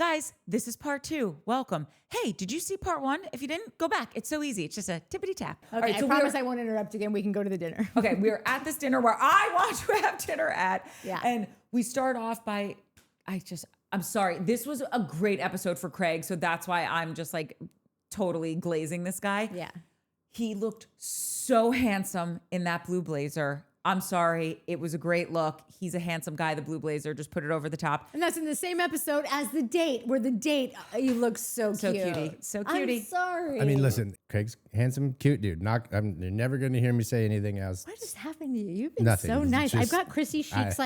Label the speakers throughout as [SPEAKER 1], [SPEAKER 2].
[SPEAKER 1] Guys, this is part 2. Welcome. Hey, did you see part 1? If you didn't, go back. It's so easy. It's just a tippity tap.
[SPEAKER 2] Okay, right, so I promise I won't interrupt again. We can go to the dinner.
[SPEAKER 1] Okay, we're at this dinner where I want to have dinner at.
[SPEAKER 2] Yeah.
[SPEAKER 1] And we start off by, I'm sorry. This was a great episode for Craig. So that's why I'm just like totally glazing this guy.
[SPEAKER 2] Yeah.
[SPEAKER 1] He looked so handsome in that blue blazer. I'm sorry. It was a great look. He's a handsome guy, the blue blazer. Just put it over the top.
[SPEAKER 2] And that's in the same episode as the date, where the date, you look so cute.
[SPEAKER 1] Cutie. So cutie.
[SPEAKER 2] I'm sorry.
[SPEAKER 3] I mean, listen, Craig's handsome, cute dude. You're never going to hear me say anything else.
[SPEAKER 2] What just happened to you? You've been
[SPEAKER 3] Nothing.
[SPEAKER 2] so nice. I've
[SPEAKER 3] Just-
[SPEAKER 2] got Chrissy Sheik's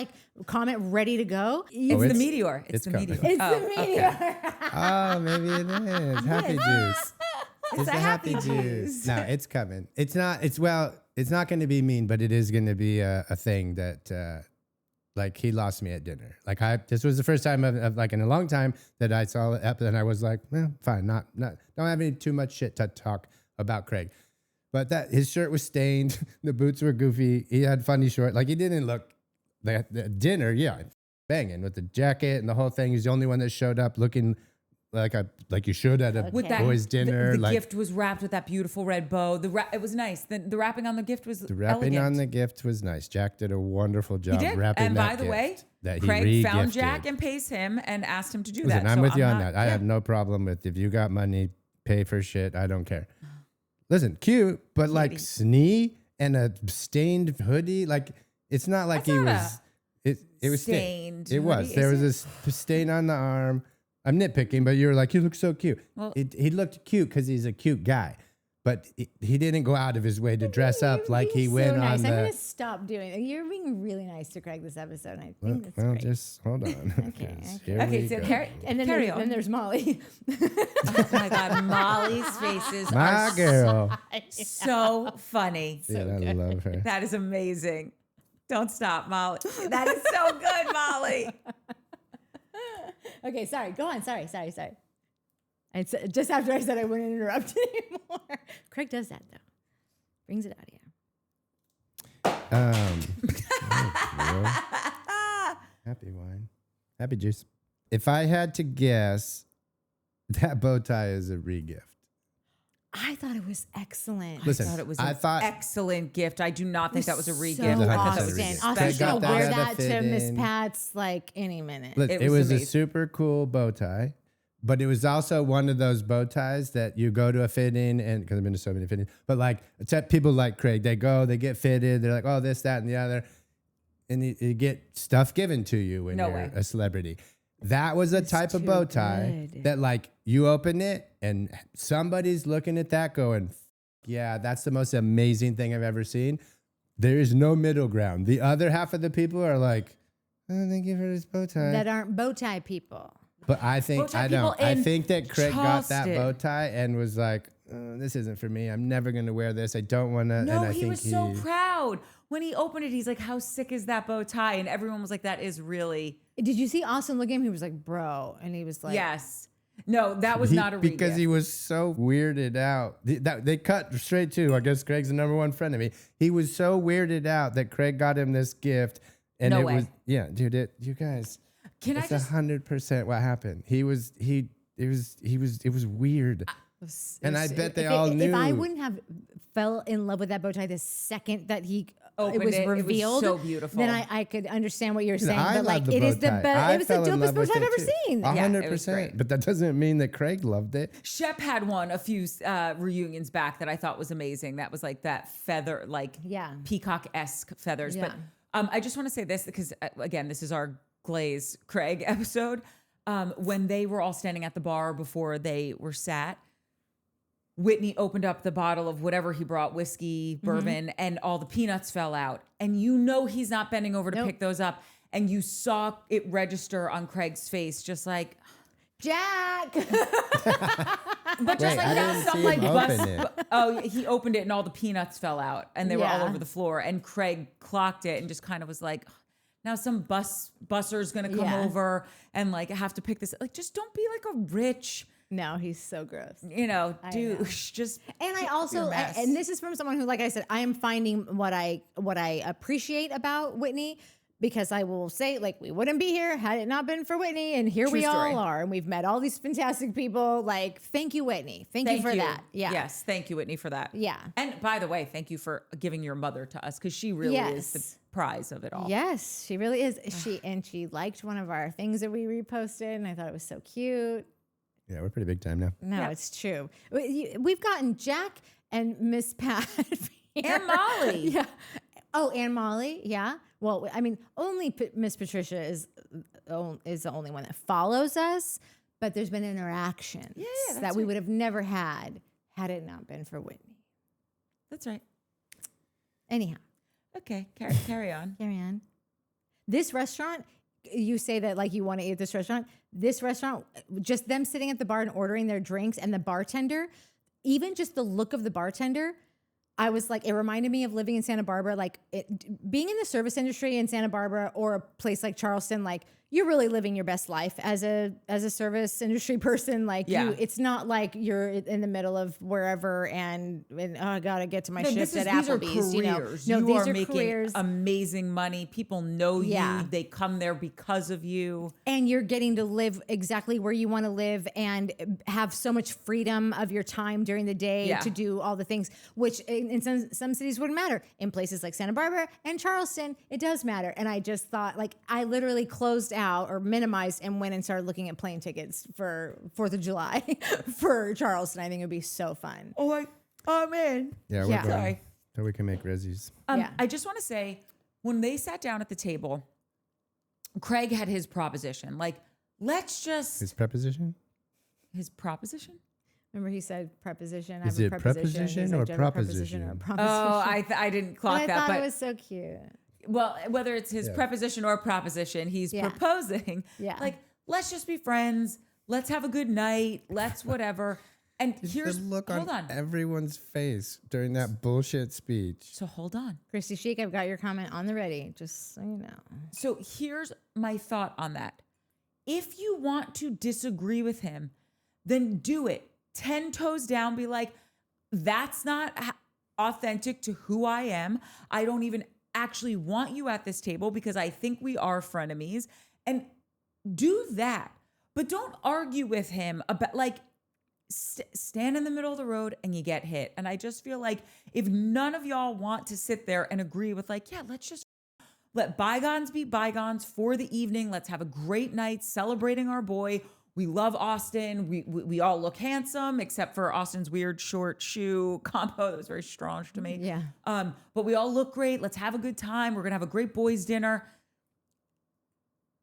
[SPEAKER 2] comment ready to go.
[SPEAKER 1] It's the
[SPEAKER 3] it's-
[SPEAKER 1] meteor. It's the
[SPEAKER 3] coming.
[SPEAKER 1] meteor.
[SPEAKER 2] It's
[SPEAKER 1] Oh,
[SPEAKER 2] the
[SPEAKER 1] okay.
[SPEAKER 2] meteor.
[SPEAKER 3] Oh, maybe it is. Happy juice.
[SPEAKER 1] It's a happy juice.
[SPEAKER 3] No, it's coming. It's not going to be mean, but it is going to be a thing that, like, he lost me at dinner. Like, this was the first time of like in a long time that I saw it, and I was like, well, fine, not don't have any too much shit to talk about Craig. But that his shirt was stained, the boots were goofy, he had funny short, like he didn't look like at dinner, yeah, banging with the jacket and the whole thing. He's the only one that showed up looking like you should at a
[SPEAKER 1] With that,
[SPEAKER 3] boys' dinner.
[SPEAKER 1] The
[SPEAKER 3] like,
[SPEAKER 1] gift was wrapped with that beautiful red bow. It was nice. The wrapping on the gift was
[SPEAKER 3] the wrapping
[SPEAKER 1] elegant.
[SPEAKER 3] on the gift was nice. Jack did a wonderful job
[SPEAKER 1] He did.
[SPEAKER 3] wrapping
[SPEAKER 1] And
[SPEAKER 3] that
[SPEAKER 1] by the
[SPEAKER 3] gift
[SPEAKER 1] way,
[SPEAKER 3] that he
[SPEAKER 1] Craig found
[SPEAKER 3] re-gifted.
[SPEAKER 1] Jack and pays him and asked him to do
[SPEAKER 3] Listen,
[SPEAKER 1] that.
[SPEAKER 3] I'm
[SPEAKER 1] So
[SPEAKER 3] with you on
[SPEAKER 1] not-
[SPEAKER 3] that. I
[SPEAKER 1] yeah.
[SPEAKER 3] have no problem with if you got money, pay for shit. I don't care. Listen, cute, but like snee and a stained hoodie. Like it's not like
[SPEAKER 1] That's
[SPEAKER 3] he
[SPEAKER 1] not
[SPEAKER 3] was. It was
[SPEAKER 1] stained
[SPEAKER 3] It was.
[SPEAKER 1] hoodie,
[SPEAKER 3] There
[SPEAKER 1] is
[SPEAKER 3] was this stain on the arm. I'm nitpicking, but you were like, you look so cute.
[SPEAKER 1] Well-
[SPEAKER 3] He looked cute because he's a cute guy, but he didn't go out of his way to dress up like he
[SPEAKER 2] You're
[SPEAKER 3] went
[SPEAKER 2] so nice.
[SPEAKER 3] on
[SPEAKER 2] I'm
[SPEAKER 3] the.
[SPEAKER 2] going to stop doing it. You're being really nice to Craig this episode. And I think that's
[SPEAKER 3] Well,
[SPEAKER 2] great.
[SPEAKER 3] just hold on.
[SPEAKER 2] Okay,
[SPEAKER 3] 'cause
[SPEAKER 2] okay.
[SPEAKER 3] here
[SPEAKER 1] Okay,
[SPEAKER 3] we
[SPEAKER 1] so
[SPEAKER 3] go.
[SPEAKER 1] carry on.
[SPEAKER 2] Then there's Molly.
[SPEAKER 1] Oh my God, Molly's faces
[SPEAKER 3] My
[SPEAKER 1] are
[SPEAKER 3] girl.
[SPEAKER 1] so funny.
[SPEAKER 3] Yeah, I love her.
[SPEAKER 1] That is amazing. Don't stop, Molly. That is so good, Molly.
[SPEAKER 2] Okay, sorry. Go on. Sorry. It's just after I said I wouldn't interrupt anymore. Craig does that though. Brings it out here.
[SPEAKER 3] Happy wine. Happy juice. If I had to guess, that bow tie is a re-gift.
[SPEAKER 2] I thought it was excellent.
[SPEAKER 3] Listen,
[SPEAKER 1] I thought it was
[SPEAKER 3] I
[SPEAKER 1] an
[SPEAKER 3] thought-
[SPEAKER 1] excellent gift. I do not think that was a re-gift.
[SPEAKER 2] So
[SPEAKER 3] It was
[SPEAKER 1] I thought that was
[SPEAKER 3] awesome.
[SPEAKER 2] Austin.
[SPEAKER 3] Craig
[SPEAKER 2] Austin's
[SPEAKER 3] got
[SPEAKER 2] gonna
[SPEAKER 3] that
[SPEAKER 2] wear
[SPEAKER 3] at a
[SPEAKER 2] that to
[SPEAKER 3] fit
[SPEAKER 2] Miss
[SPEAKER 3] in.
[SPEAKER 2] Pat's like any minute.
[SPEAKER 3] Look,
[SPEAKER 1] It
[SPEAKER 3] it
[SPEAKER 1] was
[SPEAKER 3] was a
[SPEAKER 1] amazing.
[SPEAKER 3] super cool bow tie, but it was also one of those bow ties that you go to a fitting, and because I've been to so many fittings, but like except people like Craig, they get fitted, they're like, oh, this, that, and the other, and you get stuff given to you when
[SPEAKER 1] No
[SPEAKER 3] you're
[SPEAKER 1] way.
[SPEAKER 3] a celebrity. That was a type of bow tie that like you open it and somebody's looking at that going, yeah, that's the most amazing thing I've ever seen. There is no middle ground. The other half of the people are like, oh, thank you for this bow tie.
[SPEAKER 2] That aren't bow tie people.
[SPEAKER 3] But I think
[SPEAKER 1] Bow tie
[SPEAKER 3] I don't.
[SPEAKER 1] people
[SPEAKER 3] I
[SPEAKER 1] in
[SPEAKER 3] think that Craig got that
[SPEAKER 1] Charleston.
[SPEAKER 3] bow tie and was like, "This isn't for me. I'm never going to wear this. I don't want to."
[SPEAKER 1] No,
[SPEAKER 3] and I
[SPEAKER 1] he
[SPEAKER 3] think
[SPEAKER 1] was so proud. When he opened it, he's like, how sick is that bow tie? And everyone was like, that is really,
[SPEAKER 2] Did you see Austin look at him? He was like, bro. And he was like,
[SPEAKER 1] yes. No, that was not a re-gift.
[SPEAKER 3] because he was so weirded out. They cut straight to. I guess Craig's the number one friend of me. He was so weirded out that Craig got him this gift, and
[SPEAKER 1] No
[SPEAKER 3] it
[SPEAKER 1] way.
[SPEAKER 3] was you guys.
[SPEAKER 1] Can I
[SPEAKER 3] It's
[SPEAKER 1] just
[SPEAKER 3] 100% what happened. It was weird. And I bet they all knew.
[SPEAKER 2] If I wouldn't have fell in love with that bow tie the second that he
[SPEAKER 1] Opened
[SPEAKER 2] it was
[SPEAKER 1] it was
[SPEAKER 2] revealed,
[SPEAKER 1] so beautiful.
[SPEAKER 2] then I could understand what you're saying.
[SPEAKER 3] I
[SPEAKER 2] But
[SPEAKER 3] love
[SPEAKER 2] like,
[SPEAKER 3] the
[SPEAKER 2] it
[SPEAKER 3] bow
[SPEAKER 2] is the
[SPEAKER 3] tie.
[SPEAKER 2] best.
[SPEAKER 3] I
[SPEAKER 2] It was the
[SPEAKER 3] fell in
[SPEAKER 2] dopest
[SPEAKER 3] love
[SPEAKER 2] bow
[SPEAKER 3] with
[SPEAKER 2] tie I've
[SPEAKER 3] it
[SPEAKER 2] ever
[SPEAKER 3] too.
[SPEAKER 2] seen.
[SPEAKER 1] Yeah, it was
[SPEAKER 3] 100%.
[SPEAKER 1] great.
[SPEAKER 3] But that doesn't mean that Craig loved it.
[SPEAKER 1] Shep had one a few reunions back that I thought was amazing. That was like that feather, like
[SPEAKER 2] Yeah.
[SPEAKER 1] peacock-esque feathers.
[SPEAKER 2] Yeah.
[SPEAKER 1] But I just want to say this because, again, this is our Glaze Craig episode. When they were all standing at the bar before they were sat, Whitney opened up the bottle of whatever he brought, whiskey, bourbon, and all the peanuts fell out. And you know he's not bending over to
[SPEAKER 2] Nope.
[SPEAKER 1] pick those up. And you saw it register on Craig's face, just like,
[SPEAKER 2] Jack.
[SPEAKER 1] but just
[SPEAKER 3] Wait,
[SPEAKER 1] like
[SPEAKER 3] I
[SPEAKER 1] that,
[SPEAKER 3] didn't
[SPEAKER 1] some
[SPEAKER 3] see
[SPEAKER 1] like
[SPEAKER 3] him
[SPEAKER 1] bus.
[SPEAKER 3] open it.
[SPEAKER 1] Oh, he opened it and all the peanuts fell out and they were all
[SPEAKER 2] Yeah.
[SPEAKER 1] over the floor. And Craig clocked it and just kind of was like, now some busser's gonna come
[SPEAKER 2] Yeah.
[SPEAKER 1] over and like have to pick this. Like, just don't be like a rich,
[SPEAKER 2] No, he's so gross.
[SPEAKER 1] douche. Just
[SPEAKER 2] And I
[SPEAKER 1] your
[SPEAKER 2] also,
[SPEAKER 1] mess.
[SPEAKER 2] and this is from someone who, like I said, I am finding what I appreciate about Whitney, because I will say, like, we wouldn't be here had it not been for Whitney, and here
[SPEAKER 1] True
[SPEAKER 2] we
[SPEAKER 1] story.
[SPEAKER 2] all are, and we've met all these fantastic people. Like, thank you, Whitney. Thank you for that. Yeah.
[SPEAKER 1] Yes. Thank you, Whitney, for that.
[SPEAKER 2] Yeah.
[SPEAKER 1] And by the way, thank you for giving your mother to us because she really is the
[SPEAKER 2] Yes.
[SPEAKER 1] prize of it all.
[SPEAKER 2] Yes, she really is. She liked one of our things that we reposted, and I thought it was so cute.
[SPEAKER 3] Yeah, we're pretty big time now.
[SPEAKER 2] No,
[SPEAKER 1] Yeah.
[SPEAKER 2] it's true. We've gotten Jack and Miss Pat here.
[SPEAKER 1] And Molly.
[SPEAKER 2] Yeah. Oh, and Molly. Yeah. Well, I mean, only Miss Patricia is the only one that follows us, but there's been interactions
[SPEAKER 1] that's
[SPEAKER 2] that we
[SPEAKER 1] right.
[SPEAKER 2] would have never had it not been for Whitney.
[SPEAKER 1] That's right.
[SPEAKER 2] Anyhow,
[SPEAKER 1] Okay. Carry on.
[SPEAKER 2] carry on. This restaurant, you say that like you want to eat at this restaurant. This restaurant, just them sitting at the bar and ordering their drinks, and the bartender, even just the look of the bartender, I was like, it reminded me of living in Santa Barbara, like being in the service industry in Santa Barbara or a place like Charleston. Like, you're really living your best life as a service industry person. Like,
[SPEAKER 1] Yeah.
[SPEAKER 2] it's not like you're in the middle of wherever and oh, I gotta get to my
[SPEAKER 1] No,
[SPEAKER 2] shift at
[SPEAKER 1] these are
[SPEAKER 2] Applebee's.
[SPEAKER 1] careers.
[SPEAKER 2] No,
[SPEAKER 1] You
[SPEAKER 2] these
[SPEAKER 1] are
[SPEAKER 2] are
[SPEAKER 1] making
[SPEAKER 2] careers.
[SPEAKER 1] amazing money. People know
[SPEAKER 2] Yeah.
[SPEAKER 1] you. They come there because of you.
[SPEAKER 2] And you're getting to live exactly where you want to live and have so much freedom of your time during the day
[SPEAKER 1] Yeah.
[SPEAKER 2] to do all the things, which in some cities wouldn't matter. In places like Santa Barbara and Charleston, it does matter. And I just thought, like, I literally closed out or minimized and went and started looking at plane tickets for 4th of July for Charleston. I think it would be so fun.
[SPEAKER 1] Oh man.
[SPEAKER 3] Yeah, we're
[SPEAKER 2] Yeah.
[SPEAKER 3] going.
[SPEAKER 1] Sorry.
[SPEAKER 3] So we can make Rezzies.
[SPEAKER 2] Yeah.
[SPEAKER 1] I just want to say, when they sat down at the table, Craig had his proposition. Like, let's just
[SPEAKER 3] His preposition?
[SPEAKER 1] his proposition.
[SPEAKER 2] Remember he said preposition.
[SPEAKER 3] Is
[SPEAKER 2] I have
[SPEAKER 3] it
[SPEAKER 2] a preposition.
[SPEAKER 3] preposition
[SPEAKER 2] He's like,
[SPEAKER 3] or
[SPEAKER 2] "Do you have a preposition or a
[SPEAKER 3] proposition?"
[SPEAKER 2] proposition?"
[SPEAKER 1] Oh, I didn't
[SPEAKER 2] And
[SPEAKER 1] clock
[SPEAKER 2] I
[SPEAKER 1] that,
[SPEAKER 2] thought
[SPEAKER 1] but
[SPEAKER 2] it was so cute.
[SPEAKER 1] well, whether it's his
[SPEAKER 3] Yeah.
[SPEAKER 1] preposition or proposition, he's
[SPEAKER 2] Yeah.
[SPEAKER 1] proposing.
[SPEAKER 2] Yeah.
[SPEAKER 1] Like, let's just be friends. Let's have a good night. Let's whatever. And
[SPEAKER 3] The
[SPEAKER 1] here's
[SPEAKER 3] look
[SPEAKER 1] hold
[SPEAKER 3] on
[SPEAKER 1] on.
[SPEAKER 3] everyone's face during that bullshit speech.
[SPEAKER 1] So hold on.
[SPEAKER 2] Christy Chic, I've got your comment on the ready, just so you know.
[SPEAKER 1] So here's my thought on that. If you want to disagree with him, then do it. 10 toes down, be like, that's not authentic to who I am. I don't even actually want you at this table because I think we are frenemies. And do that. But don't argue with him about, like, stand in the middle of the road and you get hit. And I just feel like if none of y'all want to sit there and agree with, like, yeah, let's just let bygones be bygones for the evening. Let's have a great night celebrating our boy. We love Austen. We all look handsome, except for Austen's weird short shoe combo that was very strange to me.
[SPEAKER 2] Yeah.
[SPEAKER 1] But we all look great. Let's have a good time. We're gonna have a great boys' dinner.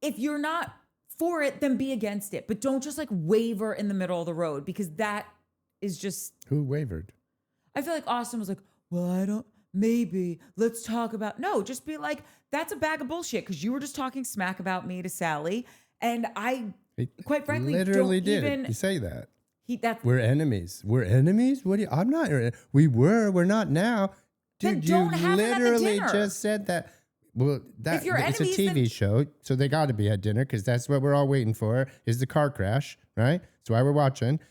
[SPEAKER 1] If you're not for it, then be against it. But don't just like waver in the middle of the road, because that is just,
[SPEAKER 3] Who wavered?
[SPEAKER 1] I feel like Austen was like, well, maybe let's talk about, no, just be like, that's a bag of bullshit. Cause you were just talking smack about me to Sally. And I,
[SPEAKER 3] He
[SPEAKER 1] quite frankly,
[SPEAKER 3] literally
[SPEAKER 1] don't
[SPEAKER 3] did.
[SPEAKER 1] even,
[SPEAKER 3] You say that.
[SPEAKER 1] that's,
[SPEAKER 3] We're enemies. We're enemies? What do you, I'm not. We were. We're not now.
[SPEAKER 1] Then
[SPEAKER 3] Dude,
[SPEAKER 1] don't
[SPEAKER 3] you
[SPEAKER 1] have them at the
[SPEAKER 3] literally
[SPEAKER 1] dinner.
[SPEAKER 3] just said that. Well,
[SPEAKER 1] If you're
[SPEAKER 3] it's
[SPEAKER 1] enemies,
[SPEAKER 3] a
[SPEAKER 1] then-
[SPEAKER 3] TV show, so they got to be at dinner because that's what we're all waiting for is the car crash, right? That's why we're watching.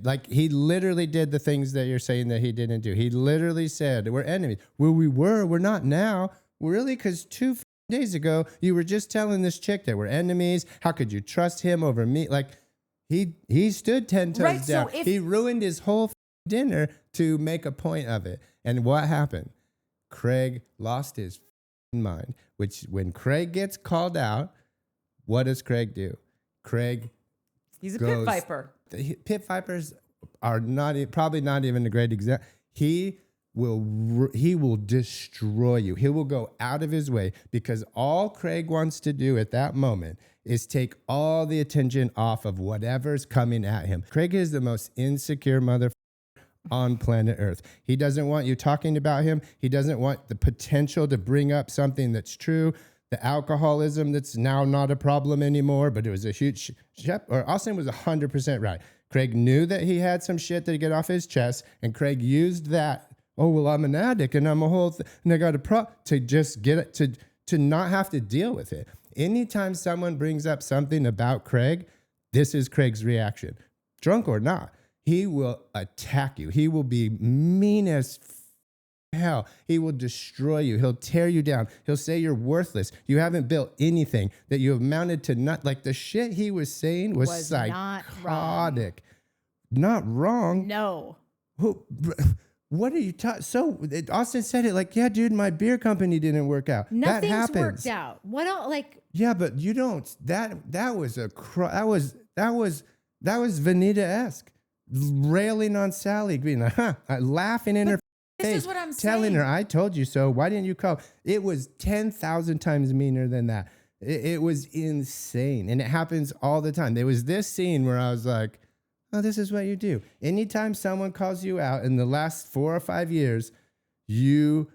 [SPEAKER 3] Like, he literally did the things that you're saying that he didn't do. He literally said, we're enemies. Well, we were. We're not now. Really? Because 2 days ago, you were just telling this chick that we're enemies. How could you trust him over me? Like, he stood 10 toes
[SPEAKER 1] Right, so
[SPEAKER 3] down.
[SPEAKER 1] if-
[SPEAKER 3] He ruined his whole dinner to make a point of it. And what happened? Craig lost his mind, which when Craig gets called out, what does Craig do? Craig
[SPEAKER 1] he's a
[SPEAKER 3] goes-
[SPEAKER 1] pit viper.
[SPEAKER 3] the pit vipers are probably not even a great example. He will destroy you. He will go out of his way because all Craig wants to do at that moment is take all the attention off of whatever's coming at him. Craig is the most insecure mother on planet Earth. He doesn't want you talking about him. He doesn't want the potential to bring up something that's true. The alcoholism that's now not a problem anymore, but it was a huge Shep or Austen was 100% right. Craig knew that he had some shit to get off his chest, and Craig used that. Oh, well, I'm an addict and I'm a whole and I got to just get it to not have to deal with it. Anytime someone brings up something about Craig, this is Craig's reaction. Drunk or not, he will attack you. He will be mean as hell. He will destroy you. He'll tear you down. He'll say you're worthless. You haven't built anything, that you have amounted to not. Like the shit he was saying was psychotic. Not wrong.
[SPEAKER 2] No.
[SPEAKER 3] What are you talking? So Austen said it like, yeah, dude, my beer company didn't work out. That
[SPEAKER 2] Nothing's
[SPEAKER 3] happens.
[SPEAKER 2] worked out. What else? Like,
[SPEAKER 3] yeah, but you don't. That was Vanita-esque, railing on Sally, being like, laughing in her
[SPEAKER 1] this
[SPEAKER 3] face,
[SPEAKER 1] is what I'm
[SPEAKER 3] telling
[SPEAKER 1] saying.
[SPEAKER 3] her, "I told you so. Why didn't you call?" It was 10,000 times meaner than that. It was insane, and it happens all the time. There was this scene where I was like, "Oh, this is what you do." Anytime someone calls you out in the last 4 or 5 years, you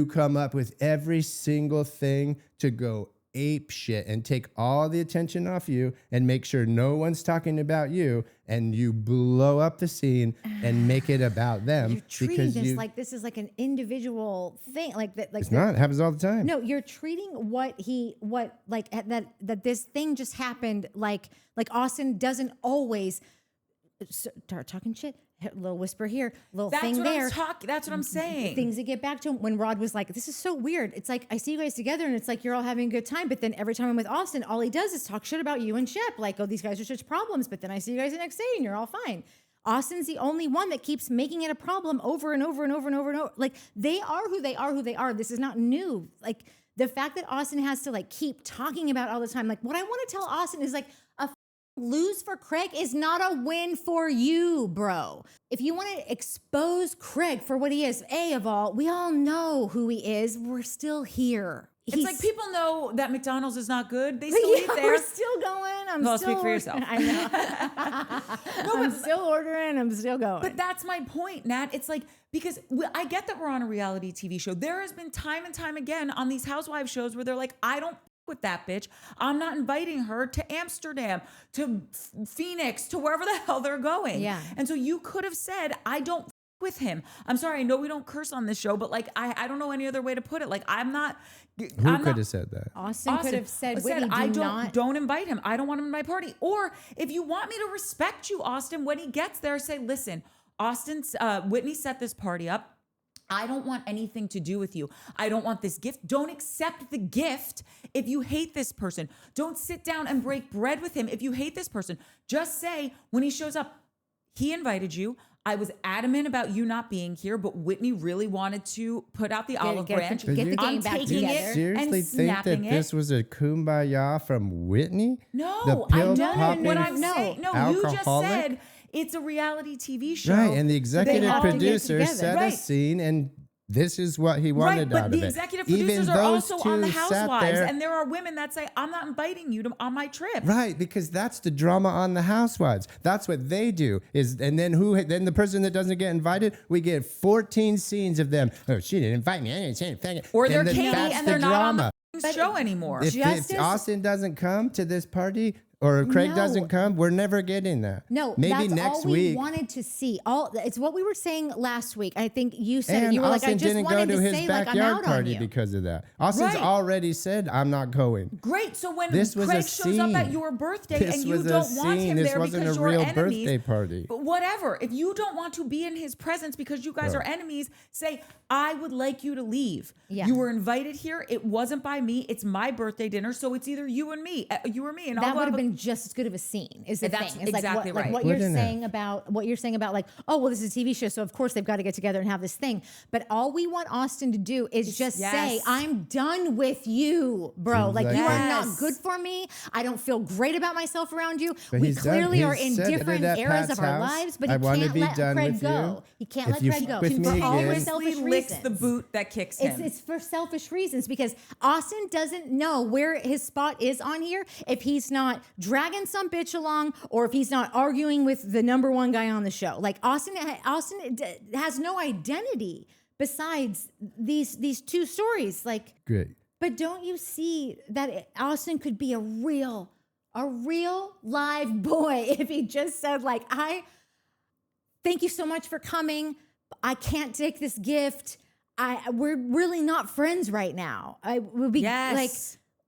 [SPEAKER 3] come up with every single thing to go ape shit and take all the attention off you and make sure no one's talking about you, and you blow up the scene and make it about them.
[SPEAKER 2] you're treating
[SPEAKER 3] because
[SPEAKER 2] this like this is like an individual thing. Like that. Like
[SPEAKER 3] it's not. It happens all the time.
[SPEAKER 2] No, you're treating that this thing just happened like Austen doesn't always start talking shit. A little whisper here, little thing there.
[SPEAKER 1] That's what I'm saying.
[SPEAKER 2] Things that get back to him when Rod was like, "This is so weird." It's like I see you guys together, and it's like you're all having a good time. But then every time I'm with Austen, all he does is talk shit about you and Shep. Like, "Oh, these guys are such problems." But then I see you guys the next day, and you're all fine. Austen's the only one that keeps making it a problem over and over and over and over and over. Like they are who they are, who they are. This is not new. Like the fact that Austen has to like keep talking about it all the time. Like what I want to tell Austen is like a lose for Craig is not a win for you, bro. If you want to expose Craig for what he is, of all, we all know who he is. We're still here.
[SPEAKER 1] It's like people know that McDonald's is not good. They still eat there.
[SPEAKER 2] We're still going.
[SPEAKER 1] Well, speak for yourself.
[SPEAKER 2] I know. I'm still ordering. I'm still going.
[SPEAKER 1] But that's my point, Nat. It's like, because I get that we're on a reality TV show. There has been time and time again on these housewives shows where they're like, I don't with that bitch. I'm not inviting her to Amsterdam, to Phoenix, to wherever the hell they're going.
[SPEAKER 2] Yeah.
[SPEAKER 1] And so you could have said, I don't with him. I'm sorry. I know we don't curse on this show, but like, I don't know any other way to put it. Like,
[SPEAKER 3] Who could have said that?
[SPEAKER 2] Austen could have said, Whitney,
[SPEAKER 1] don't invite him. I don't want him in my party. Or if you want me to respect you, Austen, when he gets there, say, listen, Whitney set this party up. I don't want anything to do with you. I don't want this gift. Don't accept the gift if you hate this person. Don't sit down and break bread with him if you hate this person. Just say when he shows up, he invited you. I was adamant about you not being here, but Whitney really wanted to put out the olive branch.
[SPEAKER 2] Get the game back
[SPEAKER 3] You
[SPEAKER 2] together.
[SPEAKER 3] seriously think that this was a kumbaya from Whitney?
[SPEAKER 1] No,
[SPEAKER 3] the
[SPEAKER 1] I
[SPEAKER 3] pill
[SPEAKER 1] don't.
[SPEAKER 3] popping
[SPEAKER 1] What I'm saying, no, you just
[SPEAKER 3] alcoholic?
[SPEAKER 1] said it's a reality TV show.
[SPEAKER 3] Right, and the executive
[SPEAKER 2] have to get
[SPEAKER 3] producer
[SPEAKER 2] together.
[SPEAKER 3] set a
[SPEAKER 1] Right.
[SPEAKER 3] scene, and this is what he wanted
[SPEAKER 1] right,
[SPEAKER 3] out
[SPEAKER 1] but
[SPEAKER 3] of
[SPEAKER 1] the
[SPEAKER 3] it.
[SPEAKER 1] executive
[SPEAKER 3] Even
[SPEAKER 1] producers are
[SPEAKER 3] those
[SPEAKER 1] also on the
[SPEAKER 3] two sat
[SPEAKER 1] Housewives,
[SPEAKER 3] there-
[SPEAKER 1] and there are women that say, I'm not inviting you on my trip.
[SPEAKER 3] Right, because that's the drama on the Housewives. That's what they do. And then the person that doesn't get invited, we get 14 scenes of them. Oh, she didn't invite me. I didn't say anything.
[SPEAKER 1] Or they're
[SPEAKER 3] And then
[SPEAKER 1] Katie
[SPEAKER 3] that's
[SPEAKER 1] and
[SPEAKER 3] the
[SPEAKER 1] they're not on
[SPEAKER 3] drama.
[SPEAKER 1] the show anymore.
[SPEAKER 3] If Austen doesn't come to this party, or Craig
[SPEAKER 2] No.
[SPEAKER 3] doesn't come, we're never getting that.
[SPEAKER 2] No,
[SPEAKER 3] maybe
[SPEAKER 2] that's
[SPEAKER 3] next
[SPEAKER 2] all we
[SPEAKER 3] week.
[SPEAKER 2] wanted to see. It's what we were saying last week. I think you said
[SPEAKER 3] And
[SPEAKER 2] you were
[SPEAKER 3] Austen
[SPEAKER 2] like, I just
[SPEAKER 3] didn't go
[SPEAKER 2] wanted
[SPEAKER 3] to
[SPEAKER 2] to
[SPEAKER 3] his
[SPEAKER 2] say like I'm
[SPEAKER 3] backyard
[SPEAKER 2] out on
[SPEAKER 3] party
[SPEAKER 2] you.
[SPEAKER 3] because of that. Austen's
[SPEAKER 1] Right.
[SPEAKER 3] already said, I'm not going.
[SPEAKER 1] Great. So when
[SPEAKER 3] This was a
[SPEAKER 1] Craig shows up at
[SPEAKER 3] scene.
[SPEAKER 1] your birthday
[SPEAKER 3] This
[SPEAKER 1] and you
[SPEAKER 3] was a
[SPEAKER 1] don't want
[SPEAKER 3] scene.
[SPEAKER 1] him
[SPEAKER 3] This
[SPEAKER 1] there
[SPEAKER 3] wasn't
[SPEAKER 1] because
[SPEAKER 3] a
[SPEAKER 1] you're
[SPEAKER 3] real
[SPEAKER 1] enemies,
[SPEAKER 3] birthday party.
[SPEAKER 1] but whatever. If you don't want to be in his presence because you guys are enemies, say, I would like you to leave.
[SPEAKER 2] Yeah.
[SPEAKER 1] You were invited here. It wasn't by me. It's my birthday dinner. So it's either you and me, you or me. And
[SPEAKER 2] That
[SPEAKER 1] I'll go
[SPEAKER 2] would have
[SPEAKER 1] have a-
[SPEAKER 2] been just as good of a scene. Is the
[SPEAKER 1] That's
[SPEAKER 2] thing? It's
[SPEAKER 1] exactly
[SPEAKER 2] like
[SPEAKER 1] right.
[SPEAKER 2] what you're
[SPEAKER 3] Wouldn't
[SPEAKER 2] saying about like, oh well, this is a TV show, so of course they've got to get together and have this thing. But all we want Austen to do is just say,
[SPEAKER 1] Yes.
[SPEAKER 2] I'm done with you, bro.
[SPEAKER 3] Seems
[SPEAKER 2] Like
[SPEAKER 3] like
[SPEAKER 2] you
[SPEAKER 3] it.
[SPEAKER 2] are not
[SPEAKER 1] Yes.
[SPEAKER 2] good for me. I don't feel great about myself around you.
[SPEAKER 3] But
[SPEAKER 2] We
[SPEAKER 3] he's done-
[SPEAKER 2] clearly are
[SPEAKER 3] he's
[SPEAKER 2] in
[SPEAKER 3] said it
[SPEAKER 2] different
[SPEAKER 3] at
[SPEAKER 2] eras
[SPEAKER 3] Pat's
[SPEAKER 2] of our
[SPEAKER 3] house.
[SPEAKER 2] lives, but
[SPEAKER 3] I
[SPEAKER 2] he
[SPEAKER 3] wanna
[SPEAKER 2] can't
[SPEAKER 3] be
[SPEAKER 2] let
[SPEAKER 3] done
[SPEAKER 2] Craig
[SPEAKER 3] with
[SPEAKER 2] go.
[SPEAKER 3] you.
[SPEAKER 2] He can't
[SPEAKER 3] If
[SPEAKER 2] let
[SPEAKER 3] you
[SPEAKER 2] Craig go
[SPEAKER 3] f- with me
[SPEAKER 2] for all
[SPEAKER 3] again-
[SPEAKER 2] his
[SPEAKER 1] Continuously
[SPEAKER 2] selfish
[SPEAKER 1] licks
[SPEAKER 2] reasons.
[SPEAKER 1] the boot that kicks him.
[SPEAKER 2] It's for selfish reasons because Austen doesn't know where his spot is on here if he's not dragging some bitch along or if he's not arguing with the number one guy on the show. Like Austen has no identity besides these two stories. Like,
[SPEAKER 3] Great.
[SPEAKER 2] but don't you see that Austen could be a real live boy if he just said like, I thank you so much for coming. I can't take this gift. We're really not friends right now. I would be
[SPEAKER 1] Yes.
[SPEAKER 2] like,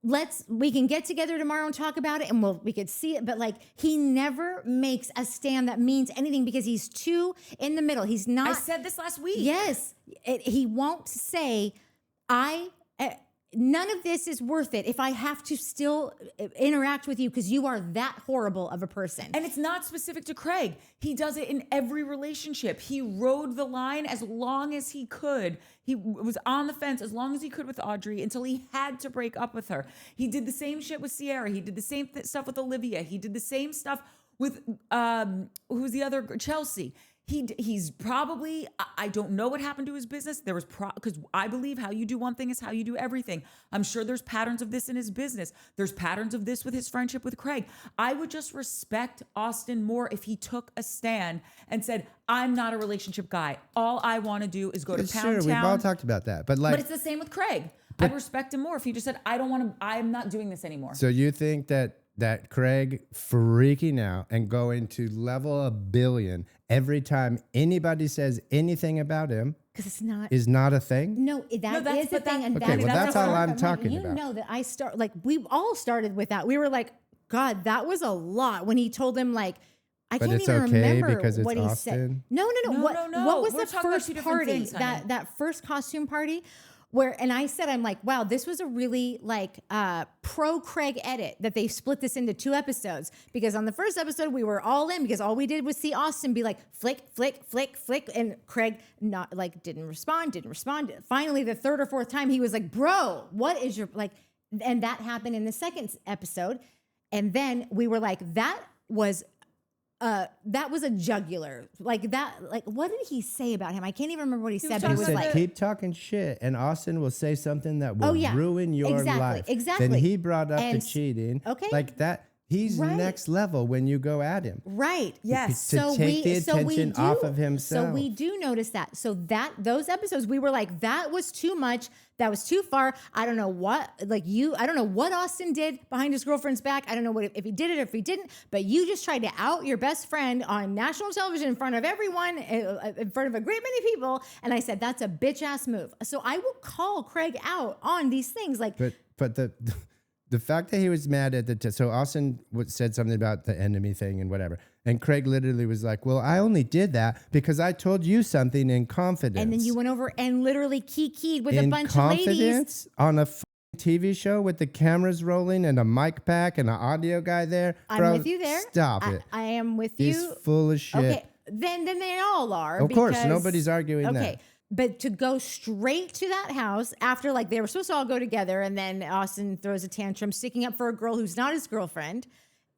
[SPEAKER 2] we can get together tomorrow and talk about it and we could see it. But like, he never makes a stand that means anything because he's too in the middle. He's not.
[SPEAKER 1] I said this last week.
[SPEAKER 2] Yes. He won't say, none of this is worth it if I have to still interact with you because you are that horrible of a person.
[SPEAKER 1] And it's not specific to Craig. He does it in every relationship. He rode the line as long as he could. He was on the fence as long as he could with Audrey until he had to break up with her. He did the same shit with Sierra. He did the same stuff with Olivia. He did the same stuff with, who's the other, Chelsea. He's probably, I don't know what happened to his business. There was, because I believe how you do one thing is how you do everything. I'm sure there's patterns of this in his business. There's patterns of this with his friendship with Craig. I would just respect Austen more if he took a stand and said, I'm not a relationship guy. All I want to do is go to Pound
[SPEAKER 3] Sure,
[SPEAKER 1] Town.
[SPEAKER 3] we've all talked about that. But
[SPEAKER 1] But it's the same with Craig. I'd respect him more if he just said, I'm not doing this anymore.
[SPEAKER 3] So you think that Craig freaking out and going to level 1 billion every time anybody says anything about him
[SPEAKER 2] Because it's not.
[SPEAKER 3] is not a thing?
[SPEAKER 2] No, that is a thing. And
[SPEAKER 3] Okay, well, that's all I'm
[SPEAKER 2] like,
[SPEAKER 3] talking
[SPEAKER 2] you
[SPEAKER 3] about.
[SPEAKER 2] know that we all started with that. We were like, God, that was a lot when he told him like, I
[SPEAKER 3] But
[SPEAKER 2] can't
[SPEAKER 3] it's
[SPEAKER 2] even
[SPEAKER 3] okay
[SPEAKER 2] remember
[SPEAKER 3] because it's
[SPEAKER 2] what he said.
[SPEAKER 3] Austen?
[SPEAKER 2] No.
[SPEAKER 1] No.
[SPEAKER 2] What was
[SPEAKER 1] We're
[SPEAKER 2] the
[SPEAKER 1] talking about
[SPEAKER 2] first
[SPEAKER 1] two different
[SPEAKER 2] party?
[SPEAKER 1] things, honey.
[SPEAKER 2] That first costume party and I said, I'm like, wow, this was a really like pro Craig edit that they split this into 2 episodes because on the first episode we were all in because all we did was see Austen be like flick, flick, flick, flick, and Craig not like didn't respond. Finally, the 3rd or 4th time he was like, bro, what is your like? And that happened in the 2nd episode, and then we were like, that was a jugular. Like that, like what did he say about him? I can't even remember what he said, but
[SPEAKER 3] He
[SPEAKER 2] he was
[SPEAKER 3] said,
[SPEAKER 2] like,
[SPEAKER 3] keep talking shit, and Austen will say something that will ruin your life.
[SPEAKER 2] Exactly.
[SPEAKER 3] Then he brought up
[SPEAKER 2] And
[SPEAKER 3] the cheating.
[SPEAKER 2] okay.
[SPEAKER 3] Like that. He's
[SPEAKER 2] Right.
[SPEAKER 3] next level when you go at him.
[SPEAKER 2] right.
[SPEAKER 1] Yes.
[SPEAKER 3] To take the attention off of himself.
[SPEAKER 2] So we do notice that. So those episodes, we were like, that was too much. That was too far. I don't know what, I don't know what Austen did behind his girlfriend's back. I don't know if he did it or if he didn't, but you just tried to out your best friend on national television in front of everyone, in front of a great many people. And I said, that's a bitch ass move. So I will call Craig out on these things. Like,
[SPEAKER 3] But the fact that he was mad at so Austen said something about the enemy thing and whatever. And Craig literally was like, well, I only did that because I told you something in confidence.
[SPEAKER 2] and then you went over and literally keyed with a
[SPEAKER 3] in
[SPEAKER 2] bunch of ladies.
[SPEAKER 3] confidence on a TV show with the cameras rolling and a mic pack and an audio guy there.
[SPEAKER 2] I'm
[SPEAKER 3] Bro,
[SPEAKER 2] with you there.
[SPEAKER 3] Stop it.
[SPEAKER 2] I am with
[SPEAKER 3] He's
[SPEAKER 2] you.
[SPEAKER 3] full of shit.
[SPEAKER 2] Okay, then they all are.
[SPEAKER 3] Of course,
[SPEAKER 2] because-
[SPEAKER 3] nobody's arguing that.
[SPEAKER 2] Okay, but to go straight to that house after like they were supposed to all go together, and then Austen throws a tantrum, sticking up for a girl who's not his girlfriend,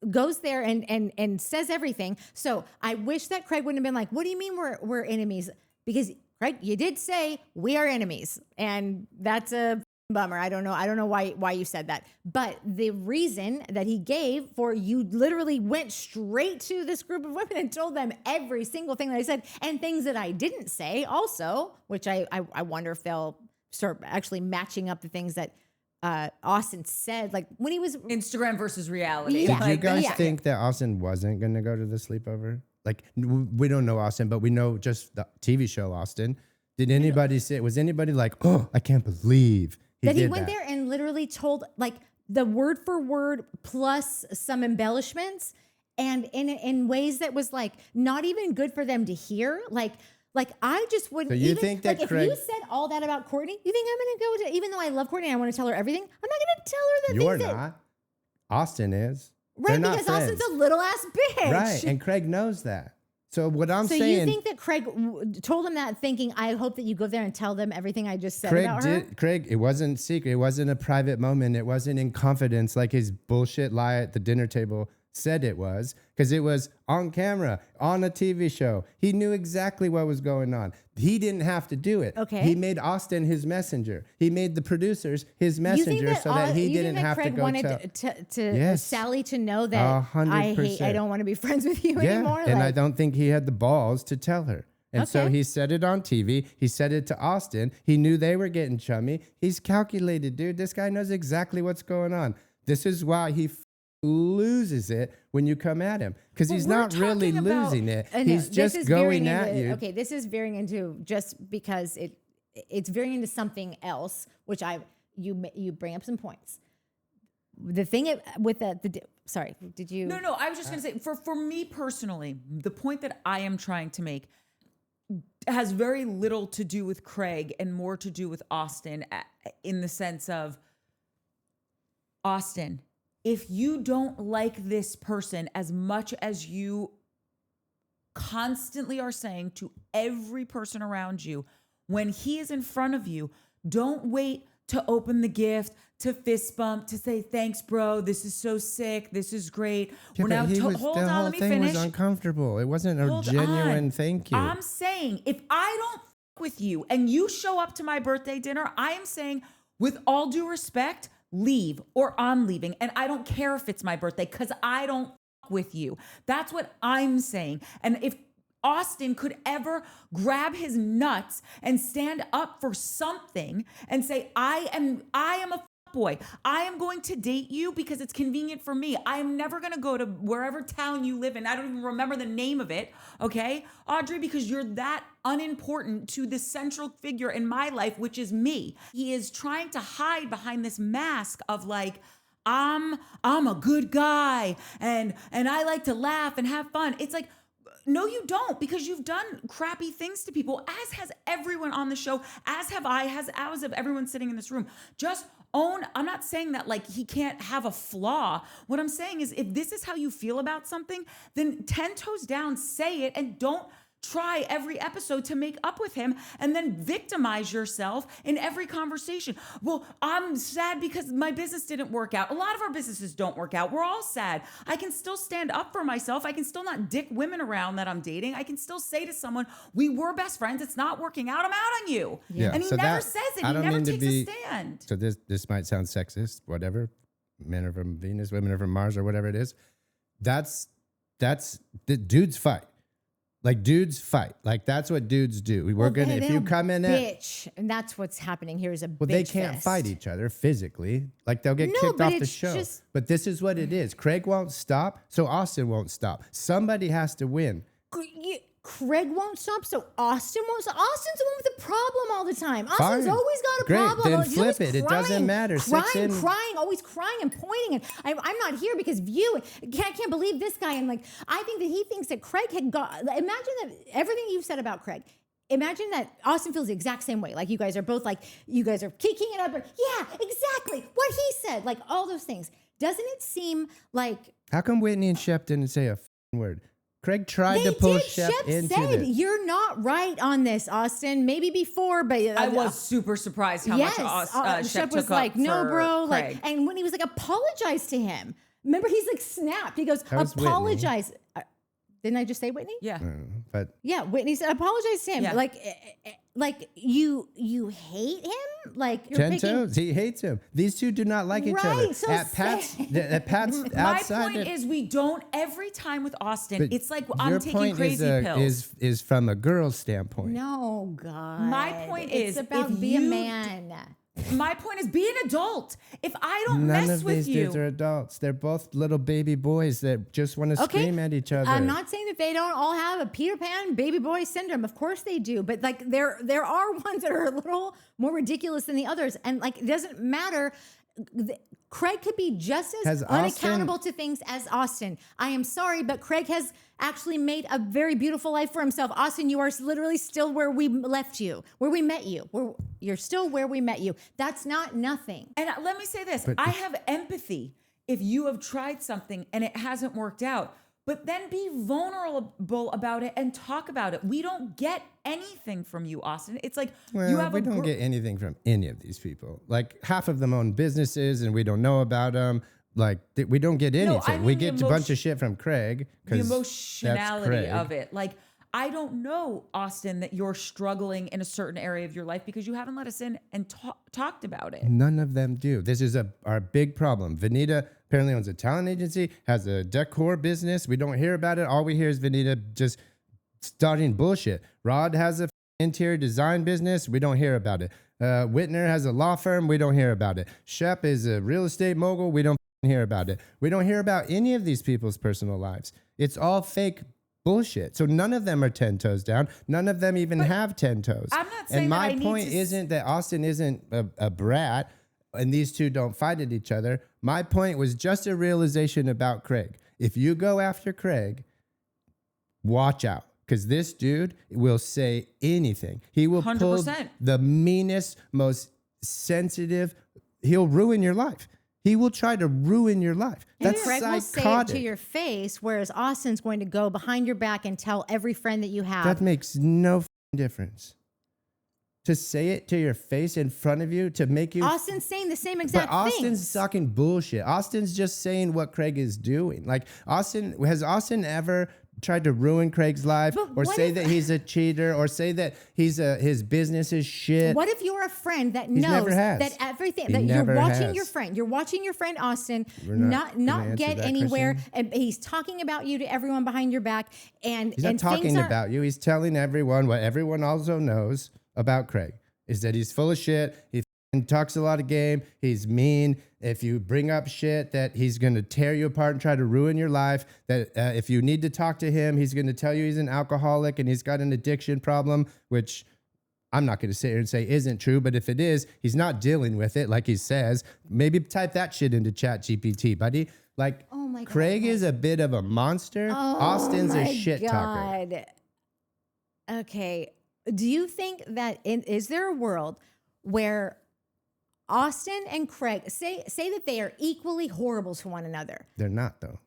[SPEAKER 2] goes there and says everything. So I wish that Craig wouldn't have been like, "What do you mean we're enemies?" Because Craig, you did say we are enemies, and that's a bummer. I don't know why you said that. But the reason that he gave for you literally went straight to this group of women and told them every single thing that I said and things that I didn't say also, which I wonder if they'll start actually matching up the things that Austen said, like when he was
[SPEAKER 1] Instagram versus reality.
[SPEAKER 2] Yeah.
[SPEAKER 3] Did you guys
[SPEAKER 2] yeah.
[SPEAKER 3] think that Austen wasn't going to go to the sleepover? Like, we don't know Austen, but we know just the TV show Austen. Did anybody say, was anybody like, oh, I can't believe
[SPEAKER 2] that he
[SPEAKER 3] did
[SPEAKER 2] went
[SPEAKER 3] that?
[SPEAKER 2] there and literally told like the word for word plus some embellishments and in ways that was like not even good for them to hear. Like I just wouldn't.
[SPEAKER 3] So you
[SPEAKER 2] even,
[SPEAKER 3] think that
[SPEAKER 2] like,
[SPEAKER 3] Craig-
[SPEAKER 2] if you said all that about Courtney, you think I'm going to go to? Even though I love Courtney, and I want to tell her everything. I'm not going to tell her the
[SPEAKER 3] You're
[SPEAKER 2] things that.
[SPEAKER 3] not. Austen is.
[SPEAKER 2] Right,
[SPEAKER 3] They're not
[SPEAKER 2] because Austen's
[SPEAKER 3] friends.
[SPEAKER 2] a little ass bitch.
[SPEAKER 3] Right, and Craig knows that. So what I'm
[SPEAKER 2] So
[SPEAKER 3] saying,
[SPEAKER 2] you think that Craig told him that, thinking, I hope that you go there and tell them everything I just said
[SPEAKER 3] Craig
[SPEAKER 2] about her?
[SPEAKER 3] Craig, it wasn't secret. It wasn't a private moment. It wasn't in confidence like his bullshit lie at the dinner table said it was, because it was on camera, on a TV show. He knew exactly what was going on. He didn't have to do it.
[SPEAKER 2] Okay.
[SPEAKER 3] He made Austen his messenger. He made the producers his
[SPEAKER 2] You think
[SPEAKER 3] messenger so that he didn't have
[SPEAKER 2] Craig
[SPEAKER 3] to go
[SPEAKER 2] wanted
[SPEAKER 3] tell.
[SPEAKER 2] to
[SPEAKER 3] Yes.
[SPEAKER 2] Sally to know that
[SPEAKER 3] 100%.
[SPEAKER 2] I don't want to be friends with you
[SPEAKER 3] Yeah,
[SPEAKER 2] anymore?
[SPEAKER 3] and
[SPEAKER 2] Like,
[SPEAKER 3] I don't think he had the balls to tell her. And so
[SPEAKER 2] Okay.
[SPEAKER 3] he said it on TV. He said it to Austen. He knew they were getting chummy. He's calculated, dude. This guy knows exactly what's going on. This is why he loses it when you come at him, because he's
[SPEAKER 1] we're
[SPEAKER 3] not really
[SPEAKER 1] talking about-
[SPEAKER 3] losing it.
[SPEAKER 2] I know,
[SPEAKER 3] He's
[SPEAKER 2] this
[SPEAKER 3] just
[SPEAKER 2] is
[SPEAKER 3] going
[SPEAKER 2] veering
[SPEAKER 3] at
[SPEAKER 2] into,
[SPEAKER 3] you.
[SPEAKER 2] Okay, this is veering into just because it's veering into something else, which you bring up some points. the thing with sorry, did you?
[SPEAKER 1] No. I was just going to say, for me personally, the point that I am trying to make has very little to do with Craig and more to do with Austen, in the sense of, Austen, if you don't like this person as much as you constantly are saying to every person around you, when he is in front of you, don't wait to open the gift, to fist bump, to say, thanks, bro. This is so sick. This is great.
[SPEAKER 3] Yeah,
[SPEAKER 1] We're now, hold
[SPEAKER 3] the
[SPEAKER 1] on,
[SPEAKER 3] whole
[SPEAKER 1] let me
[SPEAKER 3] thing
[SPEAKER 1] finish.
[SPEAKER 3] was uncomfortable. It wasn't a
[SPEAKER 1] Hold
[SPEAKER 3] genuine
[SPEAKER 1] on.
[SPEAKER 3] thank you.
[SPEAKER 1] I'm saying, if I don't with you and you show up to my birthday dinner, I am saying, with all due respect, leave, or I'm leaving. And I don't care if it's my birthday, because I don't with you. That's what I'm saying. And if Austen could ever grab his nuts and stand up for something and say, I am a boy. I am going to date you because it's convenient for me. I am never going to go to wherever town you live in. I don't even remember the name of it. Okay, Audrey, because you're that unimportant to the central figure in my life, which is me. He is trying to hide behind this mask of like, I'm a good guy and I like to laugh and have fun. It's like, no, you don't, because you've done crappy things to people, as has everyone on the show, as have I, as have everyone sitting in this room. Just own. I'm not saying that like he can't have a flaw. What I'm saying is, if this is how you feel about something, then 10 toes down, say it, and don't try every episode to make up with him and then victimize yourself in every conversation. Well, I'm sad because my business didn't work out. A lot of our businesses don't work out. We're all sad. I can still stand up for myself. I can still not dick women around that I'm dating. I can still say to someone, we were best friends. It's not working out. I'm out on you.
[SPEAKER 3] Yeah.
[SPEAKER 1] And he
[SPEAKER 3] So
[SPEAKER 1] never
[SPEAKER 3] that-
[SPEAKER 1] says it.
[SPEAKER 3] I
[SPEAKER 1] He
[SPEAKER 3] don't
[SPEAKER 1] never
[SPEAKER 3] mean to
[SPEAKER 1] takes
[SPEAKER 3] be-
[SPEAKER 1] a stand.
[SPEAKER 3] So this might sound sexist, whatever. Men are from Venus, women are from Mars, or whatever it is. That's the dudes fight. Like dudes fight. Like that's what dudes do. We're gonna, if you come in at,
[SPEAKER 2] bitch, and that's what's happening here is a
[SPEAKER 3] well,
[SPEAKER 2] bitch
[SPEAKER 3] they can't
[SPEAKER 2] fest.
[SPEAKER 3] fight each other physically. Like they'll get
[SPEAKER 2] No,
[SPEAKER 3] kicked
[SPEAKER 2] but
[SPEAKER 3] off the
[SPEAKER 2] it's
[SPEAKER 3] show.
[SPEAKER 2] just-
[SPEAKER 3] But this is what it is. Craig won't stop, so Austen won't stop. Somebody has to win.
[SPEAKER 2] Craig won't stop, so Austen won't stop. Austin's the one with the problem all the time. Austin's
[SPEAKER 3] Fine.
[SPEAKER 2] always got a
[SPEAKER 3] Great,
[SPEAKER 2] problem.
[SPEAKER 3] then
[SPEAKER 2] He's
[SPEAKER 3] flip
[SPEAKER 2] always
[SPEAKER 3] it. It doesn't matter.
[SPEAKER 2] Crying, always crying and pointing. And I'm not here because of you. I can't believe this guy. And like, I think that he thinks that Craig had got, imagine that everything you've said about Craig, imagine that Austen feels the exact same way. Like you guys are both like, you guys are kicking it up. Yeah, exactly. What he said, like all those things. Doesn't it seem like...
[SPEAKER 3] How come Whitney and Shep didn't say a word? Craig tried to pull Shep into
[SPEAKER 2] said,
[SPEAKER 3] this.
[SPEAKER 2] you're not right on this, Austen. Maybe before, but...
[SPEAKER 1] I was super surprised how much Shep
[SPEAKER 2] Shep
[SPEAKER 1] took
[SPEAKER 2] was like,
[SPEAKER 1] up
[SPEAKER 2] no,
[SPEAKER 1] for
[SPEAKER 2] bro.
[SPEAKER 1] Craig.
[SPEAKER 2] Like, and when he was like, apologize to him. Remember, he's like snapped. He goes,
[SPEAKER 3] That was Whitney.
[SPEAKER 2] apologize. Didn't I just say Whitney?
[SPEAKER 1] Yeah.
[SPEAKER 3] But
[SPEAKER 2] Yeah, Whitney said, apologize to him.
[SPEAKER 1] Yeah.
[SPEAKER 2] Like you hate him? Like you're
[SPEAKER 3] 10
[SPEAKER 2] picking...
[SPEAKER 3] toes. He hates him. These two do not like each other.
[SPEAKER 2] Right, so
[SPEAKER 3] At Pat's outside.
[SPEAKER 1] My point is, we don't, every time with Austen,
[SPEAKER 3] but
[SPEAKER 1] it's like
[SPEAKER 3] your
[SPEAKER 1] I'm taking
[SPEAKER 3] point
[SPEAKER 1] crazy pills.
[SPEAKER 3] is from a girl's standpoint.
[SPEAKER 2] No, God.
[SPEAKER 1] My point
[SPEAKER 2] it's
[SPEAKER 1] is,
[SPEAKER 2] about
[SPEAKER 1] if
[SPEAKER 2] be a
[SPEAKER 1] you-
[SPEAKER 2] man.
[SPEAKER 1] My point is, be an adult. If I don't
[SPEAKER 3] None
[SPEAKER 1] mess
[SPEAKER 3] of
[SPEAKER 1] with
[SPEAKER 3] these
[SPEAKER 1] you,
[SPEAKER 3] dudes are adults. They're both little baby boys that just want to
[SPEAKER 2] Okay.
[SPEAKER 3] scream at each other.
[SPEAKER 2] I'm not saying that they don't all have a Peter Pan baby boy syndrome. Of course they do, but like there are ones that are a little more ridiculous than the others, and like it doesn't matter. Craig could be just as
[SPEAKER 3] Has
[SPEAKER 2] unaccountable to things as Austen. I am sorry, but Craig has actually made a very beautiful life for himself. Austen, you are literally still where we left you, where we met you. You're still where we met you. That's not nothing.
[SPEAKER 1] and let me say this, I have empathy if you have tried something and it hasn't worked out. But then be vulnerable about it and talk about it. We don't get anything from you, Austen. It's like
[SPEAKER 3] Well,
[SPEAKER 1] you have
[SPEAKER 3] we don't get anything from any of these people. Like half of them own businesses and we don't know about them. Like we don't get anything.
[SPEAKER 1] I mean
[SPEAKER 3] we
[SPEAKER 1] the
[SPEAKER 3] get a bunch of shit from Craig.
[SPEAKER 1] the
[SPEAKER 3] 'cause
[SPEAKER 1] emotionality
[SPEAKER 3] that's Craig.
[SPEAKER 1] of it. Like, I don't know, Austen, that you're struggling in a certain area of your life because you haven't let us in and talked about it.
[SPEAKER 3] None of them do. This is our big problem. Vanita apparently owns a talent agency, has a decor business. We don't hear about it. All we hear is Vanita just starting bullshit. Rod has a interior design business. We don't hear about it. Whitner has a law firm. We don't hear about it. Shep is a real estate mogul. We don't hear about it. We don't hear about any of these people's personal lives. It's all fake bullshit. So none of them are 10 toes down. None of them even have 10 toes.
[SPEAKER 1] I'm not saying
[SPEAKER 3] and
[SPEAKER 1] that I
[SPEAKER 3] my
[SPEAKER 1] need
[SPEAKER 3] point
[SPEAKER 1] to
[SPEAKER 3] isn't that Austen isn't a brat and these two don't fight at each other. My point was just a realization about Craig. If you go after Craig, watch out. Because this dude will say anything. He will 100%. Pull the meanest, most sensitive. He'll ruin your life. He will try to ruin your life. That's
[SPEAKER 2] Craig
[SPEAKER 3] psychotic.
[SPEAKER 2] will say it to your face, whereas Austen's going to go behind your back and tell every friend that you have.
[SPEAKER 3] That makes no difference. To say it to your face in front of you, to make you...
[SPEAKER 2] Austen's saying the same exact thing.
[SPEAKER 3] But Austen's talking bullshit. Austen's just saying what Craig is doing. Like, has Austen ever tried to ruin Craig's life or say that he's a cheater or say that his business is shit?
[SPEAKER 2] What if you're a friend that knows that everything that you're watching you're watching your friend Austen not get anywhere, and he's talking about you to everyone behind your back, and
[SPEAKER 3] he's not talking about you. He's telling everyone what everyone also knows about Craig is that he's full of shit. He talks a lot of game. He's mean. If you bring up shit, that he's going to tear you apart and try to ruin your life. That if you need to talk to him, he's going to tell you he's an alcoholic and he's got an addiction problem, which I'm not going to sit here and say isn't true. But if it is, he's not dealing with it like he says. Maybe type that shit into Chat GPT, buddy. Like, oh my God, Craig is a bit of a monster. Austen's a shit talker.
[SPEAKER 2] Okay. Do you think that is there a world where Austen and Craig say that they are equally horrible to one another?
[SPEAKER 3] They're not, though.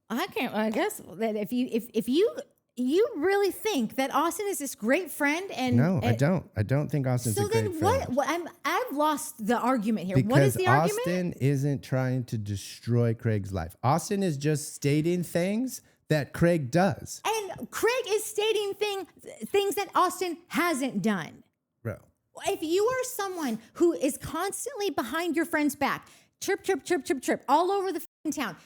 [SPEAKER 2] I guess that if you really think that Austen is this great friend, and
[SPEAKER 3] no, I don't. I don't think Austen's a great friend.
[SPEAKER 2] So then I've lost the argument here.
[SPEAKER 3] Because
[SPEAKER 2] what is the argument?
[SPEAKER 3] Austen isn't trying to destroy Craig's life. Austen is just stating things that Craig does.
[SPEAKER 2] And Craig is stating things that Austen hasn't done.
[SPEAKER 3] Bro.
[SPEAKER 2] If you are someone who is constantly behind your friend's back, chirp, chirp, chirp, chirp, chirp, all over the town,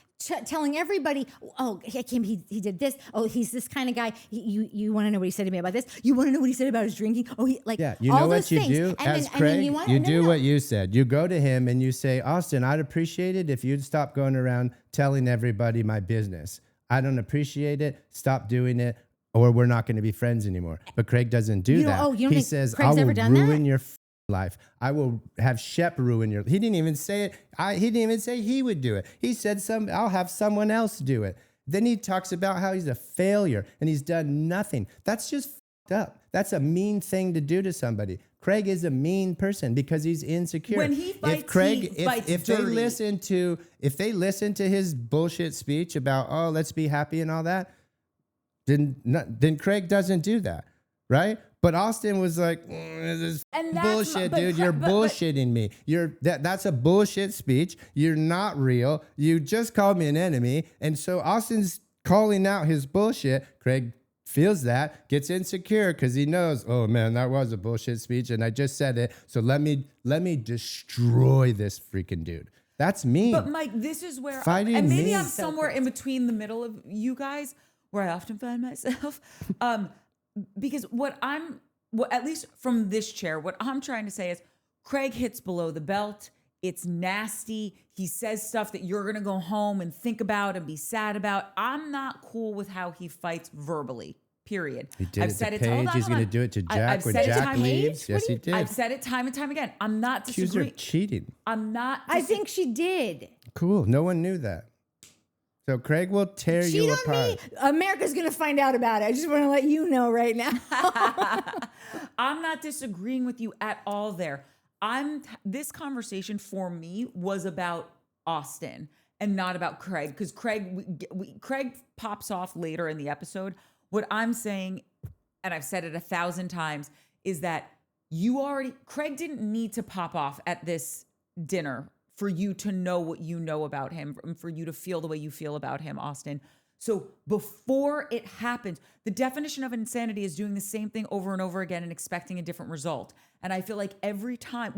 [SPEAKER 2] telling everybody, oh, he did this. Oh, he's this kind of guy. You want to know what he said to me about this? You want to know what he said about his drinking? Oh,
[SPEAKER 3] yeah. You know what you do as Craig? You do what you said. You go to him and you say, Austen, I'd appreciate it if you'd stop going around telling everybody my business. I don't appreciate it. Stop doing it, or we're not going to be friends anymore. But Craig doesn't do that. He says, I will ruin your life. I will have Shep ruin your... He didn't even say it. He didn't even say he would do it. He said, I'll have someone else do it. Then he talks about how he's a failure and he's done nothing. That's just up. That's a mean thing to do to somebody. Craig is a mean person because he's insecure.
[SPEAKER 1] When he fights,
[SPEAKER 3] if they listen to his bullshit speech about, oh, let's be happy and all that, then Craig doesn't do that, right? But Austen was like, this bullshit, dude. You're bullshitting me. That's a bullshit speech. You're not real. You just called me an enemy. And so Austen's calling out his bullshit. Craig feels that, gets insecure because he knows, oh man, that was a bullshit speech and I just said it. So let me destroy this freaking dude. That's mean.
[SPEAKER 1] But Mike, this is where, and maybe I'm somewhere in between the middle of you guys, where I often find myself. Because at least from this chair, what I'm trying to say is Craig hits below the belt. It's nasty. He says stuff that you're going to go home and think about and be sad about. I'm not cool with how he fights verbally, period.
[SPEAKER 3] He did it to Paige. He's going to do it to Jack when Jack leaves. Yes, he did.
[SPEAKER 1] I've said it time and time again. I'm not disagreeing.
[SPEAKER 3] Accuse her cheating.
[SPEAKER 2] I think she did.
[SPEAKER 3] Cool. No one knew that. So Craig will tear you apart.
[SPEAKER 2] America's going to find out about it. I just want to let you know right now.
[SPEAKER 1] I'm not disagreeing with you at all there. This conversation for me was about Austen and not about Craig, because Craig pops off later in the episode. What I'm saying, and I've said it 1,000 times, is that Craig didn't need to pop off at this dinner for you to know what you know about him, for you to feel the way you feel about him, Austen. So before it happens, the definition of insanity is doing the same thing over and over again and expecting a different result. And I feel like every time,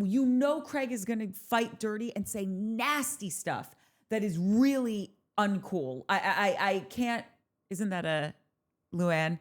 [SPEAKER 1] Craig is going to fight dirty and say nasty stuff that is really uncool. I can't, isn't that a Luann?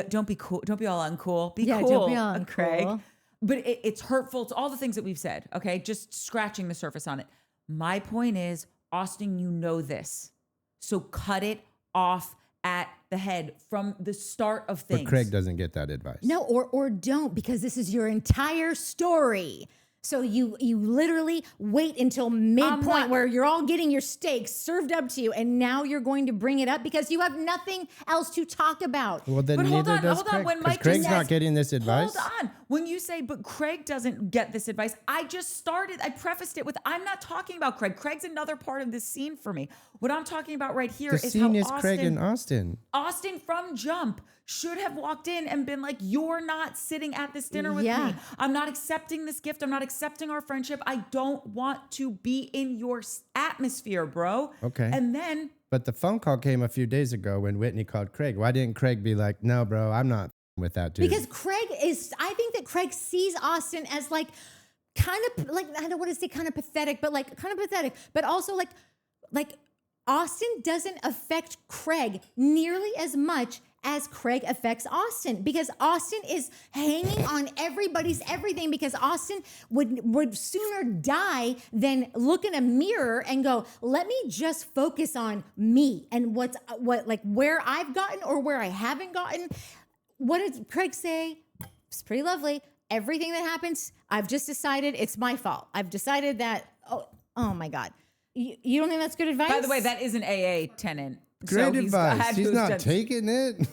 [SPEAKER 1] Don't be cool. Don't be all uncool. Be cool,
[SPEAKER 2] don't be all uncool.
[SPEAKER 1] Craig. But it's hurtful. It's all the things that we've said, okay? Just scratching the surface on it. My point is, Austen, you know this. So cut it off at the head from the start of things.
[SPEAKER 3] But Craig doesn't get that advice.
[SPEAKER 2] No, or don't, because this is your entire story. So you literally wait until midpoint where you're all getting your steaks served up to you, and now you're going to bring it up because you have nothing else to talk about.
[SPEAKER 3] Well, then
[SPEAKER 1] But hold
[SPEAKER 3] neither
[SPEAKER 1] on,
[SPEAKER 3] does
[SPEAKER 1] hold on.
[SPEAKER 3] Craig.
[SPEAKER 1] When
[SPEAKER 3] 'Cause
[SPEAKER 1] Mike
[SPEAKER 3] Craig's
[SPEAKER 1] just
[SPEAKER 3] not
[SPEAKER 1] says-
[SPEAKER 3] getting this advice.
[SPEAKER 1] Hold on. When you say, but Craig doesn't get this advice, I prefaced it with, I'm not talking about Craig. Craig's another part of this scene for me. What I'm talking about right here
[SPEAKER 3] The
[SPEAKER 1] is
[SPEAKER 3] scene
[SPEAKER 1] how
[SPEAKER 3] is Craig and Austen.
[SPEAKER 1] Austin from jump should have walked in and been like, you're not sitting at this dinner with me. I'm not accepting this gift. I'm not accepting our friendship. I don't want to be in your atmosphere, bro.
[SPEAKER 3] Okay.
[SPEAKER 1] And then
[SPEAKER 3] But the phone call came a few days ago when Whitney called Craig. Why didn't Craig be like, no, bro, I'm not with that dude?
[SPEAKER 2] Because I think that Craig sees Austen as like kind of like, I don't want to say kind of pathetic, but also like Austen doesn't affect Craig nearly as much as Craig affects Austen, because Austen is hanging on everybody's everything, because Austen would sooner die than look in a mirror and go, let me just focus on me and what where I've gotten or where I haven't gotten. What did Craig say? It's pretty lovely. Everything that happens, I've just decided it's my fault. I've decided that, oh my God. You don't think that's good advice?
[SPEAKER 1] by the way, that is an AA tenant.
[SPEAKER 3] Great
[SPEAKER 1] So
[SPEAKER 3] advice. He's not taking it.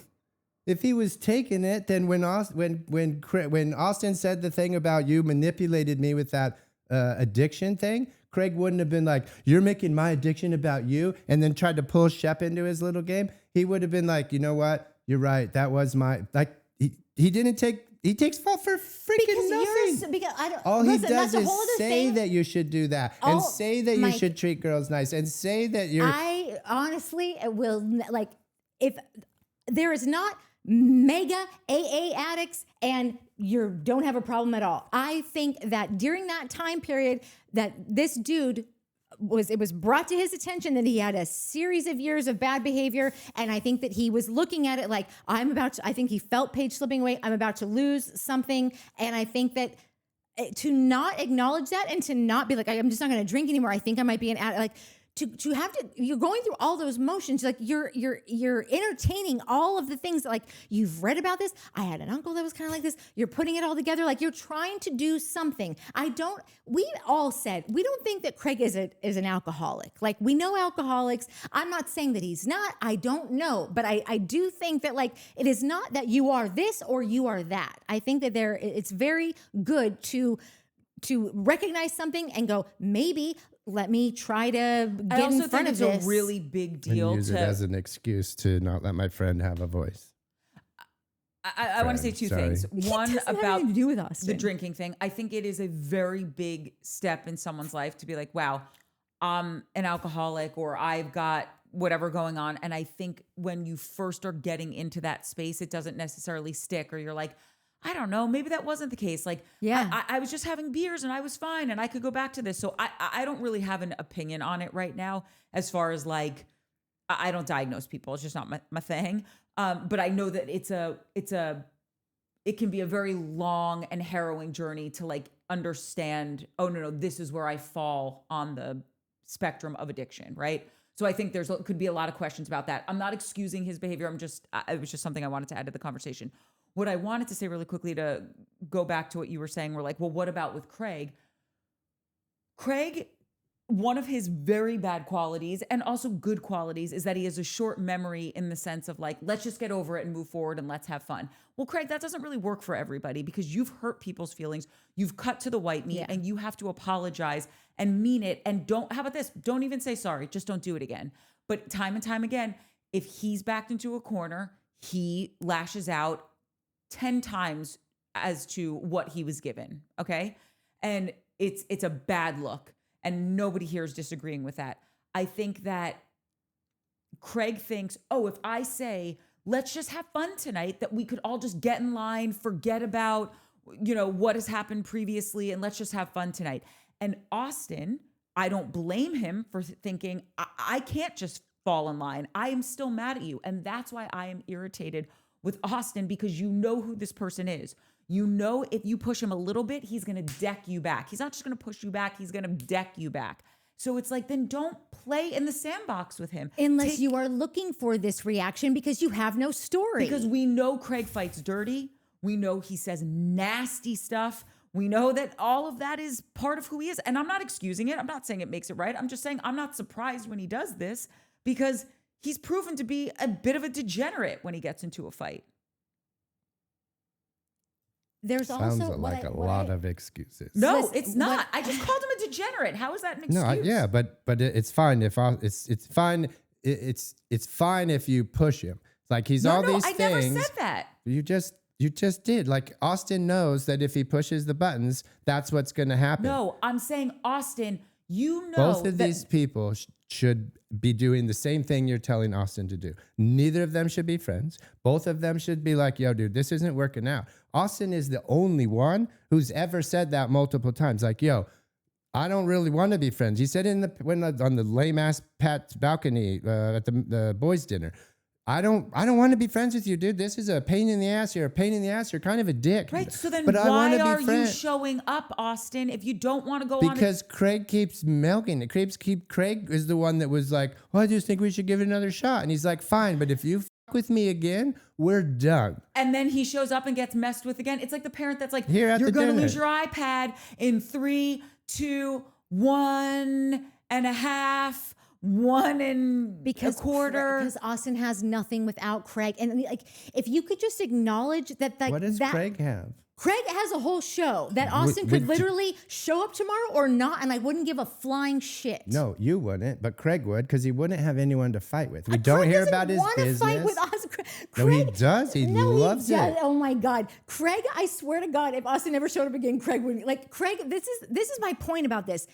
[SPEAKER 3] If he was taking it, then when Austen said the thing about you manipulated me with that addiction thing, Craig wouldn't have been like, you're making my addiction about you, and then tried to pull Shep into his little game. He would have been like, you know what? You're right. That was my, like, he didn't take, he takes fault for freaking nothing. All he does is say that you should do that, and say that you should treat girls nice, and say that you're.
[SPEAKER 2] I honestly will, like, if there is not mega AA addicts and you don't have a problem at all. I think that during that time period that this dude it was brought to his attention that he had a series of years of bad behavior. And I think that he was looking at it like, I think he felt Paige slipping away. I'm about to lose something. And I think that to not acknowledge that and to not be like, I'm just not going to drink anymore. I think I might be an addict. Like, to have to, you're going through all those motions, like you're entertaining all of the things that, like, you've read about this. I had an uncle that was kind of like this. You're putting it all together. Like, you're trying to do something. We all said, we don't think that Craig is an alcoholic. Like, we know alcoholics. I'm not saying that he's not, I don't know, but I do think that, like, it is not that you are this or you are that. I think that it's very good to recognize something and go, maybe let me try to get in front of this.
[SPEAKER 1] It's a really big deal
[SPEAKER 3] and use it as an excuse to not let my friend have a voice.
[SPEAKER 1] I want to say two things. One, about
[SPEAKER 2] to do with us,
[SPEAKER 1] the drinking thing. I think it is a very big step in someone's life to be like, wow, I'm an alcoholic, or I've got whatever going on. And I think when you first are getting into that space, it doesn't necessarily stick, or you're like, I don't know, maybe that wasn't the case. Like,
[SPEAKER 2] yeah,
[SPEAKER 1] I was just having beers and I was fine and I could go back to this. So I don't really have an opinion on it right now, as far as, like, I don't diagnose people. It's just not my thing. But I know that it can be a very long and harrowing journey to, like, understand, oh, no, this is where I fall on the spectrum of addiction, right? So I think could be a lot of questions about that. I'm not excusing his behavior. It was just something I wanted to add to the conversation. What I wanted to say really quickly, to go back to what you were saying, we're like, well, what about with Craig? Craig, one of his very bad qualities and also good qualities is that he has a short memory, in the sense of, like, let's just get over it and move forward and let's have fun. Well, Craig, that doesn't really work for everybody, because you've hurt people's feelings. You've cut to the white meat, and you have to apologize and mean it. And how about this? Don't even say sorry. Just don't do it again. But time and time again, if he's backed into a corner, he lashes out 10 times as to what he was given. Okay. And it's a bad look, and nobody here is disagreeing with that. I think that Craig thinks, oh, if I say, let's just have fun tonight, that we could all just get in line, forget about, what has happened previously, and let's just have fun tonight. And Austen, I don't blame him for thinking, I can't just fall in line. I am still mad at you. And that's why I am irritated with Austen, because you know who this person is. You know, if you push him a little bit, he's going to deck you back. He's not just going to push you back. He's going to deck you back. So it's like, then don't play in the sandbox with him.
[SPEAKER 2] Unless you are looking for this reaction because you have no story.
[SPEAKER 1] Because we know Craig fights dirty. We know he says nasty stuff. We know that all of that is part of who he is. And I'm not excusing it. I'm not saying it makes it right. I'm just saying I'm not surprised when he does this because he's proven to be a bit of a degenerate when he gets into a fight.
[SPEAKER 2] There's
[SPEAKER 3] Sounds
[SPEAKER 2] also
[SPEAKER 3] like a lot of excuses.
[SPEAKER 1] No,
[SPEAKER 2] Listen,
[SPEAKER 1] it's not.
[SPEAKER 2] what-
[SPEAKER 1] I just called him a degenerate. How is that an excuse?
[SPEAKER 3] No, yeah, but it's fine if it's fine. It's fine if you push him. Like he's all these
[SPEAKER 1] I
[SPEAKER 3] things.
[SPEAKER 1] never said that.
[SPEAKER 3] You just did. Like Austen knows that if he pushes the buttons, that's what's going to happen.
[SPEAKER 1] No, I'm saying, Austen, you know
[SPEAKER 3] Both of
[SPEAKER 1] that
[SPEAKER 3] these people should be doing the same thing you're telling Austen to do. Neither of them should be friends. Both of them should be like, yo, dude, this isn't working out. Austen is the only one who's ever said that multiple times. Like, yo, I don't really want to be friends. He said on the lame ass Pat's balcony at the boys' dinner. I don't want to be friends with you, dude. This is a pain in the ass. You're a pain in the ass. You're kind of a dick.
[SPEAKER 1] Right. So then
[SPEAKER 3] but I
[SPEAKER 1] why
[SPEAKER 3] wanna
[SPEAKER 1] are
[SPEAKER 3] be
[SPEAKER 1] you
[SPEAKER 3] friends.
[SPEAKER 1] showing up, Austen, if you don't want to go on?
[SPEAKER 3] Because Craig keeps milking it. Craig is the one that was like, oh, I just think we should give it another shot. And he's like, fine, but if you fuck with me again, we're done.
[SPEAKER 1] And then he shows up and gets messed with again. It's like the parent that's like,
[SPEAKER 3] Here at
[SPEAKER 1] you're
[SPEAKER 3] the
[SPEAKER 1] going to
[SPEAKER 3] dinner.
[SPEAKER 1] lose your iPad in 3, 2, 1.5, 1 and a quarter.
[SPEAKER 2] Because Austen has nothing without Craig. And like, if you could just acknowledge that, like,
[SPEAKER 3] What does Craig have?
[SPEAKER 2] Craig has a whole show that Austen could literally show up tomorrow or not, and I wouldn't give a flying shit.
[SPEAKER 3] No, you wouldn't, but Craig would because he wouldn't have anyone to fight with. We
[SPEAKER 2] Craig
[SPEAKER 3] don't hear
[SPEAKER 2] doesn't
[SPEAKER 3] about his
[SPEAKER 2] wanna
[SPEAKER 3] business.
[SPEAKER 2] Fight with Austen.
[SPEAKER 3] No, he does. He loves it.
[SPEAKER 2] Oh my God, Craig! I swear to God, if Austen never showed up again, Craig would like Craig. This is my point about this.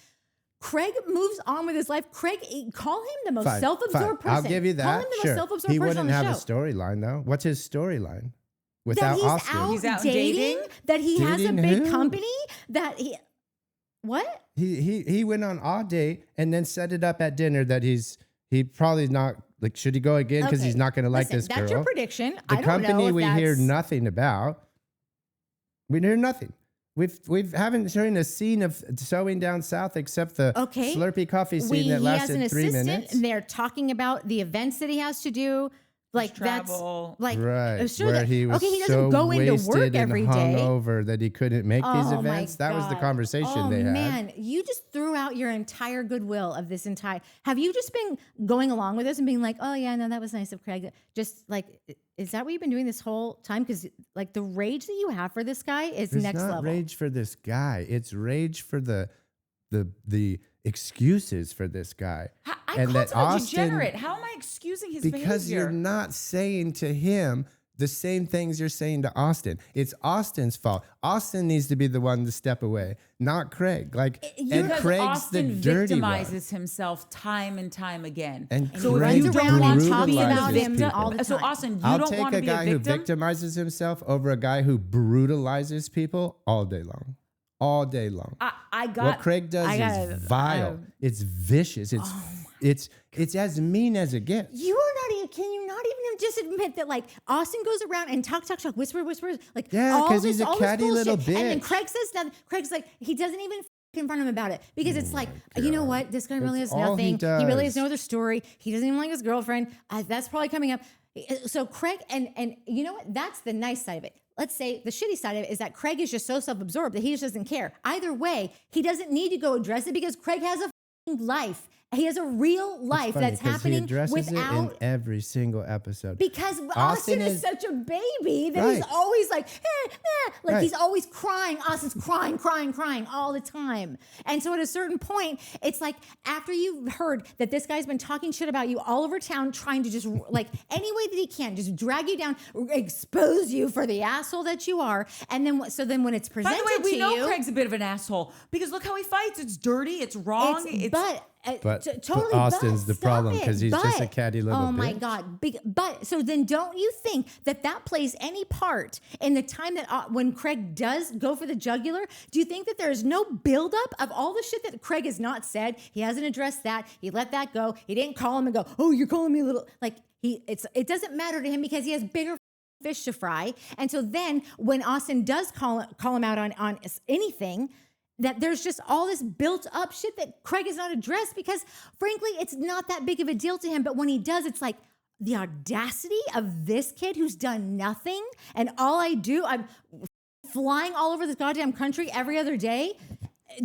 [SPEAKER 2] Craig moves on with his life. Craig, call him the most self-absorbed person.
[SPEAKER 3] I'll give you that.
[SPEAKER 2] Call him the
[SPEAKER 3] Sure.
[SPEAKER 2] most self-absorbed
[SPEAKER 3] He
[SPEAKER 2] person on
[SPEAKER 3] wouldn't
[SPEAKER 2] the
[SPEAKER 3] have
[SPEAKER 2] show.
[SPEAKER 3] a storyline though. What's his storyline?
[SPEAKER 2] That
[SPEAKER 3] Without
[SPEAKER 2] he's
[SPEAKER 3] Austen.
[SPEAKER 1] He's out
[SPEAKER 2] dating,
[SPEAKER 1] dating?
[SPEAKER 2] that he has a
[SPEAKER 3] Dating
[SPEAKER 2] big
[SPEAKER 3] who?
[SPEAKER 2] company, that he what?
[SPEAKER 3] He went on all date and then set it up at dinner that he probably not like should he go again because
[SPEAKER 2] Okay,
[SPEAKER 3] he's not going to like
[SPEAKER 2] listen,
[SPEAKER 3] this girl.
[SPEAKER 2] That's your prediction.
[SPEAKER 3] The
[SPEAKER 2] I don't
[SPEAKER 3] company
[SPEAKER 2] know if
[SPEAKER 3] we hear
[SPEAKER 2] that's-
[SPEAKER 3] nothing about. We hear nothing. We haven't seen a scene of sewing down south except the Slurpee coffee scene that
[SPEAKER 2] he has
[SPEAKER 3] lasted
[SPEAKER 2] an
[SPEAKER 3] 3
[SPEAKER 2] assistant,
[SPEAKER 3] minutes.
[SPEAKER 2] and they're talking about the events that he has to do. Like
[SPEAKER 1] travel.
[SPEAKER 2] that's like
[SPEAKER 3] Right,
[SPEAKER 2] sure
[SPEAKER 3] where
[SPEAKER 2] that,
[SPEAKER 3] he was
[SPEAKER 2] he doesn't
[SPEAKER 3] so
[SPEAKER 2] go into work
[SPEAKER 3] wasted
[SPEAKER 2] every
[SPEAKER 3] and
[SPEAKER 2] day.
[SPEAKER 3] hungover that he couldn't make these
[SPEAKER 2] Oh my
[SPEAKER 3] events. That was the
[SPEAKER 2] God.
[SPEAKER 3] conversation they had.
[SPEAKER 2] Man, you just threw out your entire goodwill of this entire. Have you just been going along with this and being like, oh yeah, no, that was nice of Craig? Just like, is that what you've been doing this whole time? Because like the rage that you have for this guy is
[SPEAKER 3] It's
[SPEAKER 2] next
[SPEAKER 3] not
[SPEAKER 2] level.
[SPEAKER 3] rage for this guy. It's rage for the excuses for this guy.
[SPEAKER 1] I
[SPEAKER 3] And
[SPEAKER 1] called
[SPEAKER 3] that
[SPEAKER 1] him a
[SPEAKER 3] Austen-
[SPEAKER 1] degenerate. How am I excusing his
[SPEAKER 3] Because
[SPEAKER 1] behavior?
[SPEAKER 3] you're not saying to him the same things you're saying to Austen. It's Austen's fault. Austen needs to be the one to step away, not Craig. Like, and
[SPEAKER 1] Because
[SPEAKER 3] Craig's
[SPEAKER 1] Austen
[SPEAKER 3] the dirty one.
[SPEAKER 1] victimizes himself time and time again.
[SPEAKER 3] And
[SPEAKER 1] so
[SPEAKER 3] Craig
[SPEAKER 1] if you don't want to be
[SPEAKER 2] talking
[SPEAKER 1] the
[SPEAKER 2] about him
[SPEAKER 1] victim,
[SPEAKER 2] all the
[SPEAKER 1] so
[SPEAKER 2] time.
[SPEAKER 1] Austen, you
[SPEAKER 3] I'll
[SPEAKER 1] don't
[SPEAKER 3] take
[SPEAKER 1] want
[SPEAKER 3] a
[SPEAKER 1] to be a
[SPEAKER 3] guy who
[SPEAKER 1] victim.
[SPEAKER 3] victimizes himself over a guy who brutalizes people all day long. All day long.
[SPEAKER 1] I got
[SPEAKER 3] What Craig does is vile. It's vicious. It's as mean as it gets.
[SPEAKER 2] You are not even. Can you not even just admit that like Austen goes around and talk, whisper, like
[SPEAKER 3] Yeah,
[SPEAKER 2] all
[SPEAKER 3] 'cause
[SPEAKER 2] this,
[SPEAKER 3] he's a
[SPEAKER 2] all this
[SPEAKER 3] catty little
[SPEAKER 2] bullshit. And then
[SPEAKER 3] bitch.
[SPEAKER 2] Craig says nothing. Craig's like he doesn't even confront him about it because it's like you know what, this guy really
[SPEAKER 3] That's
[SPEAKER 2] has
[SPEAKER 3] all he
[SPEAKER 2] nothing. He really has
[SPEAKER 3] does.
[SPEAKER 2] no other story. He doesn't even like his girlfriend. That's probably coming up. So Craig and you know what? That's the nice side of it. Let's say the shitty side of it is that Craig is just so self-absorbed that he just doesn't care. Either way, he doesn't need to go address it because Craig has a f***ing life. He has a real life
[SPEAKER 3] Funny,
[SPEAKER 2] that's
[SPEAKER 3] 'cause
[SPEAKER 2] happening
[SPEAKER 3] he addresses
[SPEAKER 2] without.
[SPEAKER 3] it in every single episode.
[SPEAKER 2] Because Austen is such a baby that he's
[SPEAKER 3] Right.
[SPEAKER 2] always like, like
[SPEAKER 3] Right.
[SPEAKER 2] he's always crying. Austin's crying all the time. And so at a certain point, it's like after you've heard that this guy's been talking shit about you all over town, trying to just like any way that he can, just drag you down, expose you for the asshole that you are. And then then when it's
[SPEAKER 1] By
[SPEAKER 2] presented
[SPEAKER 1] the way, we
[SPEAKER 2] to
[SPEAKER 1] know
[SPEAKER 2] you,
[SPEAKER 1] Craig's a bit of an asshole because look how he fights. It's dirty. It's wrong.
[SPEAKER 3] But
[SPEAKER 2] totally.
[SPEAKER 3] Austen's the
[SPEAKER 2] stop
[SPEAKER 3] problem,
[SPEAKER 2] it.
[SPEAKER 3] 'cause he's just a
[SPEAKER 2] But-
[SPEAKER 3] catty little
[SPEAKER 2] Oh my
[SPEAKER 3] bitch.
[SPEAKER 2] God! But so then, don't you think that plays any part in the time that when Craig does go for the jugular? Do you think that there is no buildup of all the shit that Craig has not said? He hasn't addressed that. He let that go. He didn't call him and go, "Oh, you're calling me a little." Like it doesn't matter to him because he has bigger fish to fry. And so then when Austen does call him out on anything, that there's just all this built up shit that Craig has not addressed because frankly, it's not that big of a deal to him. But when he does, it's like the audacity of this kid who's done nothing. And all I'm flying all over this goddamn country every other day,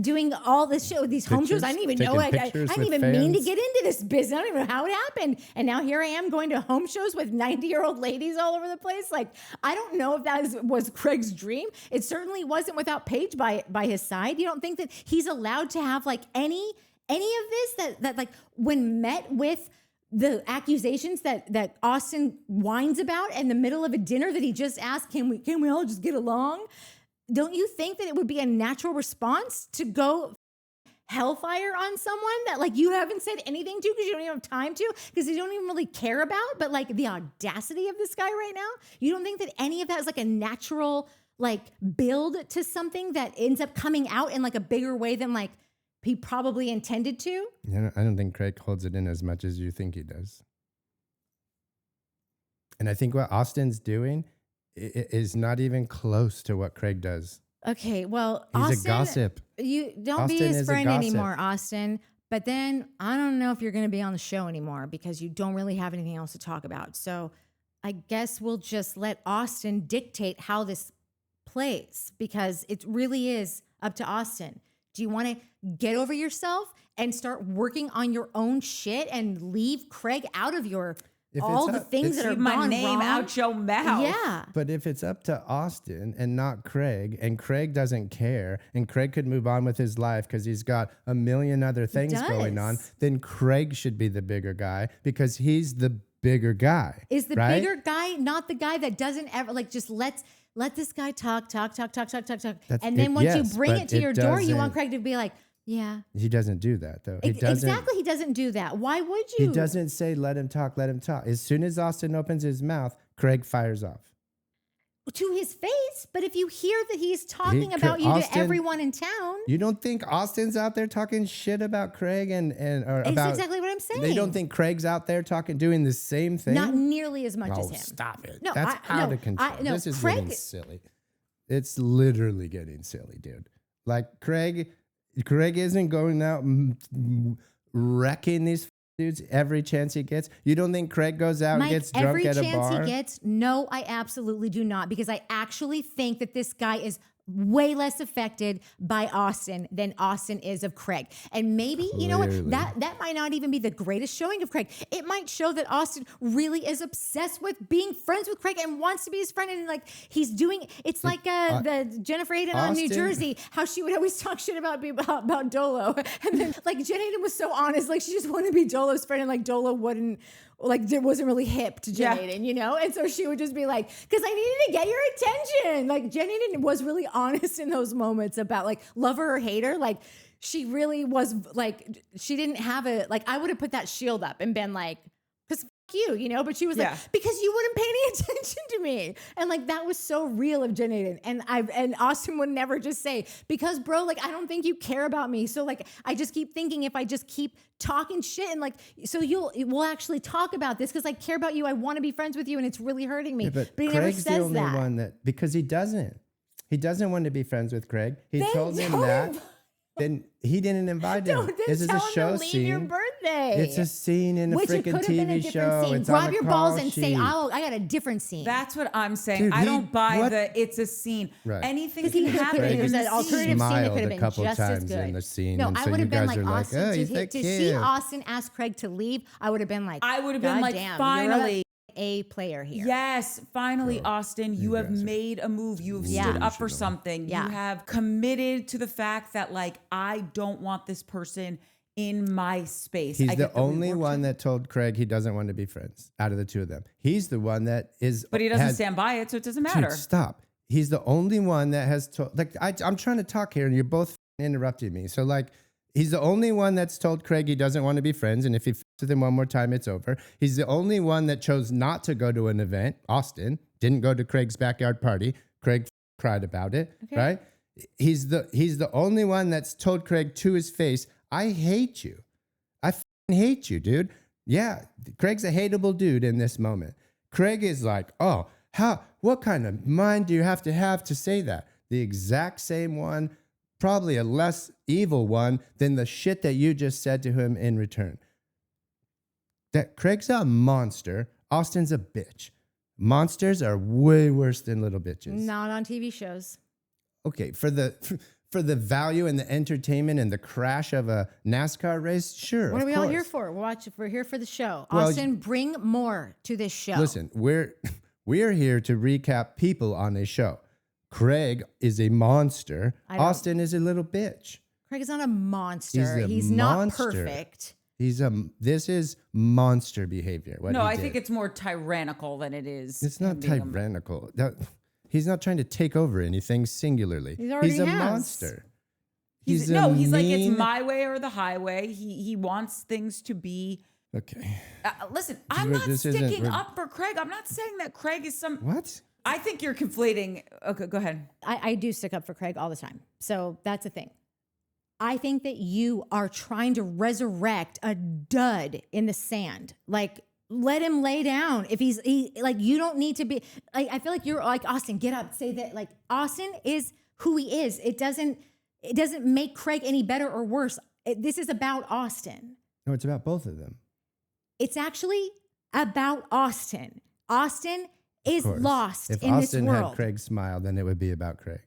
[SPEAKER 2] doing all this shit with these home shows. I didn't even know. I didn't even mean to get into this business. I don't even know how it happened. And now here I am going to home shows with 90-year-old ladies all over the place. Like, I don't know if that was Craig's dream. It certainly wasn't without Paige by his side. You don't think that he's allowed to have like any of this that like when met with the accusations that Austen whines about in the middle of a dinner that he just asked, can we all just get along? Don't you think that it would be a natural response to go hellfire on someone that like you haven't said anything to because you don't even have time to, because you don't even really care about, but like the audacity of this guy right now? You don't think that any of that is like a natural like build to something that ends up coming out in like a bigger way than like he probably intended to?
[SPEAKER 3] Yeah, I don't think Craig holds it in as much as you think he does. And I think what Austen's doing is not even close to what Craig does.
[SPEAKER 2] Okay, well,
[SPEAKER 3] He's
[SPEAKER 2] Austen,
[SPEAKER 3] a gossip.
[SPEAKER 2] You don't
[SPEAKER 3] Austen
[SPEAKER 2] be his
[SPEAKER 3] is a
[SPEAKER 2] friend
[SPEAKER 3] gossip.
[SPEAKER 2] anymore, Austen. But then I don't know if you're going to be on the show anymore because you don't really have anything else to talk about. So I guess we'll just let Austen dictate how this plays, because it really is up to Austen. Do you want to get over yourself and start working on your own shit and leave Craig out of your all the things that are
[SPEAKER 1] Keep my
[SPEAKER 2] gone
[SPEAKER 1] name
[SPEAKER 2] wrong?
[SPEAKER 1] out your mouth.
[SPEAKER 2] Yeah.
[SPEAKER 3] But if it's up to Austen and not Craig, and Craig doesn't care, and Craig could move on with his life because he's got a million other things going on, then Craig should be the bigger guy because he's the bigger guy.
[SPEAKER 2] Is the
[SPEAKER 3] right?
[SPEAKER 2] bigger guy not the guy that doesn't ever like just let this guy talk, and then once you bring it to your door, you want Craig to be like, yeah.
[SPEAKER 3] He doesn't do that though. He doesn't.
[SPEAKER 2] Exactly, he doesn't do that. Why would you?
[SPEAKER 3] He doesn't say let him talk, let him talk. As soon as Austen opens his mouth, Craig fires off.
[SPEAKER 2] To his face, but if you hear that he's talking about you to everyone in town,
[SPEAKER 3] you don't think Austen's out there talking shit about Craig or
[SPEAKER 2] that's
[SPEAKER 3] about
[SPEAKER 2] exactly what I'm saying.
[SPEAKER 3] They don't think Craig's out there doing the same thing.
[SPEAKER 2] Not nearly as much as him.
[SPEAKER 3] Stop it.
[SPEAKER 2] No,
[SPEAKER 3] that's out of control. This is getting silly. It's literally getting silly, dude. Like Craig isn't going out wrecking these dudes every chance he gets. You don't think Craig goes out and gets drunk at a bar?
[SPEAKER 2] Every chance he gets? No, I absolutely do not, because I actually think that this guy is way less affected by Austen than Austen is of Craig. And maybe, you know what, that might not even be the greatest showing of Craig. It might show that Austen really is obsessed with being friends with Craig and wants to be his friend. And like he's doing, it's like the Jennifer Aiden on New Jersey, how she would always talk shit about Dolo. And then like Jen Aiden was so honest, like she just wanted to be Dolo's friend, and like Dolo wouldn't, like it wasn't really hip to Jen Aiden, you know? And so she would just be like, because I needed to get your attention. Like Jen Aiden was really honest in those moments about like love her or hate her. Like she really was like, she didn't have like, I would have put that shield up and been like, because you, you know, but she was like, because you wouldn't pay any attention to me. And like, that was so real of Jen Aiden. And Austen would never just say, because bro, like, I don't think you care about me. So like, I just keep thinking if I just keep talking shit and like, so we'll actually talk about this because I care about you. I want to be friends with you and it's really hurting me.
[SPEAKER 3] But
[SPEAKER 2] he
[SPEAKER 3] Craig's
[SPEAKER 2] never says
[SPEAKER 3] the only
[SPEAKER 2] that.
[SPEAKER 3] one that, because he doesn't want to be friends with Craig. He told him that. Then he didn't invite him. This is a show scene.
[SPEAKER 2] Your birthday.
[SPEAKER 3] It's a scene in a freaking TV show. It's
[SPEAKER 2] grab
[SPEAKER 3] on a
[SPEAKER 2] your
[SPEAKER 3] call
[SPEAKER 2] balls and
[SPEAKER 3] sheet.
[SPEAKER 2] say, I got a different scene.
[SPEAKER 1] That's what I'm saying.
[SPEAKER 3] Dude,
[SPEAKER 1] I don't buy it's a scene.
[SPEAKER 3] Right.
[SPEAKER 1] Anything
[SPEAKER 2] Because he
[SPEAKER 1] can
[SPEAKER 2] could
[SPEAKER 1] happen
[SPEAKER 2] have
[SPEAKER 1] in
[SPEAKER 2] there's
[SPEAKER 1] the
[SPEAKER 2] that
[SPEAKER 1] scene.
[SPEAKER 2] alternative scene that could have been
[SPEAKER 3] couple
[SPEAKER 2] just as
[SPEAKER 3] times
[SPEAKER 2] good.
[SPEAKER 3] in the scene,
[SPEAKER 2] No,
[SPEAKER 3] and
[SPEAKER 2] I
[SPEAKER 3] so
[SPEAKER 2] would
[SPEAKER 3] you
[SPEAKER 2] have been
[SPEAKER 3] guys
[SPEAKER 2] like,
[SPEAKER 3] are like,
[SPEAKER 2] Austen,
[SPEAKER 3] oh, he's that
[SPEAKER 2] to
[SPEAKER 3] kid.
[SPEAKER 2] see Austen ask Craig to leave, I would have been like,
[SPEAKER 1] I would have been like,
[SPEAKER 2] damn,
[SPEAKER 1] finally.
[SPEAKER 2] A player here.
[SPEAKER 1] Yes, finally, Austen, you have made a move. You have stood up for something.
[SPEAKER 2] Yeah.
[SPEAKER 1] You have committed to the fact that, like, I don't want this person in my space.
[SPEAKER 3] He's the only one that told Craig he doesn't want to be friends out of the two of them. He's the one that is.
[SPEAKER 1] But he doesn't stand by it, so it doesn't matter.
[SPEAKER 3] Dude, stop. He's the only one that has told. Like, I'm trying to talk here, and you're both interrupting me. So, like, he's the only one that's told Craig he doesn't want to be friends, and if he with him one more time, it's over. He's the only one that chose not to go to an event. Austen didn't go to Craig's backyard party. Craig cried about it, right? He's the only one that's told Craig to his face, I hate you. I hate you, dude. Yeah, Craig's a hateable dude in this moment. Craig is like, oh, what kind of mind do you have to say that? The exact same one, probably a less evil one than the shit that you just said to him in return. That Craig's a monster. Austen's a bitch. Monsters are way worse than little bitches.
[SPEAKER 2] Not on TV shows.
[SPEAKER 3] okay, for the value and the entertainment and the crash of a NASCAR race, sure.
[SPEAKER 2] What
[SPEAKER 3] of
[SPEAKER 2] are we all
[SPEAKER 3] course.
[SPEAKER 2] here for? We're here for the show.
[SPEAKER 3] Well,
[SPEAKER 2] Austen, bring more to this show.
[SPEAKER 3] Listen, we're here to recap people on a show. Craig is a monster. Austen is a little bitch.
[SPEAKER 2] Craig is not a monster.
[SPEAKER 3] He's
[SPEAKER 2] He's not
[SPEAKER 3] monster.
[SPEAKER 2] perfect.
[SPEAKER 3] This is monster behavior.
[SPEAKER 1] No, I think it's more tyrannical than it is.
[SPEAKER 3] It's not tyrannical. He's not trying to take over anything singularly.
[SPEAKER 2] He's
[SPEAKER 3] a
[SPEAKER 2] has.
[SPEAKER 3] monster.
[SPEAKER 1] He's like, it's my way or the highway. He wants things to be.
[SPEAKER 3] Okay.
[SPEAKER 1] Listen, I'm not sticking up for Craig. I'm not saying that Craig is some.
[SPEAKER 3] What?
[SPEAKER 1] I think you're conflating. Okay, go ahead.
[SPEAKER 2] I do stick up for Craig all the time. So that's the thing. I think that you are trying to resurrect a dud in the sand. Like, let him lay down. If you don't need to be, like, I feel like you're like, Austen, get up, say that. Like, Austen is who he is. It doesn't make Craig any better or worse. This is about Austen.
[SPEAKER 3] No, it's about both of them.
[SPEAKER 2] It's actually about Austen. Austen is lost
[SPEAKER 3] if
[SPEAKER 2] in
[SPEAKER 3] Austen
[SPEAKER 2] this world.
[SPEAKER 3] had Craig's smile, then it would be about Craig.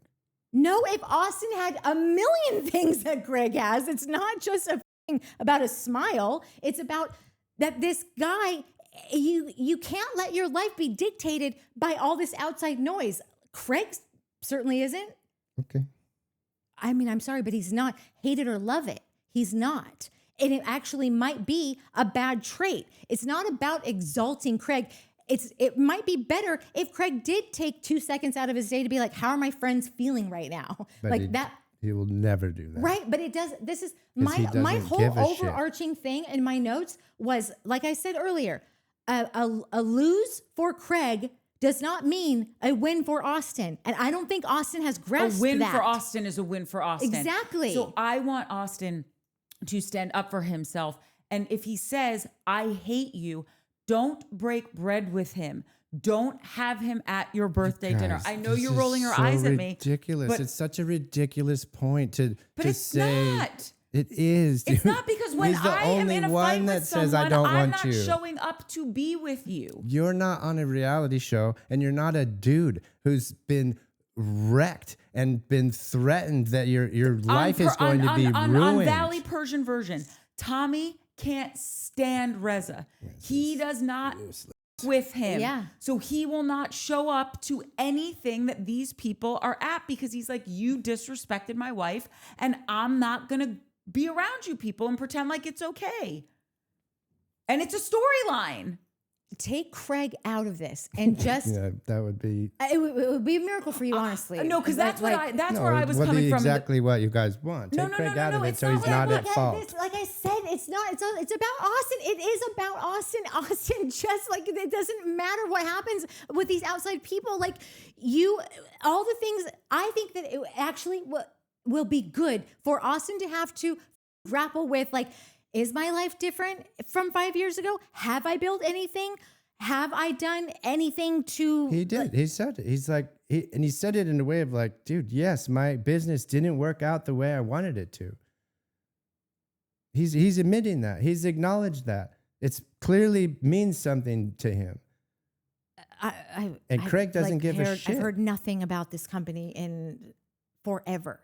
[SPEAKER 2] No, if Austen had a million things that Craig has, it's not just a thing about a smile. It's about that this guy, you can't let your life be dictated by all this outside noise. Craig certainly isn't.
[SPEAKER 3] Okay.
[SPEAKER 2] I mean, I'm sorry, but he's not. Hate it or love it. He's not. And it actually might be a bad trait. It's not about exalting Craig. It might be better if Craig did take 2 seconds out of his day to be like, how are my friends feeling right now?
[SPEAKER 3] But
[SPEAKER 2] like that.
[SPEAKER 3] He will never do that.
[SPEAKER 2] Right. But it does. This is my whole overarching thing in my notes was, like I said earlier, a lose for Craig does not mean a win for Austen. And I don't think Austen has grasped that.
[SPEAKER 1] A win for Austen is a win for Austen.
[SPEAKER 2] Exactly.
[SPEAKER 1] So I want Austen to stand up for himself. And if he says, I hate you, don't break bread with him. Don't have him at your birthday dinner. I know you're rolling your eyes at me.
[SPEAKER 3] Ridiculous.
[SPEAKER 1] But
[SPEAKER 3] it's such a ridiculous point to
[SPEAKER 1] it's
[SPEAKER 3] say.
[SPEAKER 1] Not.
[SPEAKER 3] It is.
[SPEAKER 1] It's not because when I am in a fight with someone, I'm not
[SPEAKER 3] you.
[SPEAKER 1] showing up to be with you.
[SPEAKER 3] You're not on a reality show, and you're not a dude who's been wrecked and been threatened that your life is going to be ruined.
[SPEAKER 1] On Valley Persian version, Tommy can't stand Reza. He does not with him.
[SPEAKER 2] Yeah.
[SPEAKER 1] So he will not show up to anything that these people are at because he's like, you disrespected my wife and I'm not going to be around you people and pretend like it's okay. And it's a storyline.
[SPEAKER 2] Take Craig out of this and just
[SPEAKER 3] that would be
[SPEAKER 2] it would be a miracle for you, honestly.
[SPEAKER 1] No, because that's where I was
[SPEAKER 3] would
[SPEAKER 1] coming
[SPEAKER 3] be
[SPEAKER 1] from.
[SPEAKER 3] exactly what you guys want. Take Craig out of it so he's not at fault.
[SPEAKER 2] Like I said, it's about Austen. It is about Austen. Austen, just like it doesn't matter what happens with these outside people. Like all the things. I think that it actually will be good for Austen to have to grapple with, like, is my life different from 5 years ago? Have I built anything? Have I done anything to...
[SPEAKER 3] He did. He said it. He's like, he said it in a way of like, dude, yes, my business didn't work out the way I wanted it to. He's admitting that. He's acknowledged that. It's clearly means something to him. Craig doesn't give a shit.
[SPEAKER 2] I've heard nothing about this company in forever.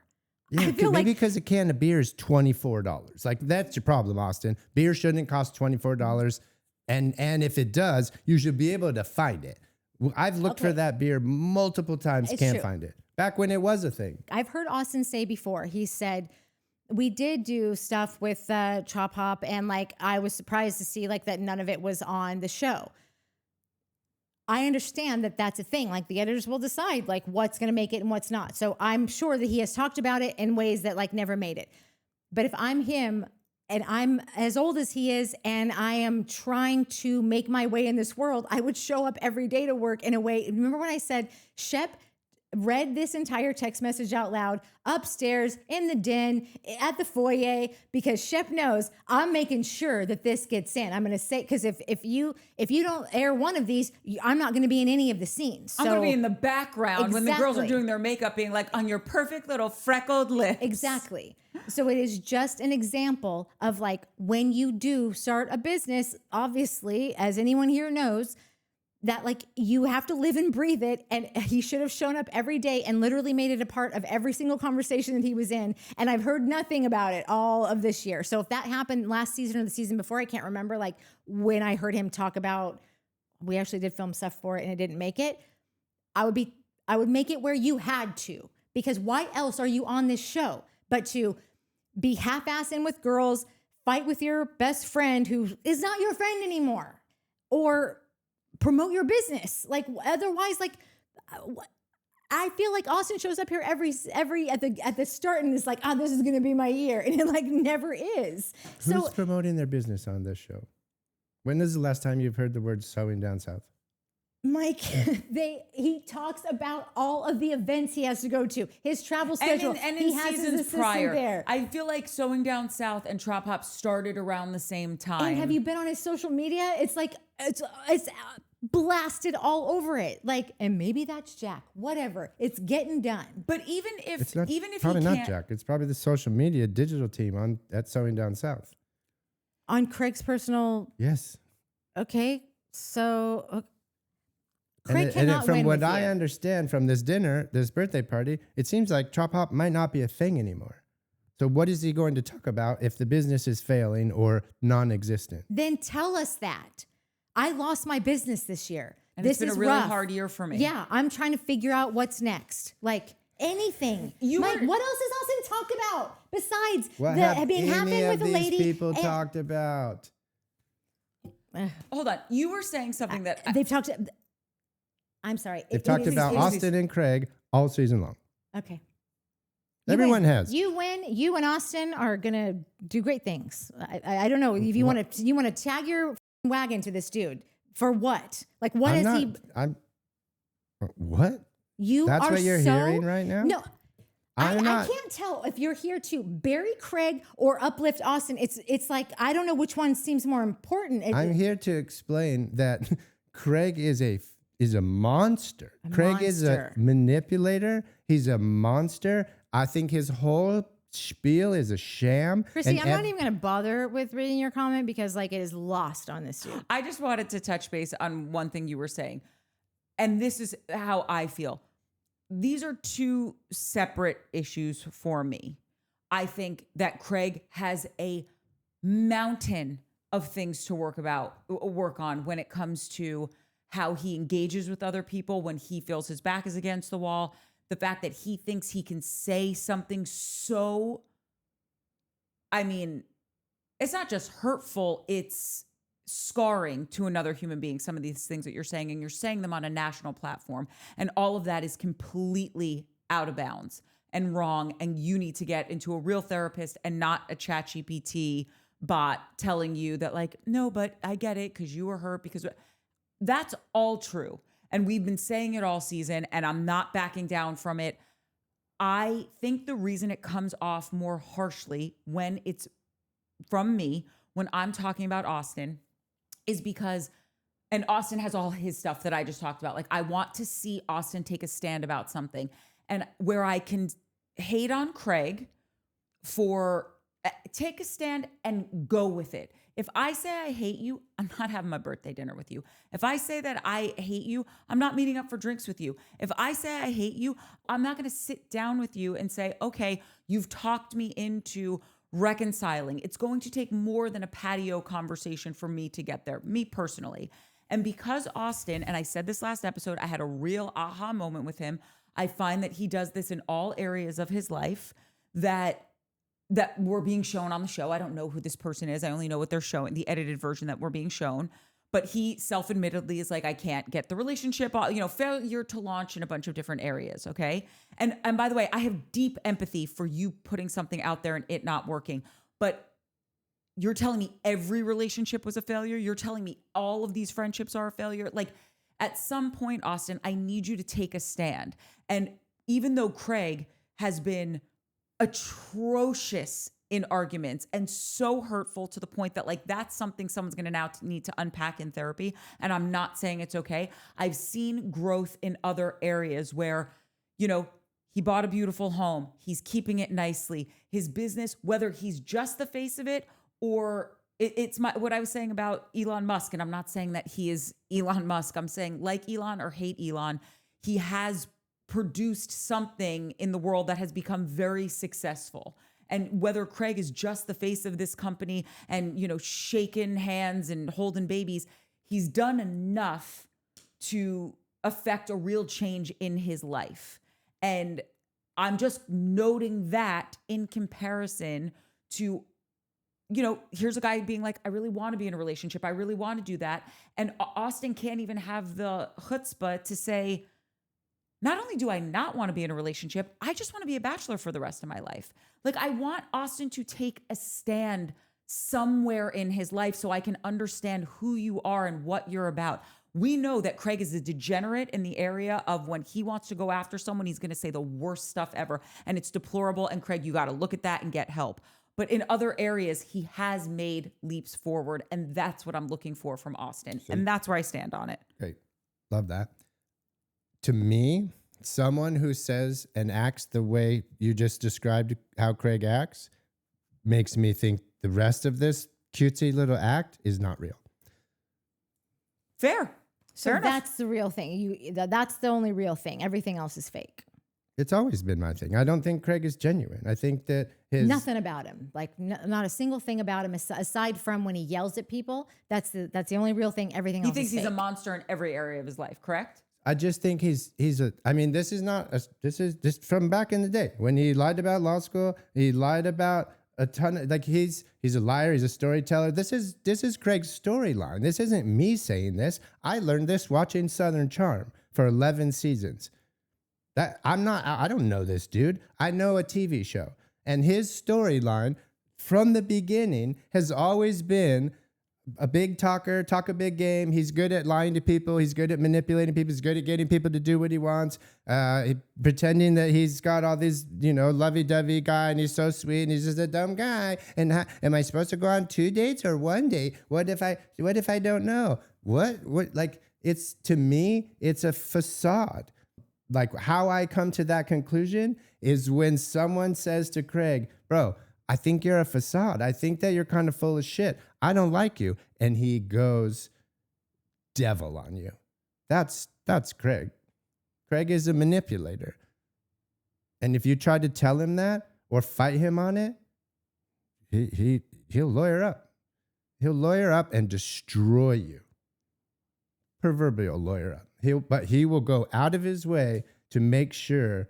[SPEAKER 3] Yeah, maybe because a can of beer is $24. Like, that's your problem, Austen. Beer shouldn't cost $24. And if it does, you should be able to find it. I've looked for that beer multiple times, can't find it. Back when it was a thing.
[SPEAKER 2] I've heard Austen say before, he said, we did do stuff with Chop Hop, and like I was surprised to see like that none of it was on the show. I understand that that's a thing. Like, the editors will decide like what's going to make it and what's not. So I'm sure that he has talked about it in ways that like never made it. But if I'm him and I'm as old as he is and I am trying to make my way in this world, I would show up every day to work in a way. Remember when I said Shep read this entire text message out loud upstairs in the den at the foyer, because Shep knows I'm making sure that this gets in. I'm going to say, because if you don't air one of these, I'm not going to be in any of the scenes. So,
[SPEAKER 1] I'm going to be in the background when the girls are doing their makeup, being like on your perfect little freckled lips.
[SPEAKER 2] Exactly. So it is just an example of like when you do start a business, obviously, as anyone here knows, that like you have to live and breathe it. And he should have shown up every day and literally made it a part of every single conversation that he was in. And I've heard nothing about it all of this year. So if that happened last season or the season before, I can't remember like when I heard him talk about, we actually did film stuff for it and it didn't make it. I would make it where you had to, because why else are you on this show but to be half-assed in with girls, fight with your best friend who is not your friend anymore, or promote your business. Like otherwise, like I feel like Austen shows up here every at the start and is like, oh, this is gonna be my year, and it like never is.
[SPEAKER 3] Who's promoting their business on this show? When is the last time you've heard the word sewing down south?
[SPEAKER 2] Mike, he talks about all of the events he has to go to, his travel schedule,
[SPEAKER 1] and
[SPEAKER 2] he
[SPEAKER 1] in
[SPEAKER 2] has his
[SPEAKER 1] seasons
[SPEAKER 2] assistant
[SPEAKER 1] prior.
[SPEAKER 2] there.
[SPEAKER 1] I feel like Sewing Down South and Trop Hop started around the same time.
[SPEAKER 2] And have you been on his social media? It's like it's blasted all over it. Like, and maybe that's Jack. Whatever, it's getting done.
[SPEAKER 1] But even if
[SPEAKER 3] It's not,
[SPEAKER 1] even if
[SPEAKER 3] probably
[SPEAKER 1] he
[SPEAKER 3] not
[SPEAKER 1] can't,
[SPEAKER 3] Jack. It's probably the social media digital team at Sewing Down South.
[SPEAKER 2] On Craig's personal,
[SPEAKER 3] Yes.
[SPEAKER 2] okay, so Craig
[SPEAKER 3] And
[SPEAKER 2] cannot
[SPEAKER 3] from
[SPEAKER 2] win
[SPEAKER 3] what
[SPEAKER 2] with
[SPEAKER 3] I
[SPEAKER 2] you.
[SPEAKER 3] understand from this dinner, this birthday party, it seems like Trop Hop might not be a thing anymore. So what is he going to talk about if the business is failing or non-existent?
[SPEAKER 2] Then tell us that. I lost my business this year.
[SPEAKER 1] and
[SPEAKER 2] This
[SPEAKER 1] it's been
[SPEAKER 2] is
[SPEAKER 1] a really
[SPEAKER 2] rough.
[SPEAKER 1] hard year for me.
[SPEAKER 2] Yeah, I'm trying to figure out what's next. Like anything. Mike, what else has Austen talked about besides
[SPEAKER 3] What
[SPEAKER 2] the
[SPEAKER 3] have
[SPEAKER 2] being
[SPEAKER 3] any
[SPEAKER 2] having
[SPEAKER 3] of
[SPEAKER 2] with a
[SPEAKER 3] these
[SPEAKER 2] lady?
[SPEAKER 3] people
[SPEAKER 2] and-
[SPEAKER 3] talked about?
[SPEAKER 1] Hold on, you were saying something that
[SPEAKER 2] They've talked. I'm sorry.
[SPEAKER 3] They've talked about Austen and Craig all season long.
[SPEAKER 2] Okay.
[SPEAKER 3] Everyone
[SPEAKER 2] win.
[SPEAKER 3] has.
[SPEAKER 2] You win. You and Austen are gonna do great things. I don't know if you want to tag your wagon to this dude for what? Like what is he?
[SPEAKER 3] What?
[SPEAKER 2] You
[SPEAKER 3] That's
[SPEAKER 2] are
[SPEAKER 3] what you're
[SPEAKER 2] so,
[SPEAKER 3] hearing right now?
[SPEAKER 2] No. I
[SPEAKER 3] I'm not.
[SPEAKER 2] can't tell if you're here to bury Craig or uplift Austen. It's like I don't know which one seems more important.
[SPEAKER 3] I'm here to explain that Craig is a monster. Craig is a
[SPEAKER 2] monster.
[SPEAKER 3] manipulator. He's a monster. I think his whole spiel is a sham.
[SPEAKER 2] Chrissy,
[SPEAKER 3] And
[SPEAKER 2] I'm not even going to bother with reading your comment because like it is lost on this dude.
[SPEAKER 1] I just wanted to touch base on one thing you were saying. And this is how I feel. These are two separate issues for me. I think that Craig has a mountain of things to work on when it comes to how he engages with other people, when he feels his back is against the wall, the fact that he thinks he can say something so, I mean, it's not just hurtful, it's scarring to another human being, some of these things that you're saying, and you're saying them on a national platform. And all of that is completely out of bounds and wrong. And you need to get into a real therapist and not a ChatGPT bot telling you that like, no, but I get it because you were hurt because that's all true. And we've been saying it all season and I'm not backing down from it. I think the reason it comes off more harshly when it's from me, when I'm talking about Austen, is because, and Austen has all his stuff that I just talked about. Like, I want to see Austen take a stand about something. And where I can hate on Craig for take a stand and go with it. If I say I hate you, I'm not having my birthday dinner with you. If I say that I hate you, I'm not meeting up for drinks with you. If I say I hate you, I'm not going to sit down with you and say, okay, you've talked me into reconciling. It's going to take more than a patio conversation for me to get there, me personally. And because Austen, and I said this last episode, I had a real aha moment with him. I find that he does this in all areas of his life that were being shown on the show. I don't know who this person is. I only know what they're showing, the edited version that we're being shown. But he self-admittedly is like, I can't get the relationship, failure to launch in a bunch of different areas, okay? And by the way, I have deep empathy for you putting something out there and it not working. But you're telling me every relationship was a failure? You're telling me all of these friendships are a failure? Like, at some point, Austen, I need you to take a stand. And even though Craig has been atrocious in arguments and so hurtful to the point that like that's something someone's going to now need to unpack in therapy. And I'm not saying it's okay. I've seen growth in other areas where, he bought a beautiful home. He's keeping it nicely. His business, whether he's just the face of it or it's what I was saying about Elon Musk, and I'm not saying that he is Elon Musk. I'm saying like Elon or hate Elon, he has produced something in the world that has become very successful. And whether Craig is just the face of this company and, shaking hands and holding babies, he's done enough to affect a real change in his life. And I'm just noting that in comparison to, here's a guy being like, I really want to be in a relationship. I really want to do that. And Austen can't even have the chutzpah to say, not only do I not want to be in a relationship, I just want to be a bachelor for the rest of my life. Like, I want Austen to take a stand somewhere in his life so I can understand who you are and what you're about. We know that Craig is a degenerate in the area of when he wants to go after someone, he's going to say the worst stuff ever. And it's deplorable. And Craig, you got to look at that and get help. But in other areas, he has made leaps forward. And that's what I'm looking for from Austen. And that's where I stand on it.
[SPEAKER 3] Great. Love that. To me, someone who says and acts the way you just described how Craig acts makes me think the rest of this cutesy little act is not real.
[SPEAKER 1] Fair.
[SPEAKER 2] So
[SPEAKER 1] Fair
[SPEAKER 2] that's the real thing. That's the only real thing. Everything else is fake.
[SPEAKER 3] It's always been my thing. I don't think Craig is genuine. I think that
[SPEAKER 2] nothing about him, like not a single thing about him aside from when he yells at people. That's the only real thing. Everything else.
[SPEAKER 1] He thinks
[SPEAKER 2] is
[SPEAKER 1] he's a
[SPEAKER 2] fake.
[SPEAKER 1] monster in every area of his life, correct?
[SPEAKER 3] I just think this is just from back in the day when he lied about law school. He lied about a ton of, like, he's a liar. He's a storyteller. This is Craig's storyline. This isn't me saying this. I learned this watching Southern Charm for 11 seasons. I don't know this dude. I know a TV show, and his storyline from the beginning has always been a big talker, talk a big game. He's good at lying to people. He's good at manipulating people. He's good at getting people to do what he wants. Pretending that he's got all these, lovey-dovey guy and he's so sweet and he's just a dumb guy. And am I supposed to go on 2 dates or 1 date? What if I don't know? What? Like, to me, it's a facade. Like, how I come to that conclusion is when someone says to Craig, bro, I think you're a facade. I think that you're kind of full of shit. I don't like you. And he goes devil on you. That's Craig. Craig is a manipulator. And if you try to tell him that or fight him on it, he'll lawyer up. He'll lawyer up and destroy you. Proverbial lawyer up. But he will go out of his way to make sure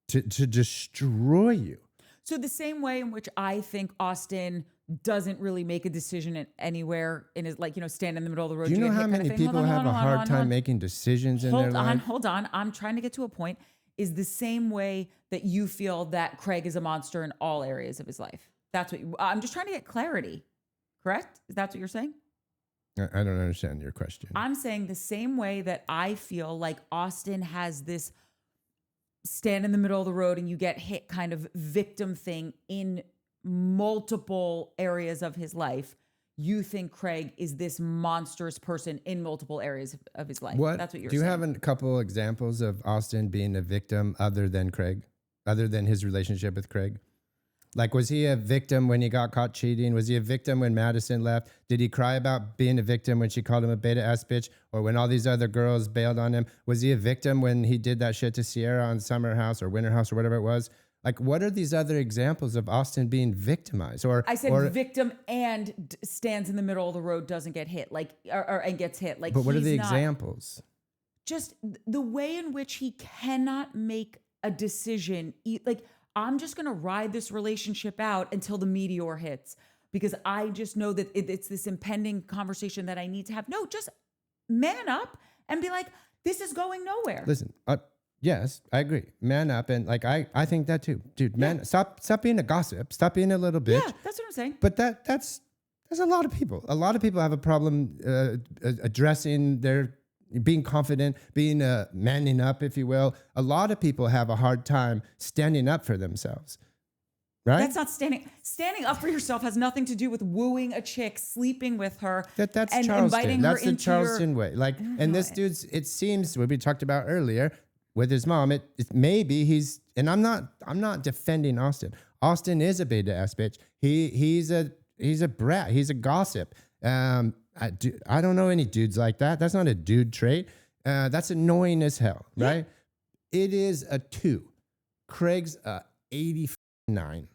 [SPEAKER 3] to destroy you.
[SPEAKER 1] So the same way in which I think Austen doesn't really make a decision anywhere in his, stand in the middle of the road.
[SPEAKER 3] Do you know how many people have a hard time making decisions in their life?
[SPEAKER 1] Hold on. I'm trying to get to a point. Is the same way that you feel that Craig is a monster in all areas of his life. That's what I'm just trying to get clarity. Correct? Is that what you're saying?
[SPEAKER 3] I don't understand your question.
[SPEAKER 1] I'm saying the same way that I feel like Austen has this stand in the middle of the road and you get hit kind of victim thing in multiple areas of his life. You think Craig is this monstrous person in multiple areas of his life. That's what you're saying.
[SPEAKER 3] Do you have a couple examples of Austen being a victim other than Craig, other than his relationship with Craig? Like, was he a victim when he got caught cheating? Was he a victim when Madison left? Did he cry about being a victim when she called him a beta-ass bitch? Or when all these other girls bailed on him? Was he a victim when he did that shit to Sierra on Summer House or Winter House or whatever it was? Like, what are these other examples of Austen being victimized?
[SPEAKER 1] I said victim and stands in the middle of the road, doesn't get hit, and gets hit. Like,
[SPEAKER 3] but what are the examples?
[SPEAKER 1] Just the way in which he cannot make a decision. I'm just going to ride this relationship out until the meteor hits because I just know that it's this impending conversation that I need to have. No, just man up and be like, this is going nowhere.
[SPEAKER 3] Listen, yes, I agree. Man up. And I think that too. Dude, man, stop being a gossip. Stop being a little bitch.
[SPEAKER 1] Yeah, that's what I'm saying.
[SPEAKER 3] But that's a lot of people. A lot of people have a problem addressing being confident, being manning up, if you will. A lot of people have a hard time standing up for themselves, right?
[SPEAKER 1] That's not standing. Standing up for yourself has nothing to do with wooing a chick, sleeping with her,
[SPEAKER 3] that's
[SPEAKER 1] and
[SPEAKER 3] Charleston.
[SPEAKER 1] inviting her
[SPEAKER 3] that's the
[SPEAKER 1] into
[SPEAKER 3] Charleston way. And this dude's. It seems what we talked about earlier with his mom. It maybe he's. And I'm not defending Austen. Austen is a beta ass bitch. He's a he's a brat. He's a gossip. I don't know any dudes like that. That's not a dude trait. That's annoying as hell, right? It is a 2. Craig's a 89.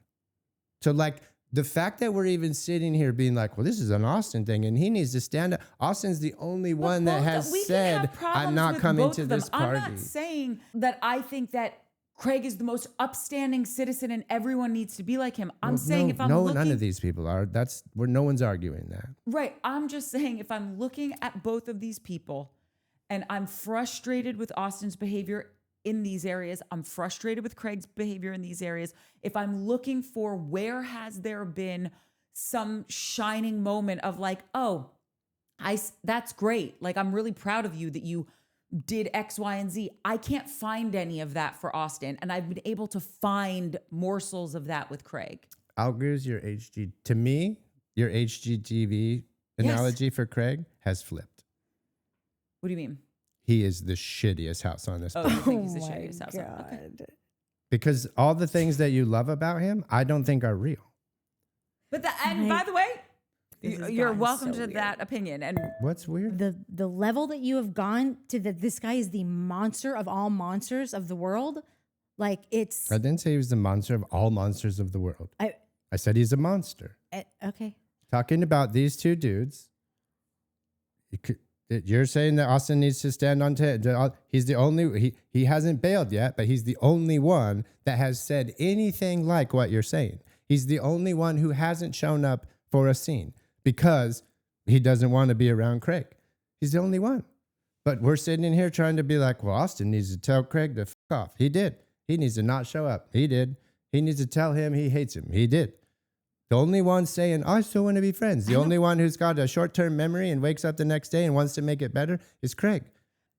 [SPEAKER 3] So like the fact that we're even sitting here being like, well, this is an Austen thing and he needs to stand up. Austin's the only one that has said, I'm not coming to this party.
[SPEAKER 1] I'm not saying that I think that Craig is the most upstanding citizen and everyone needs to be like him. I'm saying if I'm looking...
[SPEAKER 3] none of these people are. That's where no one's arguing that.
[SPEAKER 1] Right. I'm just saying if I'm looking at both of these people and I'm frustrated with Austen's behavior in these areas, I'm frustrated with Craig's behavior in these areas. If I'm looking for where has there been some shining moment of like, oh, that's great. Like, I'm really proud of you that you did X, Y, and Z. I can't find any of that for Austen. And I've been able to find morsels of that with Craig.
[SPEAKER 3] Outgoes your HG. To me, your HGTV analogy for Craig has flipped.
[SPEAKER 1] What do you mean?
[SPEAKER 3] He is the shittiest house on this planet.
[SPEAKER 1] You think he's the shittiest house on okay.
[SPEAKER 3] Because all the things that you love about him, I don't think are real.
[SPEAKER 1] But by the way, you're welcome to that opinion. And
[SPEAKER 3] what's weird?
[SPEAKER 2] The level that you have gone to, that this guy is the monster of all monsters of the world. Like it's.
[SPEAKER 3] I didn't say he was the monster of all monsters of the world. I said he's a monster.
[SPEAKER 2] Okay.
[SPEAKER 3] Talking about these two dudes. You're saying that Austen needs to stand on he's the only, he hasn't bailed yet, but he's the only one that has said anything like what you're saying. He's the only one who hasn't shown up for a scene because he doesn't want to be around Craig. He's the only one. But we're sitting in here trying to be like, well, Austen needs to tell Craig to fuck off. He did. He needs to not show up. He did. He needs to tell him he hates him. He did. The only one saying, I still want to be friends. The only one who's got a short-term memory and wakes up the next day and wants to make it better is Craig.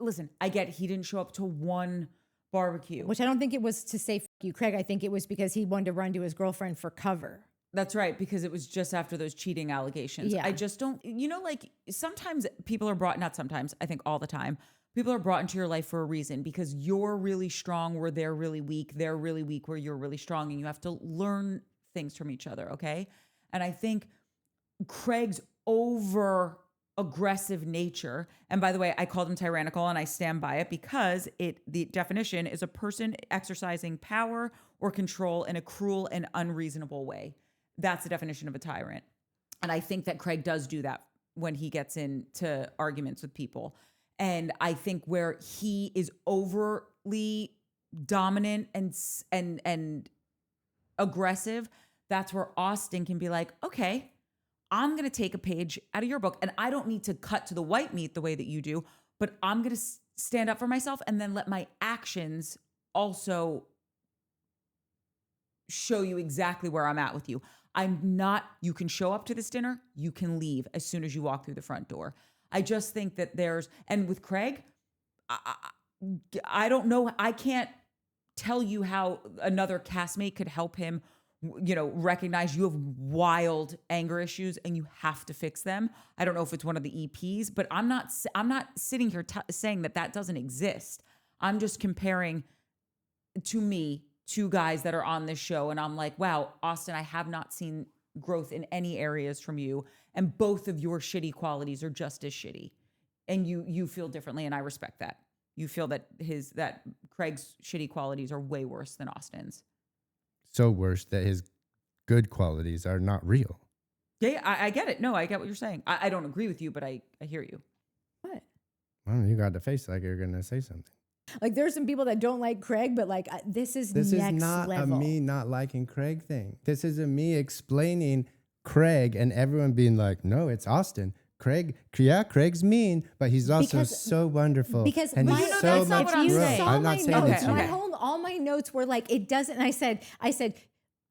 [SPEAKER 1] Listen, I get he didn't show up to one barbecue.
[SPEAKER 2] Which I don't think it was to say, fuck you, Craig. I think it was because he wanted to run to his girlfriend for cover.
[SPEAKER 1] That's right, because it was just after those cheating allegations.
[SPEAKER 2] Yeah.
[SPEAKER 1] I just don't, like sometimes people are brought, not sometimes, I think all the time, people are brought into your life for a reason because you're really strong where they're really weak. They're really weak where you're really strong, and you have to learn things from each other, okay? And I think Craig's over aggressive nature, and by the way, I called him tyrannical and I stand by it because the definition is a person exercising power or control in a cruel and unreasonable way. That's the definition of a tyrant. And I think that Craig does do that when he gets into arguments with people. And I think where he is overly dominant and aggressive, that's where Austen can be like, okay, I'm going to take a page out of your book. And I don't need to cut to the white meat the way that you do, but I'm going to stand up for myself and then let my actions also show you exactly where I'm at with you. You can show up to this dinner, you can leave as soon as you walk through the front door. I just think that and with Craig, I don't know, I can't tell you how another castmate could help him, recognize you have wild anger issues and you have to fix them. I don't know if it's one of the EPs, but I'm not sitting here saying that doesn't exist. I'm just comparing to me two guys that are on this show, and I'm like, wow, Austen, I have not seen growth in any areas from you, and both of your shitty qualities are just as shitty, and you feel differently, and I respect that. You feel that Craig's shitty qualities are way worse than Austen's.
[SPEAKER 3] So worse that his good qualities are not real.
[SPEAKER 1] Yeah, I get it. No, I get what you're saying. I don't agree with you, but I hear you.
[SPEAKER 2] What?
[SPEAKER 3] Well, you got the face like you're going to say something.
[SPEAKER 2] Like there's some people that don't like Craig, but like this is next
[SPEAKER 3] not
[SPEAKER 2] level.
[SPEAKER 3] A me not liking Craig thing. This is a me explaining Craig and everyone being like, no, it's Austen. Craig's mean, but he's also so wonderful.
[SPEAKER 2] Because
[SPEAKER 3] and he's so much growth. I'm not saying it's you.
[SPEAKER 2] All my notes were like, it doesn't. And I said,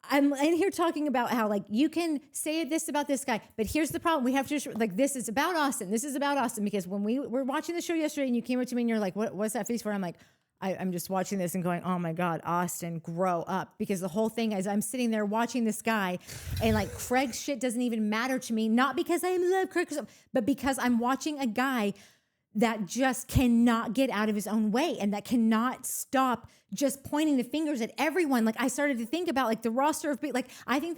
[SPEAKER 2] I'm in here talking about how like you can say this about this guy, but here's the problem. We have to like, this is about Austen. This is about Austen because when we were watching the show yesterday and you came up to me and you're like, what's that face for? I'm like, I'm just watching this and going, oh my God, Austen, grow up. Because the whole thing is I'm sitting there watching this guy and like Craig's shit doesn't even matter to me. Not because I love Craig, but because I'm watching a guy that just cannot get out of his own way and that cannot stop just pointing the fingers at everyone. Like I started to think about like the roster of people. Like I think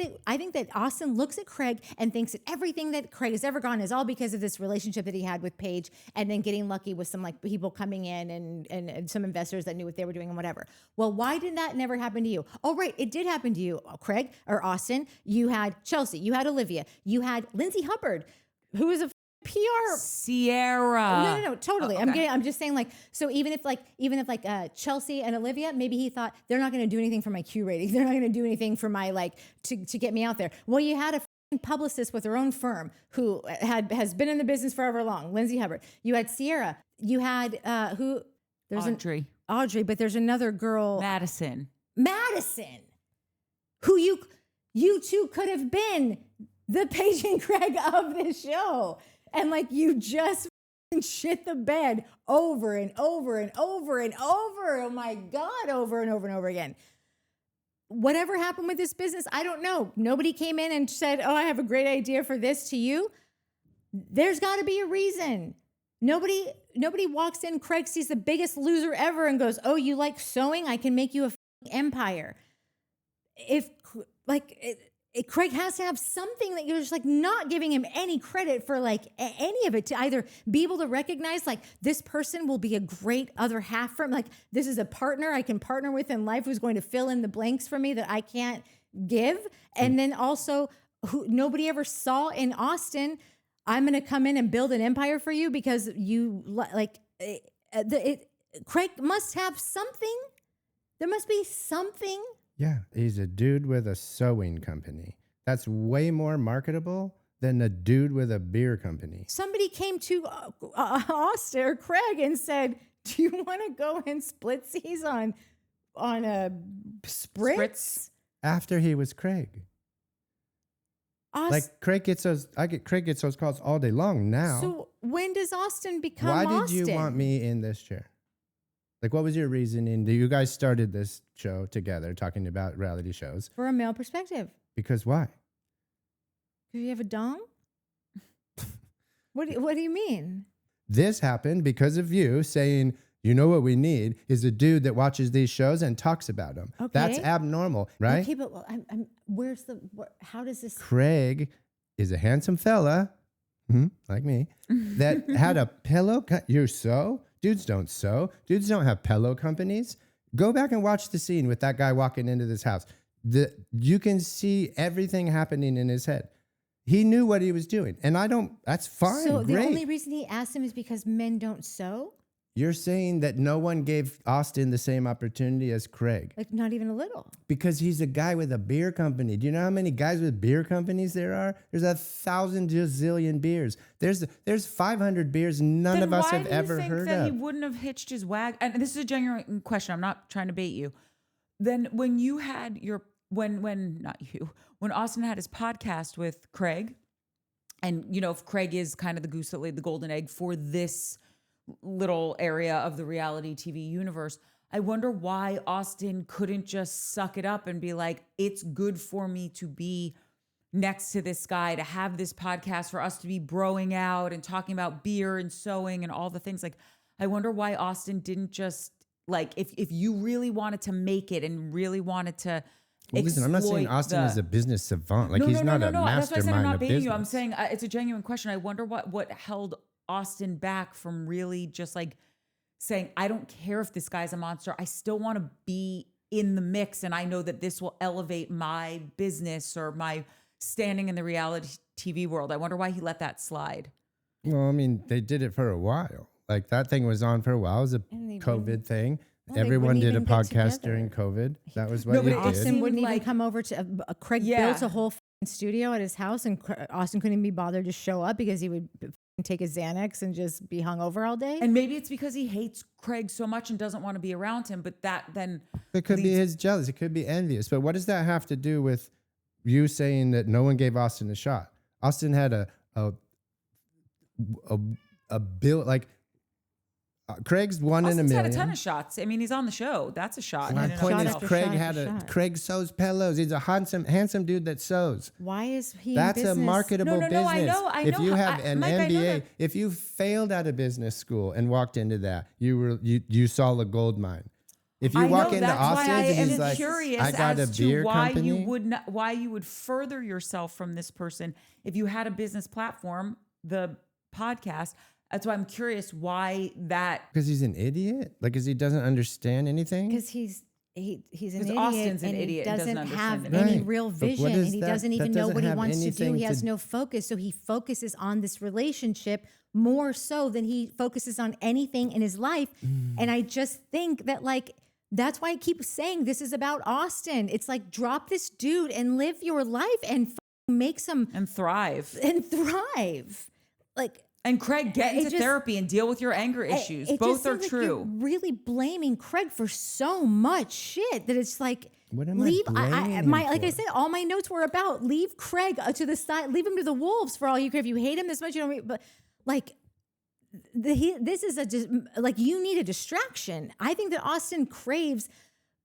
[SPEAKER 2] that Austen looks at Craig and thinks that everything that Craig has ever gone is all because of this relationship that he had with Paige, and then getting lucky with some like people coming in and some investors that knew what they were doing and whatever. Well, why did that never happen to you? Oh, right, it did happen to you, Craig or Austen. You had Chelsea, you had Olivia, you had Lindsay Hubbard, who is a PR
[SPEAKER 1] Sierra.
[SPEAKER 2] No, totally.
[SPEAKER 1] Oh, okay.
[SPEAKER 2] I'm just saying like, so even if Chelsea and Olivia, maybe he thought they're not going to do anything for my Q rating. They're not going to do anything for my like, to get me out there. Well, you had a publicist with her own firm who has been in the business forever long, Lindsay Hubbard. You had Sierra. You had, Audrey, but there's another girl.
[SPEAKER 1] Madison.
[SPEAKER 2] Who you two could have been the Paige and Craig of this show. And like you just shit the bed over and over and over and over. Oh my God, over and over and over again. Whatever happened with this business, I don't know. Nobody came in and said, oh, I have a great idea for this to you. There's got to be a reason. Nobody walks in, Craig sees the biggest loser ever and goes, oh, you like sewing? I can make you a empire. Craig has to have something that you're just like not giving him any credit for, like any of it, to either be able to recognize like this person will be a great other half for him. Like this is a partner I can partner with in life who's going to fill in the blanks for me that I can't give. And then also who nobody ever saw in Austen, I'm going to come in and build an empire for you because you Craig must have something. There must be something.
[SPEAKER 3] Yeah, he's a dude with a sewing company. That's way more marketable than a dude with a beer company.
[SPEAKER 2] Somebody came to Austen or Craig and said, do you want to go and split seas on a spritz?
[SPEAKER 3] After he was Craig. Like Craig gets those calls all day long now.
[SPEAKER 2] So when does Austen become
[SPEAKER 3] Why
[SPEAKER 2] Austen?
[SPEAKER 3] did you want me in this chair? Like, what was your reasoning? You guys started this show together talking about reality shows.
[SPEAKER 2] For a male perspective.
[SPEAKER 3] Because why?
[SPEAKER 2] Because you have a dong? What do you mean?
[SPEAKER 3] This happened because of you saying, you know what we need is a dude that watches these shows and talks about them.
[SPEAKER 2] Okay.
[SPEAKER 3] That's abnormal, right?
[SPEAKER 2] Okay, but how does this?
[SPEAKER 3] Craig is a handsome fella, like me, that had a pillow. You sew? Dudes don't sew. Dudes don't have pillow companies. Go back and watch the scene with that guy walking into this house. You can see everything happening in his head. He knew what he was doing. And that's fine.
[SPEAKER 2] So the
[SPEAKER 3] great.
[SPEAKER 2] only reason he asked him is because men don't sew?
[SPEAKER 3] You're saying that no one gave Austen the same opportunity as Craig.
[SPEAKER 2] Like not even a little.
[SPEAKER 3] Because he's a guy with a beer company. Do you know how many guys with beer companies there are? There's 1,000 gazillion beers. There's 500 beers none of us have ever heard
[SPEAKER 1] that
[SPEAKER 3] of.
[SPEAKER 1] He wouldn't have hitched his wagon. And this is a genuine question. I'm not trying to bait you. Then when you had when Austen had his podcast with Craig, and you know, if Craig is kind of the goose that laid the golden egg for this little area of the reality TV universe, I wonder why Austen couldn't just suck it up and be like, it's good for me to be next to this guy, to have this podcast, for us to be broing out and talking about beer and sewing and all the things. Like, I wonder why Austen didn't just, like, if you really wanted to make it and really wanted to
[SPEAKER 3] listen, I'm not saying Austen is a business savant. Like, he's not a
[SPEAKER 1] That's why I said I'm
[SPEAKER 3] mastermind
[SPEAKER 1] not
[SPEAKER 3] of
[SPEAKER 1] baiting
[SPEAKER 3] business.
[SPEAKER 1] you. I'm saying it's a genuine question. I wonder what held Austen back from really just like saying, I don't care if this guy's a monster. I still want to be in the mix. And I know that this will elevate my business or my standing in the reality TV world. I wonder why he let that slide.
[SPEAKER 3] Well, I mean, they did it for a while. Like, that thing was on for a while. It was a COVID thing. Everyone did a podcast during COVID. That was what you did.
[SPEAKER 2] Austin wouldn't even come over to Craig built a whole studio at his house, and Austin couldn't even be bothered to show up because he would take his Xanax and just be hungover all day.
[SPEAKER 1] And maybe it's because he hates Craig so much and doesn't want to be around him. But that then
[SPEAKER 3] it could be his jealous. It could be envious. But what does that have to do with you saying that no one gave Austen a shot? Austen had a bill, like, Craig's one in a
[SPEAKER 1] Austin's had
[SPEAKER 3] million.
[SPEAKER 1] a ton of shots. I mean, he's on the show. That's a shot.
[SPEAKER 3] My
[SPEAKER 1] in and of
[SPEAKER 3] point is,
[SPEAKER 1] itself.
[SPEAKER 2] Shot.
[SPEAKER 3] Craig sews pillows. He's a handsome dude that sews.
[SPEAKER 2] Why is he?
[SPEAKER 3] That's
[SPEAKER 2] in
[SPEAKER 3] a
[SPEAKER 2] business?
[SPEAKER 3] marketable
[SPEAKER 1] No,
[SPEAKER 3] business.
[SPEAKER 1] I
[SPEAKER 3] If
[SPEAKER 1] know
[SPEAKER 3] you
[SPEAKER 1] how-
[SPEAKER 3] have an
[SPEAKER 1] Mike, I know
[SPEAKER 3] MBA,
[SPEAKER 1] that.
[SPEAKER 3] if you failed out of business school and walked into that, you saw a gold mine. If you
[SPEAKER 1] I
[SPEAKER 3] walk
[SPEAKER 1] know,
[SPEAKER 3] into
[SPEAKER 1] that's why
[SPEAKER 3] Austin's
[SPEAKER 1] I
[SPEAKER 3] and
[SPEAKER 1] am
[SPEAKER 3] he's like,
[SPEAKER 1] curious
[SPEAKER 3] I got
[SPEAKER 1] as
[SPEAKER 3] a
[SPEAKER 1] to
[SPEAKER 3] beer
[SPEAKER 1] why
[SPEAKER 3] company.
[SPEAKER 1] why you would further yourself from this person if you had a business platform, the podcast. That's why I'm curious why that.
[SPEAKER 3] Because he's an idiot? Like, because he doesn't understand anything?
[SPEAKER 2] Because he's an idiot,
[SPEAKER 1] Austin's an
[SPEAKER 2] and
[SPEAKER 1] idiot
[SPEAKER 2] he
[SPEAKER 1] and
[SPEAKER 2] doesn't
[SPEAKER 1] doesn't
[SPEAKER 2] have
[SPEAKER 1] understand
[SPEAKER 2] any
[SPEAKER 3] Right.
[SPEAKER 2] real
[SPEAKER 3] But what
[SPEAKER 2] vision,
[SPEAKER 3] is
[SPEAKER 2] and he
[SPEAKER 3] that?
[SPEAKER 2] doesn't
[SPEAKER 3] That
[SPEAKER 2] even know
[SPEAKER 3] doesn't
[SPEAKER 2] what he
[SPEAKER 3] have
[SPEAKER 2] wants to do.
[SPEAKER 3] anything
[SPEAKER 2] He has
[SPEAKER 3] to-
[SPEAKER 2] no focus, so he focuses on this relationship more so than he focuses on anything in his life. And I just think that, like, that's why I keep saying this is about Austin. It's like, drop this dude and live your life and make some
[SPEAKER 1] And thrive.
[SPEAKER 2] and thrive. Like,
[SPEAKER 1] And Craig, get
[SPEAKER 2] It
[SPEAKER 1] into
[SPEAKER 2] just-
[SPEAKER 1] therapy and deal with your anger issues.
[SPEAKER 2] it
[SPEAKER 1] Both
[SPEAKER 2] just
[SPEAKER 1] are
[SPEAKER 2] seems like you're
[SPEAKER 1] true.
[SPEAKER 2] really blaming Craig for so much shit that it's like,
[SPEAKER 3] What am I
[SPEAKER 2] leave.
[SPEAKER 3] blaming him
[SPEAKER 2] Like I
[SPEAKER 3] for?
[SPEAKER 2] said, all my notes were about leave Craig to the side, leave him to the wolves for all you care. If you hate him this much, you don't. But like, this is like, you need a distraction. I think that Austin craves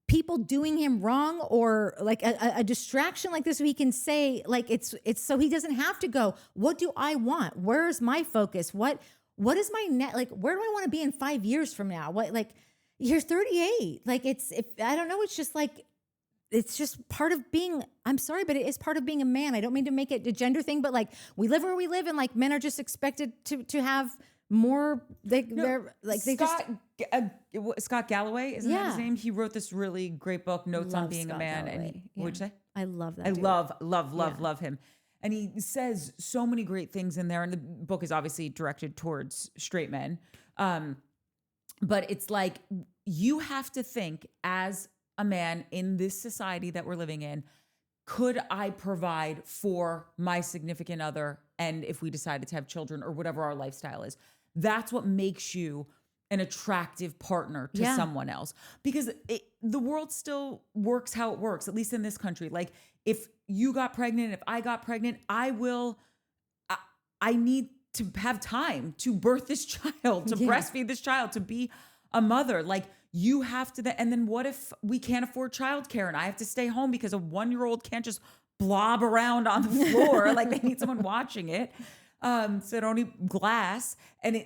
[SPEAKER 2] people doing him wrong, or like a distraction like this, so he can say, like, it's so he doesn't have to go, what do I want? Where's my focus? What is my net? Like, where do I want to be in 5 years from now? What, like, you're 38. Like, I don't know. It's just like, it's just part of being, I'm sorry, but it is part of being a man. I don't mean to make it a gender thing, but like, we live where we live, and like, men are just expected to have more, they're like, they just,
[SPEAKER 1] Scott Galloway, isn't that his
[SPEAKER 2] Yeah.
[SPEAKER 1] name? He wrote this really great book, Notes on
[SPEAKER 2] Love
[SPEAKER 1] Being a
[SPEAKER 2] Scott
[SPEAKER 1] Man.
[SPEAKER 2] Galloway.
[SPEAKER 1] And
[SPEAKER 2] Yeah.
[SPEAKER 1] what'd you say?
[SPEAKER 2] I love that.
[SPEAKER 1] I
[SPEAKER 2] dude.
[SPEAKER 1] love him. And he says so many great things in there. And the book is obviously directed towards straight men. But it's like, you have to think as a man in this society that we're living in, could I provide for my significant other? And if we decided to have children or whatever our lifestyle is, that's what makes you an attractive partner to
[SPEAKER 2] Yeah.
[SPEAKER 1] someone else, because the world still works how it works, at least in this country. Like, if you got pregnant, if I got pregnant, I need to have time to birth this child, to breastfeed this child, to be a mother. Like, you have to, and then what if we can't afford childcare and I have to stay home because a 1-year-old can't just blob around on the floor? Like, they need someone watching it. So they don't need glass. And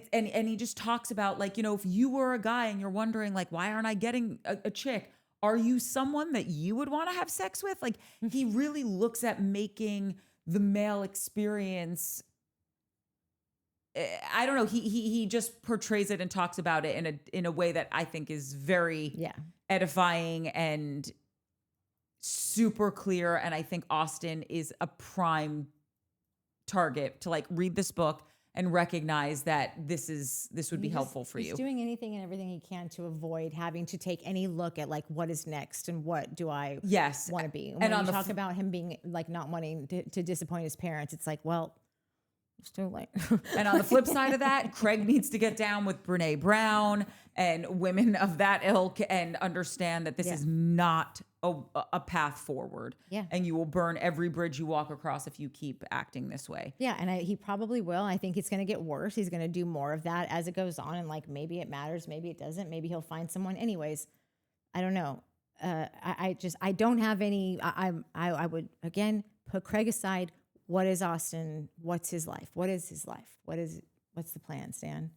[SPEAKER 1] he just talks about, like, you know, if you were a guy and you're wondering, like, why aren't I getting a chick? Are you someone that you would want to have sex with? Like, he really looks at making the male experience. I don't know. He just portrays it and talks about it in a way that I think is very edifying and super clear. And I think Austen is a prime target to, like, read this book and recognize that this would be helpful for you.
[SPEAKER 2] He's doing anything and everything he can to avoid having to take any look at, like, what is next and what do I want to be. When you talk about him being, like, not wanting to disappoint his parents, it's like, well, it's too late.
[SPEAKER 1] And on the flip side of that, Craig needs to get down with Brene Brown and women of that ilk and understand that this is not a path forward.
[SPEAKER 2] Yeah.
[SPEAKER 1] And you will burn every bridge you walk across if you keep acting this way.
[SPEAKER 2] Yeah, and he probably will. I think it's going to get worse. He's going to do more of that as it goes on, and, like, maybe it matters, maybe it doesn't. Maybe he'll find someone. Anyways, I don't know. I don't have any. I would, again, put Craig aside. What is Austen? What's his life? What is his life? What's the plan, Stan?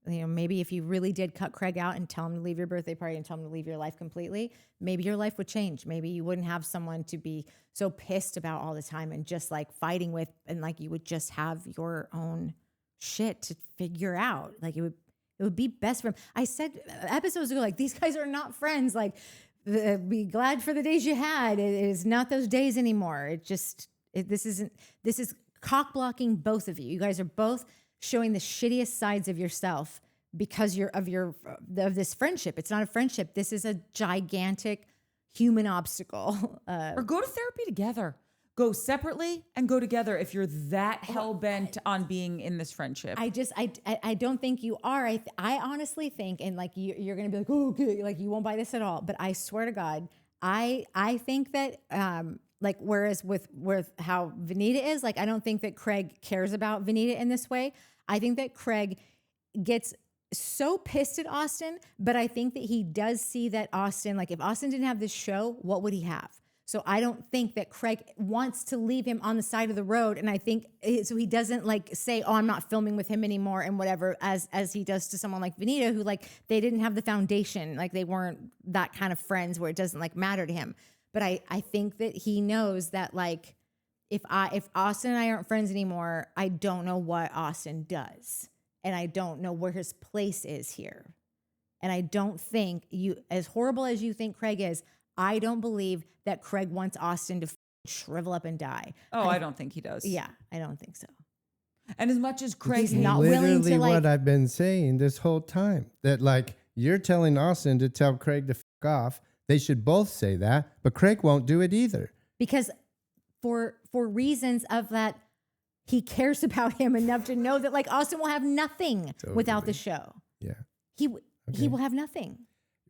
[SPEAKER 2] You know, maybe if you really did cut Craig out and tell him to leave your birthday party and tell him to leave your life completely, maybe your life would change. Maybe you wouldn't have someone to be so pissed about all the time and just, like, fighting with, and, like, you would just have your own shit to figure out. Like, it would be best for him. I said episodes ago, like, these guys are not friends. Like, be glad for the days you had. It is not those days anymore. This is cock blocking both of you. You guys are both showing the shittiest sides of yourself because of this friendship. It's not a friendship. This is a gigantic human obstacle.
[SPEAKER 1] Or go to therapy together. Go separately and go together if you're that hell bent on being in this friendship.
[SPEAKER 2] I don't think you are. I honestly think, and, like, you're going to be like, oh, okay, like, you won't buy this at all. But I swear to God, I think that Like, whereas with how Vanita is, like, I don't think that Craig cares about Vanita in this way. I think that Craig gets so pissed at Austen, but I think that he does see that Austen, like, if Austen didn't have this show, what would he have? So I don't think that Craig wants to leave him on the side of the road. And I think so he doesn't like say, oh, I'm not filming with him anymore and whatever, as he does to someone like Vanita, who like they didn't have the foundation. Like they weren't that kind of friends where it doesn't like matter to him. But I think that he knows that like if Austen and I aren't friends anymore, I don't know what Austen does. And I don't know where his place is here. And I don't think as horrible as you think Craig is, I don't believe that Craig wants Austen to shrivel up and die.
[SPEAKER 1] Oh, I don't think he does.
[SPEAKER 2] Yeah, I don't think so.
[SPEAKER 1] And as much as Craig
[SPEAKER 2] He's not willing to
[SPEAKER 3] literally
[SPEAKER 2] like.
[SPEAKER 3] what I've been saying this whole time. That like you're telling Austen to tell Craig to fuck off. They should both say that, but Craig won't do it either.
[SPEAKER 2] Because for reasons of that, he cares about him enough to know that like Austen will have nothing without the show.
[SPEAKER 3] Yeah.
[SPEAKER 2] He will have nothing.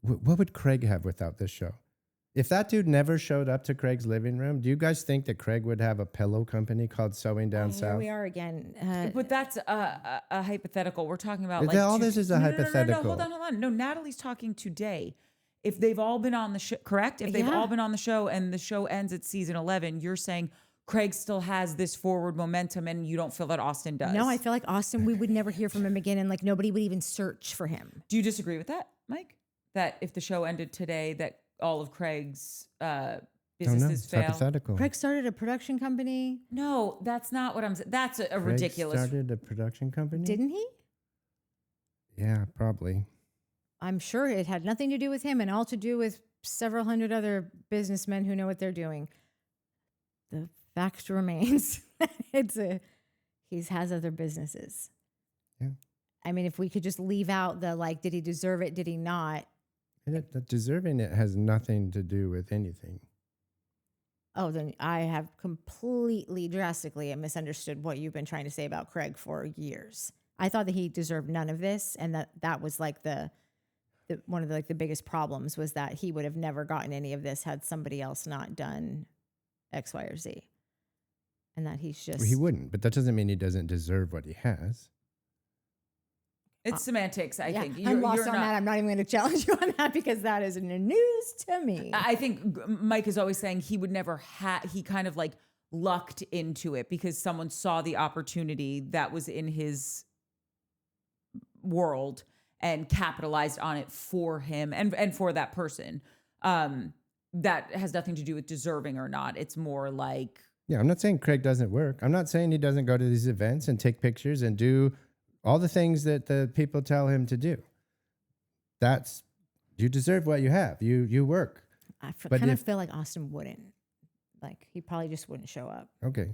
[SPEAKER 3] What would Craig have without this show? If that dude never showed up to Craig's living room, do you guys think that Craig would have a pillow company called Sewing Down
[SPEAKER 2] Here
[SPEAKER 3] South?
[SPEAKER 2] we are again.
[SPEAKER 1] But that's a hypothetical. We're talking about
[SPEAKER 3] All this is a hypothetical.
[SPEAKER 1] No, hold on. No, Natalie's talking today. If they've all been on the show, correct? If they've all been on the show and the show ends at season 11, you're saying Craig still has this forward momentum and you don't feel that Austen does.
[SPEAKER 2] No, I feel like Austen, we would never hear from him again and like nobody would even search for him.
[SPEAKER 1] Do you disagree with that, Mike? That if the show ended today, that all of Craig's businesses
[SPEAKER 3] It's
[SPEAKER 1] fail?
[SPEAKER 3] hypothetical.
[SPEAKER 2] Craig started a production company.
[SPEAKER 1] No, that's not what I'm saying. That's a
[SPEAKER 3] Craig
[SPEAKER 1] ridiculous.
[SPEAKER 3] started a production company?
[SPEAKER 2] Didn't he?
[SPEAKER 3] Yeah, probably.
[SPEAKER 2] I'm sure it had nothing to do with him and all to do with several hundred other businessmen who know what they're doing. The fact remains, he has other businesses.
[SPEAKER 3] Yeah.
[SPEAKER 2] I mean, if we could just leave out the like, did he deserve it? Did he not?
[SPEAKER 3] Deserving it has nothing to do with anything.
[SPEAKER 2] Oh, then I have completely drastically misunderstood what you've been trying to say about Craig for years. I thought that he deserved none of this, and that was like the one of the like the biggest problems was that he would have never gotten any of this had somebody else not done X, Y, or Z, and that he's just
[SPEAKER 3] He wouldn't, but that doesn't mean he doesn't deserve what he has.
[SPEAKER 1] It's semantics, I think.
[SPEAKER 2] I'm lost on that. I'm not even going to challenge you on that because that is news to me.
[SPEAKER 1] I think Mike is always saying he would never he kind of like lucked into it because someone saw the opportunity that was in his world and capitalized on it for him and for that person. That has nothing to do with deserving or not. It's more like...
[SPEAKER 3] Yeah, I'm not saying Craig doesn't work. I'm not saying he doesn't go to these events and take pictures and do all the things that the people tell him to do. You deserve what you have. You work.
[SPEAKER 2] I kind of feel like Austen wouldn't. Like, he probably just wouldn't show up.
[SPEAKER 3] Okay.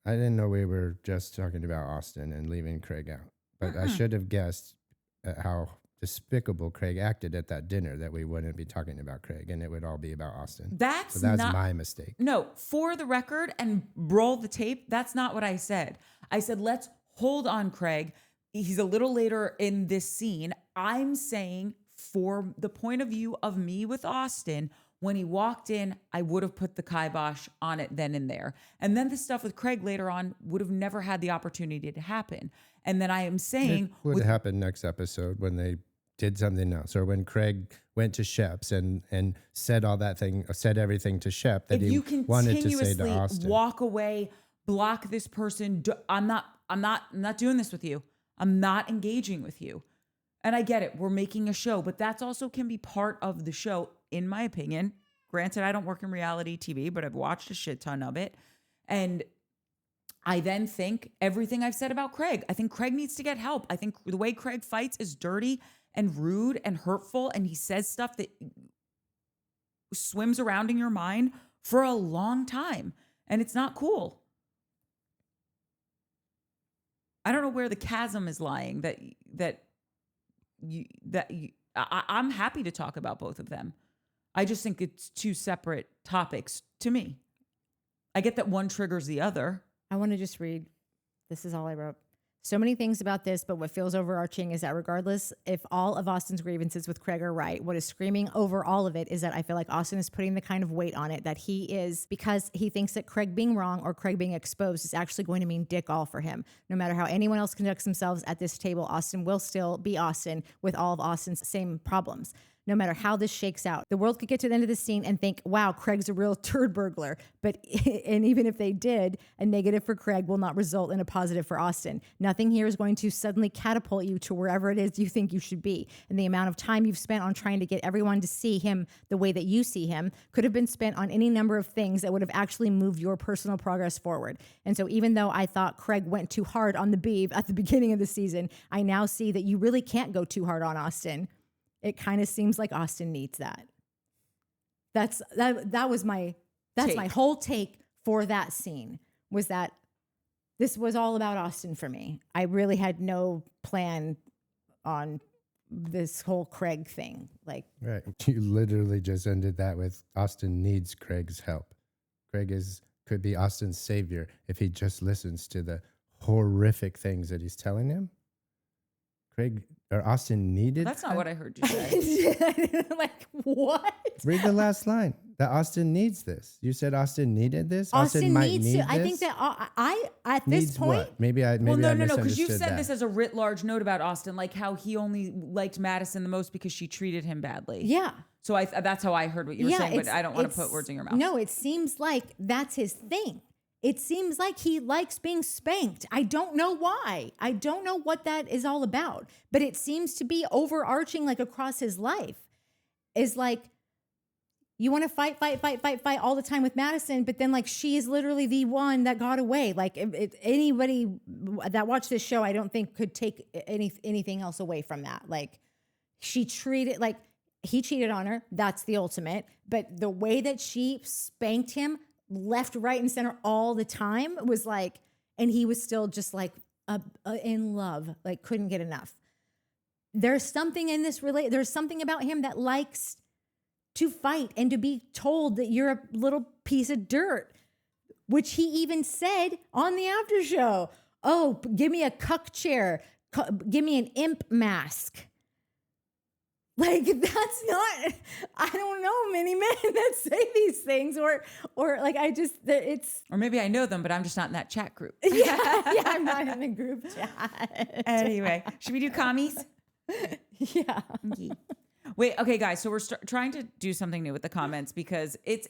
[SPEAKER 3] I didn't know we were just talking about Austen and leaving Craig out. But I should have guessed at how despicable Craig acted at that dinner that we wouldn't be talking about Craig and it would all be about Austen.
[SPEAKER 1] That's
[SPEAKER 3] my mistake.
[SPEAKER 1] No, for the record and roll the tape, that's not what I said. I said, let's hold on, Craig. He's a little later in this scene. I'm saying for the point of view of me with Austen, when he walked in, I would have put the kibosh on it then and there. And then the stuff with Craig later on would have never had the opportunity to happen. And then I am saying...
[SPEAKER 3] It would happen next episode when they did something else, or when Craig went to Shep's and said everything to Shep that he wanted to say to Austen.
[SPEAKER 1] Walk away, block this person. I'm not doing this with you. I'm not engaging with you. And I get it. We're making a show, but that's also can be part of the show, in my opinion. Granted, I don't work in reality TV, but I've watched a shit ton of it. And I then think everything I've said about Craig, I think Craig needs to get help. I think the way Craig fights is dirty and rude and hurtful. And he says stuff that swims around in your mind for a long time. And it's not cool. I don't know where the chasm is lying I'm happy to talk about both of them. I just think it's two separate topics to me. I get that one triggers the other.
[SPEAKER 2] I want to just read. This is all I wrote. so many things about this, but what feels overarching is that regardless if all of Austen's grievances with Craig are right, what is screaming over all of it is that I feel like Austen is putting the kind of weight on it that he is, because he thinks that Craig being wrong or Craig being exposed is actually going to mean dick all for him. No matter how anyone else conducts themselves at this table, Austen will still be Austen with all of Austen's same problems. No matter how this shakes out, the world could get to the end of the scene and think, wow, Craig's a real turd burglar. But, and even if they did, a negative for Craig will not result in a positive for Austen. Nothing here is going to suddenly catapult you to wherever it is you think you should be. And the amount of time you've spent on trying to get everyone to see him the way that you see him could have been spent on any number of things that would have actually moved your personal progress forward. And so even though I thought Craig went too hard on the beeve at the beginning of the season, I now see that you really can't go too hard on Austen. It kind of seems like Austen needs that. That's my whole take for that scene, was that this was all about Austen for me. I really had no plan on this whole Craig thing. Like,
[SPEAKER 3] Right. You literally just ended that with Austen needs Craig's help. Craig could be Austen's savior if he just listens to the horrific things that he's telling him. Craig or Austen needed.
[SPEAKER 1] That's not what I heard you say.
[SPEAKER 2] like, what?
[SPEAKER 3] Read the last line. That Austen needs this. You said Austen needed this.
[SPEAKER 2] Austen
[SPEAKER 3] might
[SPEAKER 2] needs
[SPEAKER 3] need
[SPEAKER 2] to. I think
[SPEAKER 3] this?
[SPEAKER 2] that I at this
[SPEAKER 3] Needs
[SPEAKER 2] point.
[SPEAKER 3] what? Maybe I
[SPEAKER 1] No,
[SPEAKER 3] misunderstood
[SPEAKER 1] because you said
[SPEAKER 3] that.
[SPEAKER 1] this as a writ large note about Austen, like how he only liked Madison the most because she treated him badly.
[SPEAKER 2] Yeah.
[SPEAKER 1] So that's how I heard what you were saying, but I don't want to put words in your mouth.
[SPEAKER 2] No, it seems like that's his thing. It seems like he likes being spanked. I don't know why. I don't know what that is all about, but it seems to be overarching, like across his life. Is like, you want to fight all the time with Madison, but then like she is literally the one that got away. Like if anybody that watched this show, I don't think could take anything else away from that. Like she treated, like he cheated on her. That's the ultimate. But the way that she spanked him left, right, and center all the time was like, and he was still just like in love, like couldn't get enough. There's something in this there's something about him that likes to fight and to be told that you're a little piece of dirt, which he even said on the after show. Oh, give me a cuck chair. Give me an imp mask. Like, that's not, I don't know many men that say these things or like, it's.
[SPEAKER 1] Or maybe I know them, but I'm just not in that chat group.
[SPEAKER 2] Yeah, I'm not in the group chat.
[SPEAKER 1] Anyway, should we do commies?
[SPEAKER 2] Yeah.
[SPEAKER 1] Wait, okay, guys. So we're trying to do something new with the comments because it's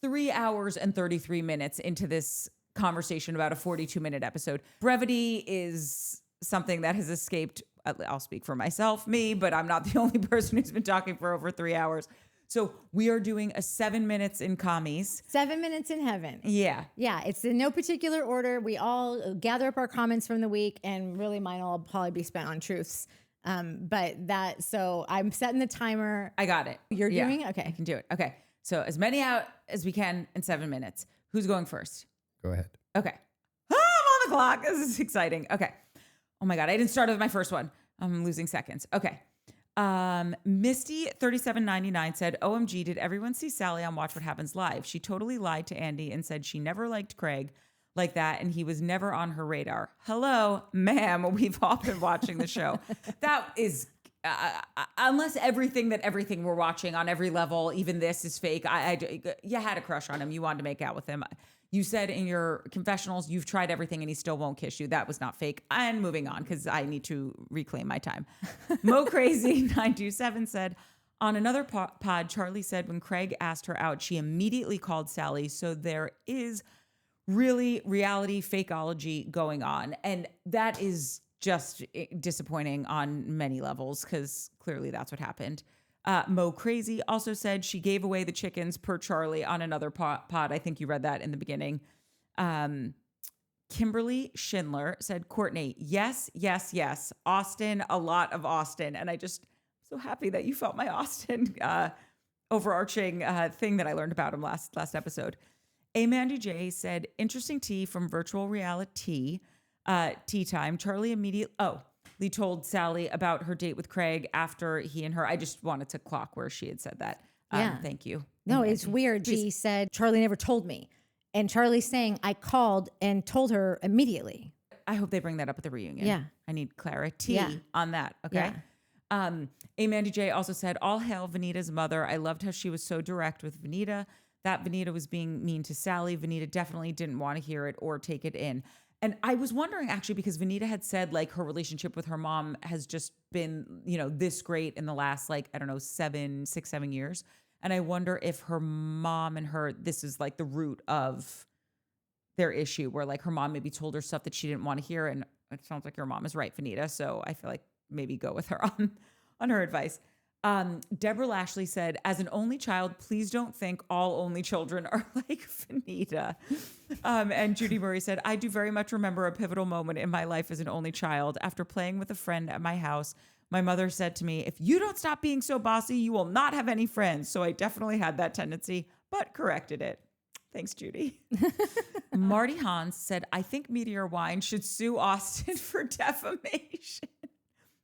[SPEAKER 1] 3 hours and 33 minutes into this conversation about a 42-minute episode. Brevity is something that has escaped. I'll speak for myself, but I'm not the only person who's been talking for over 3 hours. So we are doing a 7 minutes in commies.
[SPEAKER 2] 7 minutes in heaven.
[SPEAKER 1] Yeah.
[SPEAKER 2] Yeah. It's in no particular order. We all gather up our comments from the week, and really mine will probably be spent on truths. So I'm setting the timer.
[SPEAKER 1] I got it.
[SPEAKER 2] You're doing it? Okay.
[SPEAKER 1] I can do it. Okay. So as many out as we can in 7 minutes. Who's going first?
[SPEAKER 3] Go ahead.
[SPEAKER 1] Okay. I'm on the clock. This is exciting. Okay. Oh my God. I didn't start with my first one. I'm losing seconds. Okay. Misty 3799 said, OMG, did everyone see Sally on Watch What Happens Live? She totally lied to Andy and said she never liked Craig like that, and he was never on her radar. Hello, ma'am. We've all been watching the show. That is, unless everything we're watching on every level, even this is fake. You had a crush on him. You wanted to make out with him. You said in your confessionals, you've tried everything and he still won't kiss you. That was not fake. And moving on, because I need to reclaim my time. Mo Crazy 927 said, on another pod, Charlie said when Craig asked her out, she immediately called Sally. So there is really reality fakeology going on. And that is just disappointing on many levels, because clearly that's what happened. Mo Crazy also said she gave away the chickens per Charlie on another pod. I think you read that in the beginning. Kimberly Schindler said, Courtney, yes. Austen, a lot of Austen. And I'm so happy that you felt my Austen overarching thing that I learned about him last episode. Mandy J said, interesting tea from virtual reality tea time. Charlie immediately told Sally about her date with Craig after he and her. I just wanted to clock where she had said that.
[SPEAKER 2] Yeah.
[SPEAKER 1] Thank you.
[SPEAKER 2] No, it's weird. She said, Charlie never told me. And Charlie's saying, I called and told her immediately.
[SPEAKER 1] I hope they bring that up at the reunion.
[SPEAKER 2] Yeah.
[SPEAKER 1] I need clarity
[SPEAKER 2] Yeah.
[SPEAKER 1] on that. Okay. A Mandy J also said, all hail Vanita's mother. I loved how she was so direct with Vanita. That Vanita was being mean to Sally. Vanita definitely didn't want to hear it or take it in. And I was wondering actually, because Vanita had said like her relationship with her mom has just been, this great in the last like, I don't know, 6, 7 years. And I wonder if her mom and her, this is like the root of their issue where like her mom maybe told her stuff that she didn't want to hear. And it sounds like your mom is right, Vanita. So I feel like maybe go with her on her advice. Deborah Lashley said, as an only child, please don't think all only children are like Vanita. And Judy Murray said, I do very much remember a pivotal moment in my life as an only child. After playing with a friend at my house, my mother said to me, if you don't stop being so bossy, you will not have any friends. So I definitely had that tendency, but corrected it. Thanks, Judy. Marty Hans said, I think Meteor Wine should sue Austen for defamation.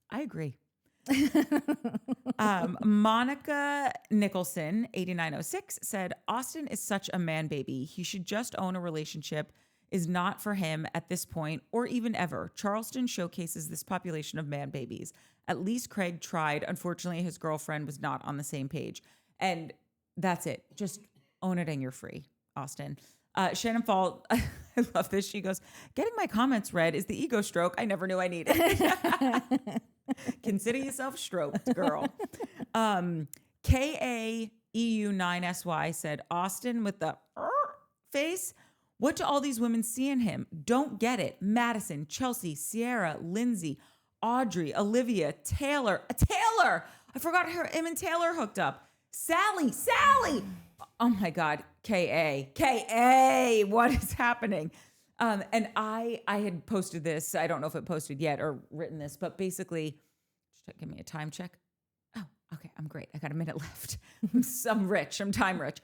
[SPEAKER 1] I agree. Monica Nicholson, 8906, said, Austen is such a man baby. He should just own a relationship is not for him at this point or even ever. Charleston showcases this population of man babies. At least Craig tried. Unfortunately, his girlfriend was not on the same page. And that's it. Just own it and you're free, Austen. Shannon Fall, I love this. She goes, getting my comments read is the ego stroke I never knew I needed. Consider yourself stroked, girl. KAEU9SY said, Austen with the face. What do all these women see in him? Don't get it. Madison, Chelsea, Sierra, Lindsay, Audrey, Olivia, Taylor. Taylor! I forgot him and Taylor hooked up. Sally! Oh my God. KA, what is happening? And I had posted this. I don't know if it posted yet or written this, but basically, just give me a time check. Oh, okay. I'm great. I got a minute left. I'm rich. I'm time rich.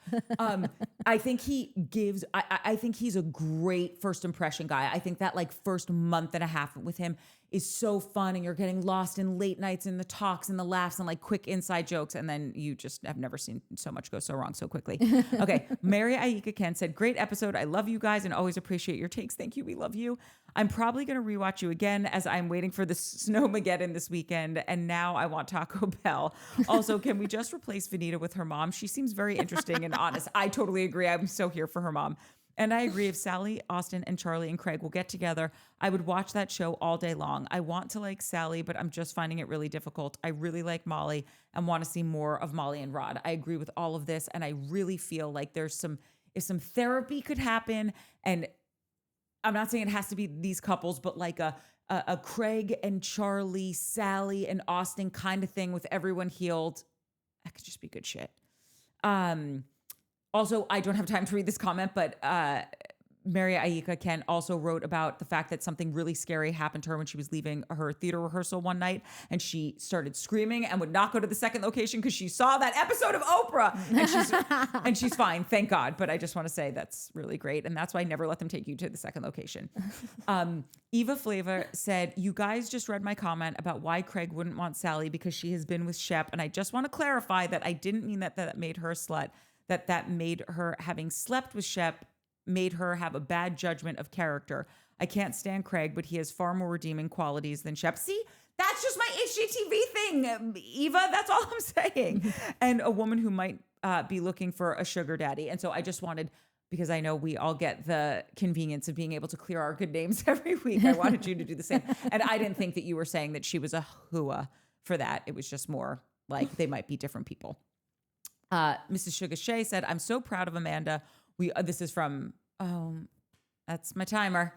[SPEAKER 1] I think he gives, I think he's a great first impression guy. I think that like first month and a half with him is so fun and you're getting lost in late nights and the talks and the laughs and like quick inside jokes. And then you just have never seen so much go so wrong so quickly. Okay. Mary Aika Ken said, great episode. I love you guys and always appreciate your takes. Thank you. We love you. I'm probably going to rewatch you again as I'm waiting for the Snowmageddon this weekend. And now I want Taco Bell. Also, can we just replace Vanita with her mom? She seems very interesting and honest. I totally agree. I'm so here for her mom. And I agree, if Sally, Austen, and Charlie and Craig will get together, I would watch that show all day long. I want to like Sally, but I'm just finding it really difficult. I really like Molly and want to see more of Molly and Rod. I agree with all of this. And I really feel like if some therapy could happen, and I'm not saying it has to be these couples, but like a Craig and Charlie, Sally and Austen kind of thing with everyone healed, that could just be good shit. Also, I don't have time to read this comment, but Mary Aika Ken also wrote about the fact that something really scary happened to her when she was leaving her theater rehearsal one night, and she started screaming and would not go to the second location because she saw that episode of Oprah, and she's fine, thank God. But I just want to say that's really great, and that's why I never let them take you to the second location. Eva Flavor said, you guys just read my comment about why Craig wouldn't want Sally because she has been with Shep, and I just want to clarify that I didn't mean that made her a slut, that made her, having slept with Shep, made her have a bad judgment of character. I can't stand Craig, but he has far more redeeming qualities than Shep. See, that's just my HGTV thing, Eva. That's all I'm saying. And a woman who might be looking for a sugar daddy. And so I just wanted, because I know we all get the convenience of being able to clear our good names every week, I wanted you to do the same. And I didn't think that you were saying that she was a hua for that. It was just more like they might be different people. Mrs. Sugar Shea said, I'm so proud of Amanda. This is from, that's my timer.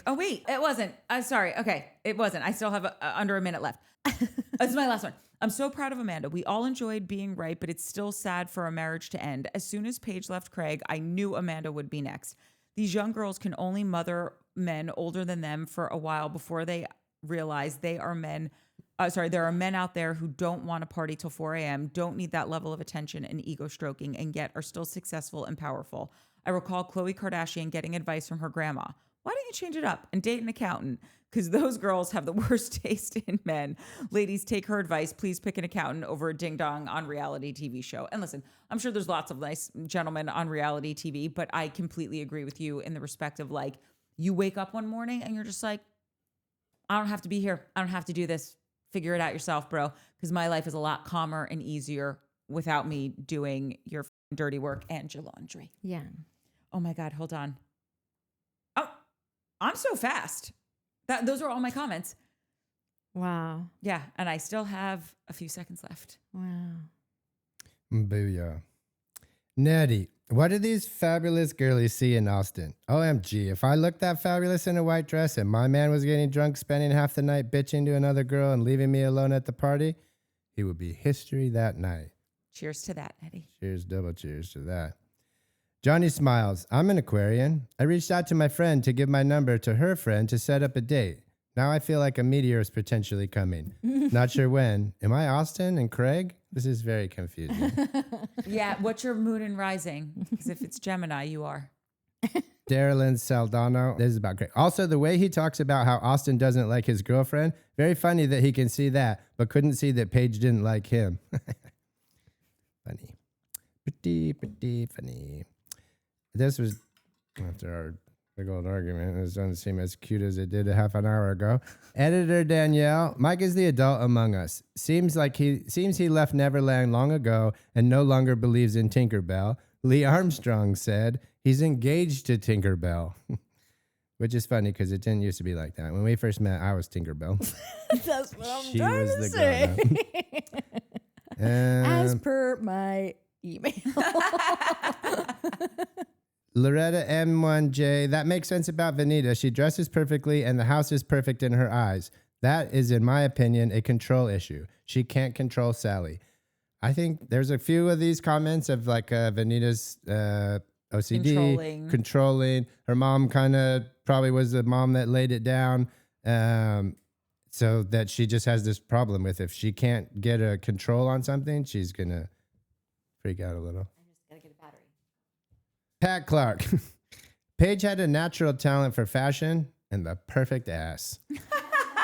[SPEAKER 1] Oh, wait, it wasn't. I'm sorry. Okay, it wasn't. I still have under a minute left. This is my last one. I'm so proud of Amanda. We all enjoyed being right, but it's still sad for a marriage to end. As soon as Paige left Craig, I knew Amanda would be next. These young girls can only mother men older than them for a while before they realize they are men. There are men out there who don't want to party till 4 a.m., don't need that level of attention and ego stroking, and yet are still successful and powerful. I recall Khloe Kardashian getting advice from her grandma. Why don't you change it up and date an accountant? Because those girls have the worst taste in men. Ladies, take her advice. Please pick an accountant over a ding-dong on reality TV show. And listen, I'm sure there's lots of nice gentlemen on reality TV, but I completely agree with you in the respect of like, You wake up one morning and you're just like, I don't have to be here. I don't have to do this. Figure it out yourself, bro. Because my life is a lot calmer and easier without me doing your dirty work and your laundry.
[SPEAKER 2] Yeah.
[SPEAKER 1] Oh my God, hold on. Oh, I'm so fast. Those are all my comments.
[SPEAKER 2] Wow.
[SPEAKER 1] Yeah, and I still have a few seconds left.
[SPEAKER 2] Wow.
[SPEAKER 3] Booyah. Nettie, what do these fabulous girlies see in Austen? OMG, if I looked that fabulous in a white dress and my man was getting drunk, spending half the night bitching to another girl and leaving me alone at the party, he would be history that night.
[SPEAKER 1] Cheers to that, Eddie.
[SPEAKER 3] Cheers, double cheers to that. Johnny smiles. I'm an Aquarian. I reached out to my friend to give my number to her friend to set up a date. Now I feel like a meteor is potentially coming. Not sure when. Am I Austen and Craig? This is very confusing.
[SPEAKER 1] Yeah, what's your moon and rising? Because if it's Gemini, you are.
[SPEAKER 3] Darylyn Saldano. This is about Craig. Also, the way he talks about how Austen doesn't like his girlfriend, very funny that he can see that, but couldn't see that Paige didn't like him. Funny. Pretty funny. This was after our big old argument. It doesn't seem as cute as it did a half an hour ago. Editor Danielle, Mike is the adult among us. Seems he left Neverland long ago and no longer believes in Tinkerbell. Lee Armstrong said he's engaged to Tinkerbell. Which is funny because it didn't used to be like that. When we first met, I was Tinkerbell.
[SPEAKER 2] That's what I'm
[SPEAKER 3] She
[SPEAKER 2] trying
[SPEAKER 3] was
[SPEAKER 2] to
[SPEAKER 3] the
[SPEAKER 2] say. As
[SPEAKER 3] Um,
[SPEAKER 2] per my email.
[SPEAKER 3] Loretta M1J, that makes sense about Vanita. She dresses perfectly and the house is perfect in her eyes. That is, in my opinion, a control issue. She can't control Sally. I think there's a few of these comments of like Vanita's OCD, controlling. Her mom kind of probably was the mom that laid it down. So that she just has this problem with if she can't get a control on something, she's going to freak out a little.
[SPEAKER 2] Gotta get a battery.
[SPEAKER 3] Pat Clark. Paige had a natural talent for fashion and the perfect ass.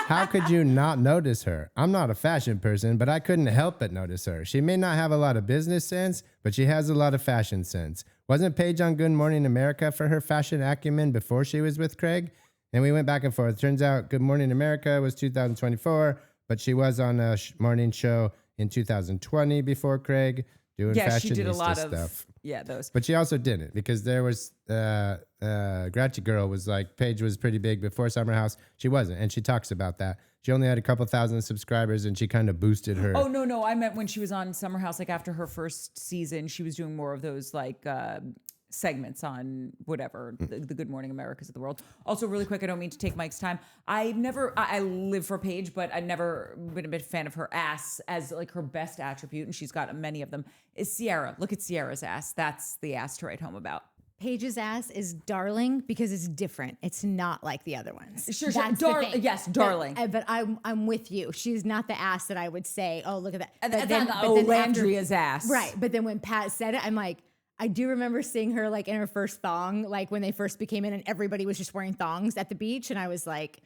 [SPEAKER 3] How could you not notice her? I'm not a fashion person, but I couldn't help but notice her. She may not have a lot of business sense, but she has a lot of fashion sense. Wasn't Paige on Good Morning America for her fashion acumen before she was with Craig? And we went back and forth. Turns out Good Morning America was 2024, but she was on a morning show in 2020 before Craig doing fashionista
[SPEAKER 1] she did a lot of
[SPEAKER 3] stuff.
[SPEAKER 1] Yeah, those.
[SPEAKER 3] But she also didn't because there was Grouchy Girl was like, Paige was pretty big before Summer House. She wasn't. And she talks about that. She only had a couple thousand subscribers and she kind of boosted her.
[SPEAKER 1] Oh, no. I meant when she was on Summer House, like after her first season, she was doing more of those like segments on whatever, the Good Morning Americas of the world. Also, really quick, I don't mean to take Mike's time. I live for Paige, but I've never been a big fan of her ass as like her best attribute, and she's got many of them, is Sierra. Look at Sierra's ass. That's the ass to write home about.
[SPEAKER 2] Paige's ass is darling because it's different. It's not like the other ones.
[SPEAKER 1] Sure.
[SPEAKER 2] That's the thing.
[SPEAKER 1] Yes, darling.
[SPEAKER 2] But I'm with you. She's not the ass that I would say, oh, look at that.
[SPEAKER 1] That's not Landria's ass.
[SPEAKER 2] Right. But then when Pat said it, I'm like, I do remember seeing her like in her first thong, like when they first became in and everybody was just wearing thongs at the beach. And I was like,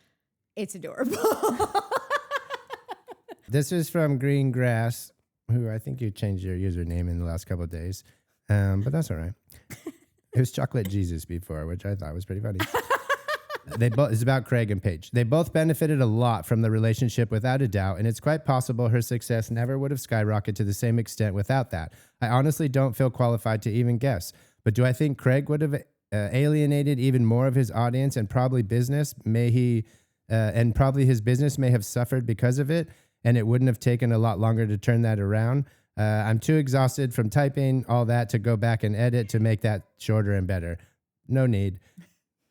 [SPEAKER 2] it's adorable.
[SPEAKER 3] This is from Green Grass, who I think you changed your username in the last couple of days. But that's all right. It was Chocolate Jesus before, which I thought was pretty funny. It's about Craig and Paige. They both benefited a lot from the relationship without a doubt, and it's quite possible her success never would have skyrocketed to the same extent without that. I honestly don't feel qualified to even guess. But do I think Craig would have alienated even more of his audience and probably his business may have suffered because of it, and it wouldn't have taken a lot longer to turn that around? I'm too exhausted from typing all that to go back and edit to make that shorter and better. No need.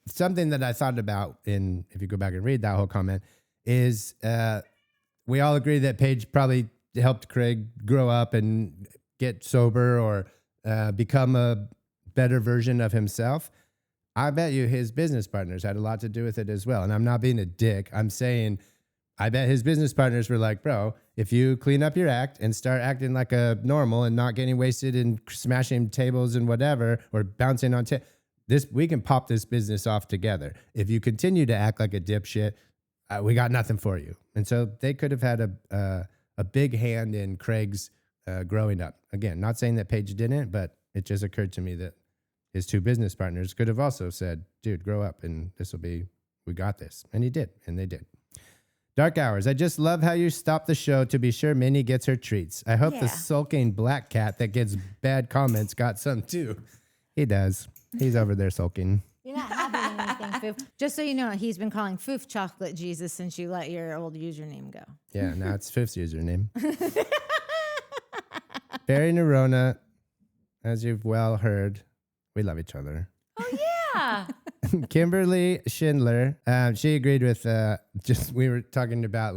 [SPEAKER 3] Something that I thought about if you go back and read that whole comment is we all agree that Paige probably helped Craig grow up and get sober or become a better version of himself. I bet you his business partners had a lot to do with it as well. And I'm not being a dick. I'm saying I bet his business partners were like, bro, if you clean up your act and start acting like a normal and not getting wasted and smashing tables and whatever, or bouncing on we can pop this business off together. If you continue to act like a dipshit, we got nothing for you. And so they could have had a big hand in Craig's growing up. Again, not saying that Paige didn't, but it just occurred to me that his two business partners could have also said, dude, grow up and we got this. And he did, and they did. Dark Hours. I just love how you stop the show to be sure Minnie gets her treats. I hope the sulking black cat that gets bad comments got some too. He does. He's over there sulking.
[SPEAKER 2] You're not having anything, Foof. Just so you know, he's been calling Foof Chocolate Jesus since you let your old username go.
[SPEAKER 3] Yeah, now it's Fifth's username. Barry Nerona, as you've well heard, we love each other.
[SPEAKER 1] Oh, yeah.
[SPEAKER 3] Kimberly Schindler, she agreed with we were talking about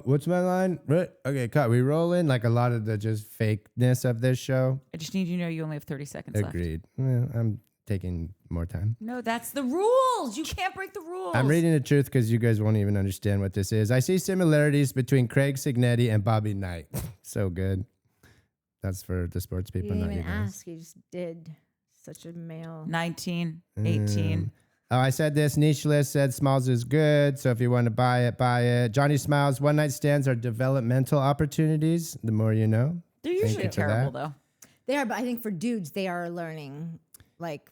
[SPEAKER 3] what's my line? What? Okay, cut. We rolling like a lot of the just fakeness of this show.
[SPEAKER 1] I just need you to know you only have 30 seconds left.
[SPEAKER 3] Agreed. Well, I'm taking more time.
[SPEAKER 1] No, that's the rules. You can't break the rules.
[SPEAKER 3] I'm reading the truth because you guys won't even understand what this is. I see similarities between Craig Signetti and Bobby Knight. So good. That's for the sports people.
[SPEAKER 2] You
[SPEAKER 3] not
[SPEAKER 2] didn't even
[SPEAKER 3] you guys.
[SPEAKER 2] ask. You just did. Such a male.
[SPEAKER 1] 19, 18.
[SPEAKER 3] Oh, I said this. Niche List said Smalls is good. So if you want to buy it, buy it. Johnny Smiles, one night stands are developmental opportunities. The more you know.
[SPEAKER 1] They're usually terrible, though.
[SPEAKER 2] They are, but I think for dudes, they are learning.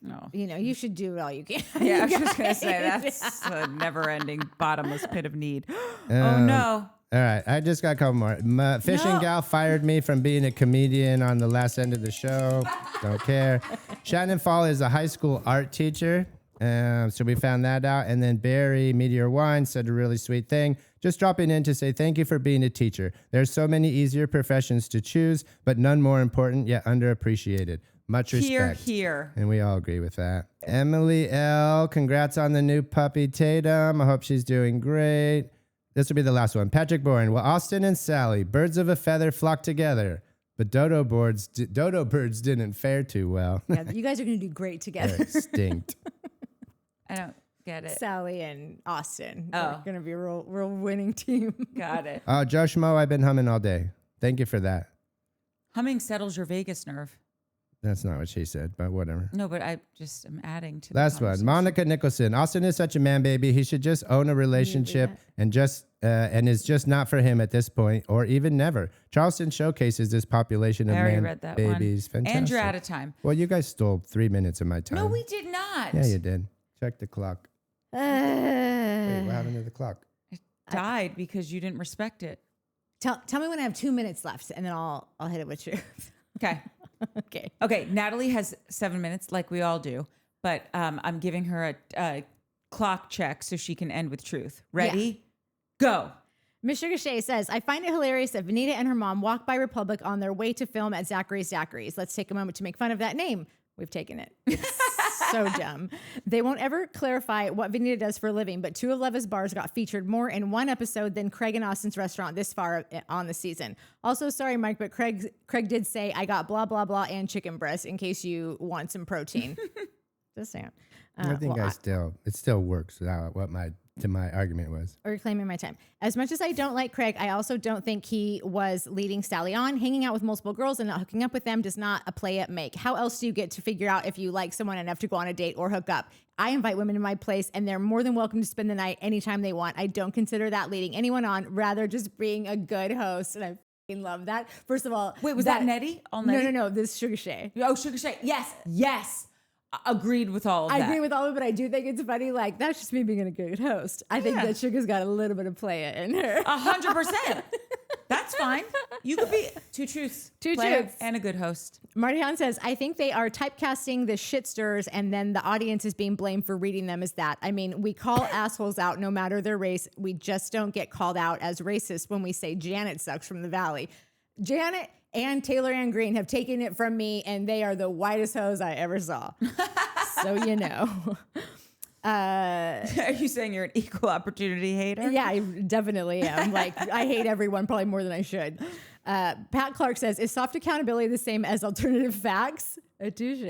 [SPEAKER 1] No.
[SPEAKER 2] You should do it all you can.
[SPEAKER 1] Yeah, I was just going to say that's a never-ending bottomless pit of need. Oh, no.
[SPEAKER 3] All right, I just got a couple more. Fishing gal fired me from being a comedian on the last end of the show. Don't care. Shannon Fall is a high school art teacher. So we found that out. And then Barry, Meteor Wine, said a really sweet thing. Just dropping in to say thank you for being a teacher. There's so many easier professions to choose, but none more important yet underappreciated. Much respect.
[SPEAKER 1] Here.
[SPEAKER 3] And we all agree with that. Emily L., congrats on the new puppy Tatum. I hope she's doing great. This will be the last one. Patrick Bourne. Well, Austin and Sally, birds of a feather flock together, but dodo birds didn't fare too well.
[SPEAKER 2] Yeah, you guys are going to do great together.
[SPEAKER 3] They're extinct.
[SPEAKER 1] I don't get it.
[SPEAKER 2] Sally and Austin
[SPEAKER 1] Oh.
[SPEAKER 2] are going to be a real winning team.
[SPEAKER 1] Got it.
[SPEAKER 3] Oh, Josh Mo, I've been humming all day. Thank you for that.
[SPEAKER 1] Humming settles your vagus nerve.
[SPEAKER 3] That's not what she said, but whatever.
[SPEAKER 1] No, but I just am adding to the
[SPEAKER 3] Last one.
[SPEAKER 1] conversation.
[SPEAKER 3] Monica Nicholson. Austin is such a man baby. He should just own a relationship and is just not for him at this point or even never. Charleston showcases this population of
[SPEAKER 1] I already
[SPEAKER 3] man
[SPEAKER 1] read that
[SPEAKER 3] babies.
[SPEAKER 1] one.
[SPEAKER 3] Fantastic.
[SPEAKER 1] And you're out of time.
[SPEAKER 3] Well, you guys stole 3 minutes of my time.
[SPEAKER 1] No, we did not.
[SPEAKER 3] Yeah, you did. Check the clock. Wait, what happened to the clock?
[SPEAKER 1] It died because you didn't respect it.
[SPEAKER 2] Tell me when I have 2 minutes left, and then I'll hit it with you.
[SPEAKER 1] Okay.
[SPEAKER 2] Okay.
[SPEAKER 1] Okay. Natalie has 7 minutes, like we all do, but I'm giving her a clock check so she can end with truth. Ready? Go.
[SPEAKER 2] Miss Sugar Shay says, I find it hilarious that Vanita and her mom walk by Republic on their way to film at Zachary's. Let's take a moment to make fun of that name. We've taken it. It's so dumb. They won't ever clarify what Vanita does for a living, but 2 of Leva's bars got featured more in one episode than Craig and Austen's restaurant this far on the season. Also, sorry, Mike, but Craig did say, I got blah, blah, blah and chicken breast in case you want some protein. Just saying.
[SPEAKER 3] I think it still works out what my argument was.
[SPEAKER 2] Or reclaiming my time. As much as I don't like Craig, I also don't think he was leading Sally on. Hanging out with multiple girls and not hooking up with them does not a play at make. How else do you get to figure out if you like someone enough to go on a date or hook up? I invite women to my place and they're more than welcome to spend the night anytime they want. I don't consider that leading anyone on, rather just being a good host. And I f***ing love that. First of all.
[SPEAKER 1] Wait, was that Nettie? All Nettie?
[SPEAKER 2] No. This is Sugar Shay.
[SPEAKER 1] Oh, Sugar Shay. Yes. Agreed with all of that.
[SPEAKER 2] I agree with all of it, but I do think it's funny. Like, that's just me being a good host. I think that Sugar's got a little bit of play in her.
[SPEAKER 1] 100%. That's fine. You could be two truths.
[SPEAKER 2] Two
[SPEAKER 1] player
[SPEAKER 2] truths.
[SPEAKER 1] and a good host.
[SPEAKER 2] Marty Han says, I think they are typecasting the shit stirrers and then the audience is being blamed for reading them as that. I mean, we call assholes out no matter their race. We just don't get called out as racist when we say Janet sucks from the Valley. Janet and Taylor Ann Green have taken it from me, and they are the whitest hoes I ever saw. So, you know.
[SPEAKER 1] Are you saying you're an equal opportunity hater?
[SPEAKER 2] Yeah, I definitely am. Like, I hate everyone probably more than I should. Pat Clark says, is soft accountability the same as alternative facts? A touche.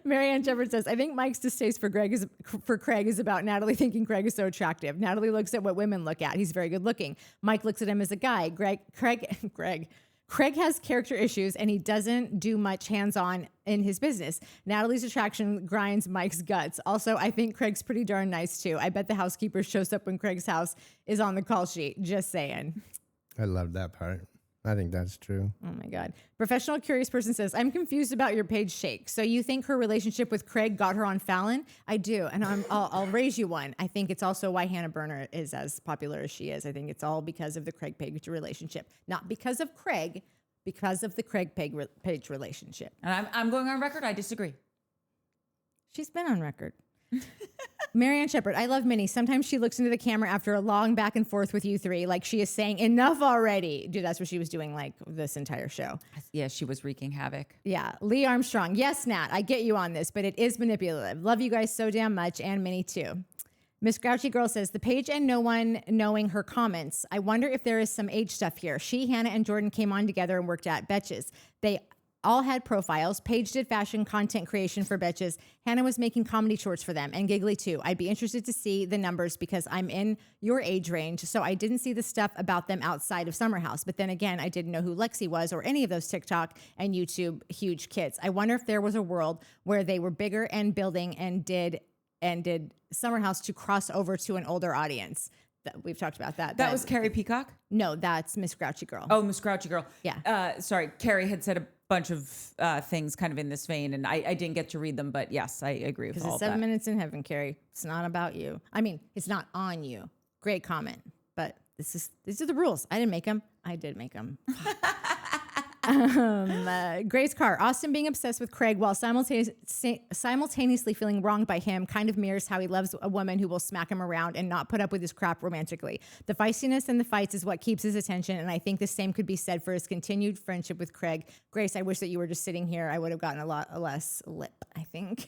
[SPEAKER 2] Marianne Shepard says, I think Mike's distaste for Craig is about Natalie thinking Craig is so attractive. Natalie looks at what women look at. He's very good looking. Mike looks at him as a guy. Craig has character issues and he doesn't do much hands-on in his business. Natalie's attraction grinds Mike's guts. Also, I think Craig's pretty darn nice too. I bet the housekeeper shows up when Craig's house is on the call sheet. Just saying.
[SPEAKER 3] I love that part. I think that's true.
[SPEAKER 2] Oh my God. Professional curious person says, I'm confused about your page shake. So you think her relationship with Craig got her on Fallon? I do. And I'll raise you one. I think it's also why Hannah Berner is as popular as she is. I think it's all because of the Craig Page relationship. Not because of Craig, because of the Craig Page relationship.
[SPEAKER 1] And I'm going on record. I disagree.
[SPEAKER 2] She's been on record. Marianne Shepard, I love Minnie. Sometimes she looks into the camera after a long back and forth with you three, like she is saying, enough already. Dude, that's what she was doing like this entire show.
[SPEAKER 1] Yeah, she was wreaking havoc.
[SPEAKER 2] Yeah. Lee Armstrong, yes, Nat, I get you on this, but it is manipulative. Love you guys so damn much, and Minnie too. Miss Grouchy Girl says, the page and no one knowing her comments. I wonder if there is some age stuff here. She, Hannah, and Jordan came on together and worked at Betches. They all had profiles. Paige did fashion content creation for Betches. Hannah was making comedy shorts for them, and Giggly too. I'd be interested to see the numbers because I'm in your age range, so I didn't see the stuff about them outside of Summer House. But then again, I didn't know who Lexi was or any of those TikTok and YouTube huge kids. I wonder if there was a world where they were bigger and building and did Summer House to cross over to an older audience. We've talked about that.
[SPEAKER 1] That was Carrie Peacock?
[SPEAKER 2] No, that's Miss Grouchy Girl.
[SPEAKER 1] Oh, Miss Grouchy Girl.
[SPEAKER 2] Yeah.
[SPEAKER 1] Sorry, Carrie had said a bunch of things kind of in this vein, and I didn't get to read them, but yes, I agree with all
[SPEAKER 2] Because
[SPEAKER 1] of
[SPEAKER 2] it's 7
[SPEAKER 1] that.
[SPEAKER 2] minutes in heaven, Carrie. It's not about you. I mean, it's not on you. Great comment. But these are the rules. I didn't make them. I did make them. Grace Carr, Austen being obsessed with Craig while simultaneously feeling wronged by him kind of mirrors how he loves a woman who will smack him around and not put up with his crap romantically. The feistiness and the fights is what keeps his attention, and I think the same could be said for his continued friendship with Craig. Grace, I wish that you were just sitting here. I would have gotten a lot less lip, I think.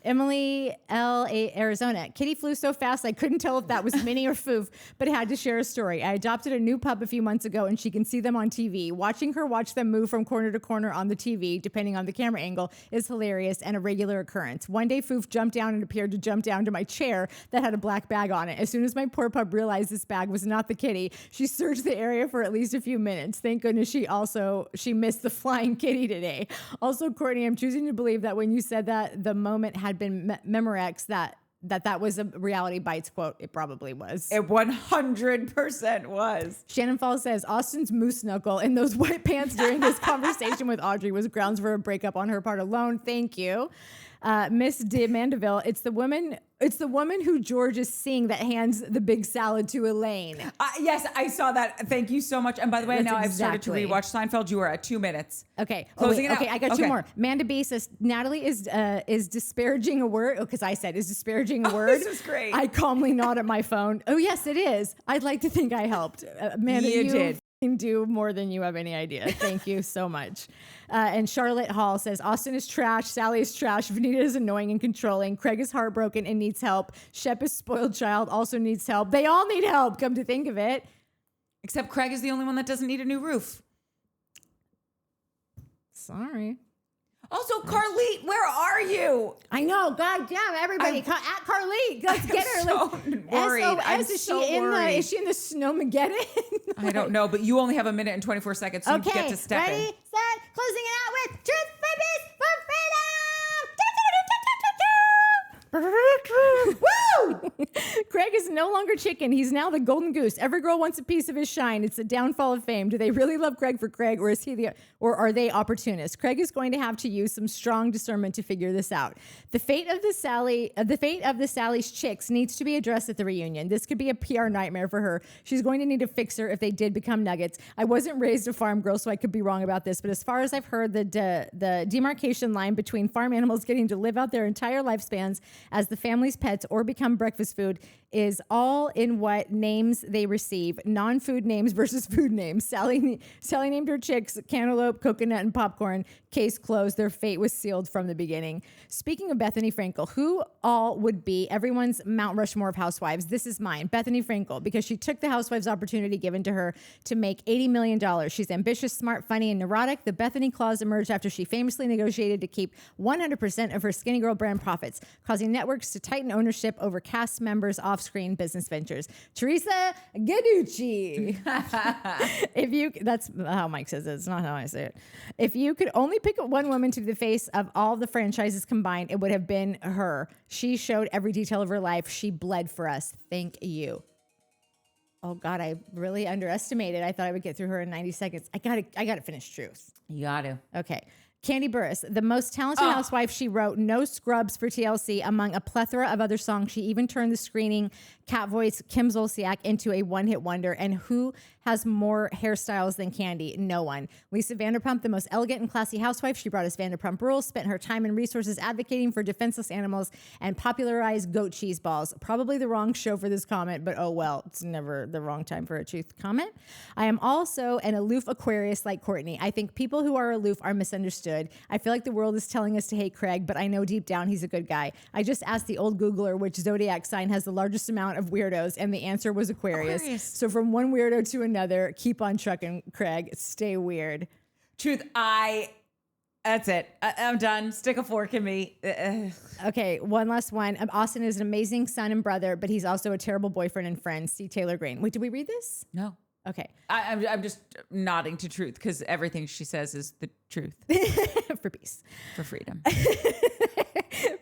[SPEAKER 2] Emily L. Arizona, Kitty flew so fast I couldn't tell if that was Minnie or Foof, but had to share a story. I adopted a new pup a few months ago, and she can see them on TV. Watching her watch them move from corner to corner on the TV, depending on the camera angle, is hilarious and a regular occurrence. One day, Foof jumped down and appeared to jump down to my chair that had a black bag on it. As soon as my poor pup realized this bag was not the kitty, she searched the area for at least a few minutes. Thank goodness she missed the flying kitty today. Also, Courtney, I'm choosing to believe that when you said that the moment had been Memorex, that was a Reality Bites quote. It probably was.
[SPEAKER 1] It 100% was.
[SPEAKER 2] Shannon Falls says, Austin's moose knuckle in those white pants during his conversation with Audrey was grounds for a breakup on her part alone. Thank you. Miss de Mandeville, it's the woman who George is seeing that hands the big salad to Elaine.
[SPEAKER 1] Yes, I saw that. Thank you so much. And by the way,
[SPEAKER 2] That's
[SPEAKER 1] now I've started to
[SPEAKER 2] exactly.
[SPEAKER 1] rewatch Seinfeld. You are at 2 minutes.
[SPEAKER 2] Okay.
[SPEAKER 1] Closing it out.
[SPEAKER 2] Okay, I got two more. Manda B says, Natalie is disparaging a word. Oh, because I said is disparaging a word.
[SPEAKER 1] This is great.
[SPEAKER 2] I calmly nod at my phone. Oh, yes, it is. I'd like to think I helped. Amanda,
[SPEAKER 1] You did.
[SPEAKER 2] Do more than you have any idea. Thank you so much. And Charlotte Hall says, Austen is trash. Sally is trash. Vanita is annoying and controlling. Craig is heartbroken and needs help. Shep is spoiled child, also needs help. They all need help, come to think of it.
[SPEAKER 1] Except Craig is the only one that doesn't need a new roof.
[SPEAKER 2] Sorry.
[SPEAKER 1] Also, Carlite, where are you?
[SPEAKER 2] I know. God damn, everybody. At Carlite. Let's get her.
[SPEAKER 1] So worried. I'm
[SPEAKER 2] SOS.
[SPEAKER 1] so worried.
[SPEAKER 2] Is she in the Snowmageddon?
[SPEAKER 1] I don't know, but you only have 1 minute and 24 seconds, so you get to step
[SPEAKER 2] ready,
[SPEAKER 1] in.
[SPEAKER 2] set, closing it out with Truth, Babies, for Freedom! Woo! Craig is no longer chicken. He's now the golden goose. Every girl wants a piece of his shine. It's the downfall of fame. Do they really love Craig for Craig, or are they opportunists? Craig is going to have to use some strong discernment to figure this out. The fate of the Sally's chicks needs to be addressed at the reunion. This could be a PR nightmare for her. She's going to need a fixer if they did become nuggets. I wasn't raised a farm girl, so I could be wrong about this, but as far as I've heard, the demarcation line between farm animals getting to live out their entire lifespans as the family's pets or become breakfast food is all in what names they receive. Non-food names versus food names. Sally named her chicks cantaloupe, coconut, and popcorn. Case closed. Their fate was sealed from the beginning. Speaking of Bethany Frankel, who all would be everyone's Mount Rushmore of housewives? This is mine, Bethany Frankel, because she took the housewives opportunity given to her to make $80 million. She's ambitious, smart, funny, and neurotic. The Bethany clause emerged after she famously negotiated to keep 100% of her Skinny Girl brand profits, causing networks to tighten ownership over cast members' off-screen business ventures. Teresa Gaducci. That's how Mike says it. It's not how I say it. If you could only pick one woman to be the face of all the franchises combined, it would have been her. She showed every detail of her life. She bled for us. Thank you. Oh God, I really underestimated. I thought I would get through her in 90 seconds. I gotta finish Truth.
[SPEAKER 1] You got to.
[SPEAKER 2] Okay. Candy Burris, the most talented housewife, she wrote No Scrubs for TLC among a plethora of other songs. She even turned the screening cat voice Kim Zolciak into a one-hit wonder. And who has more hairstyles than Candy? No one. Lisa Vanderpump, the most elegant and classy housewife. She brought us Vanderpump Rules, spent her time and resources advocating for defenseless animals, and popularized goat cheese balls. Probably the wrong show for this comment, but oh well, it's never the wrong time for a truth comment. I am also an aloof Aquarius like Courtney. I think people who are aloof are misunderstood. I feel like the world is telling us to hate Craig, but I know deep down he's a good guy. I just asked the old Googler which zodiac sign has the largest amount of weirdos, and the answer was Aquarius. So from one weirdo to another, keep on trucking, Craig. Stay weird.
[SPEAKER 1] Truth, that's it. I'm done. Stick a fork in me.
[SPEAKER 2] Okay, one last one. Austen is an amazing son and brother, but he's also a terrible boyfriend and friend. See Taylor Green. Wait, did we read this?
[SPEAKER 1] No.
[SPEAKER 2] Okay.
[SPEAKER 1] I'm just nodding to Truth because everything she says is the truth.
[SPEAKER 2] For peace.
[SPEAKER 1] For freedom.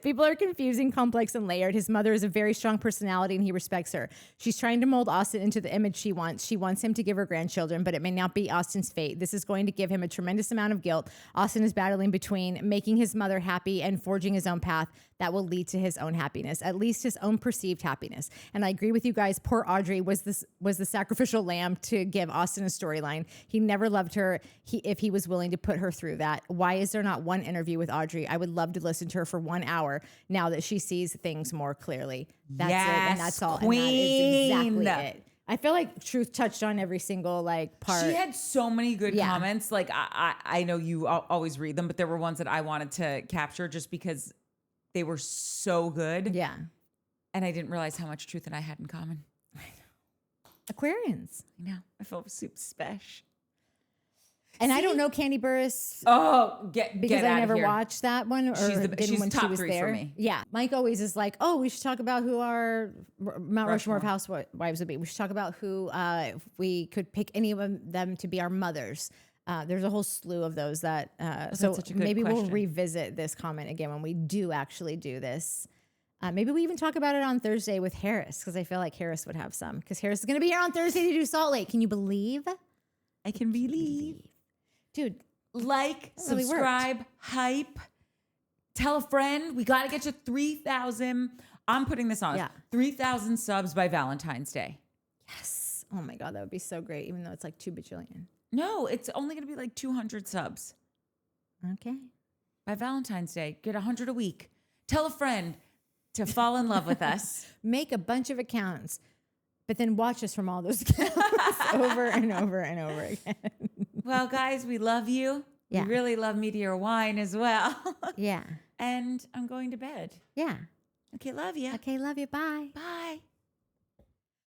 [SPEAKER 2] People are confusing, complex, and layered. His mother is a very strong personality, and he respects her. She's trying to mold Austen into the image she wants. She wants him to give her grandchildren, but it may not be Austen's fate. This is going to give him a tremendous amount of guilt. Austen is battling between making his mother happy and forging his own path that will lead to his own happiness, at least his own perceived happiness. And I agree with you guys. Poor Audrey was the sacrificial lamb to give Austen a storyline. He never loved her if he was willing to put her through that. Why is there not one interview with Audrey? I would love to listen to her for 1 hour now that she sees things more clearly. That's it, and that's all.
[SPEAKER 1] Queen.
[SPEAKER 2] And that is exactly it. I feel like Truth touched on every single part.
[SPEAKER 1] She had so many good comments. Like I know you always read them, but there were ones that I wanted to capture just because they were so good.
[SPEAKER 2] Yeah.
[SPEAKER 1] And I didn't realize how much Truth and I had in common.
[SPEAKER 2] Aquarians.
[SPEAKER 1] I know. I felt super special.
[SPEAKER 2] And I don't know Candy Burris.
[SPEAKER 1] Oh,
[SPEAKER 2] because I never
[SPEAKER 1] here.
[SPEAKER 2] watched that one, or
[SPEAKER 1] She's
[SPEAKER 2] when
[SPEAKER 1] top
[SPEAKER 2] she was
[SPEAKER 1] 3
[SPEAKER 2] there.
[SPEAKER 1] for me.
[SPEAKER 2] Yeah, Mike always is like, "Oh, we should talk about who our Mount Rushmore of housewives would be. We should talk about who if we could pick any of them to be our mothers." There's a whole slew of those that. So
[SPEAKER 1] such a good
[SPEAKER 2] maybe we'll
[SPEAKER 1] question.
[SPEAKER 2] revisit this comment again when we do actually do this. Maybe we even talk about it on Thursday with Harris, because I feel like Harris would have some. Because Harris is going to be here on Thursday to do Salt Lake. Can you believe?
[SPEAKER 1] I can believe.
[SPEAKER 2] Dude.
[SPEAKER 1] Like,
[SPEAKER 2] really
[SPEAKER 1] subscribe, hype, tell a friend. We got to get you 3,000. I'm putting this on.
[SPEAKER 2] Yeah.
[SPEAKER 1] 3,000 subs by Valentine's Day.
[SPEAKER 2] Yes. Oh my God, that would be so great, even though it's like 2 bajillion.
[SPEAKER 1] No, it's only going to be like 200 subs
[SPEAKER 2] Okay.
[SPEAKER 1] by Valentine's Day. Get 100 a week. Tell a friend to fall in love with us.
[SPEAKER 2] Make a bunch of accounts, but then watch us from all those accounts over and over and over again.
[SPEAKER 1] Well, guys, we love you.
[SPEAKER 2] Yeah.
[SPEAKER 1] We really love Meteor Wine as well.
[SPEAKER 2] Yeah.
[SPEAKER 1] And I'm going to bed.
[SPEAKER 2] Yeah.
[SPEAKER 1] Okay, love you.
[SPEAKER 2] Okay, love you. Bye.
[SPEAKER 1] Bye.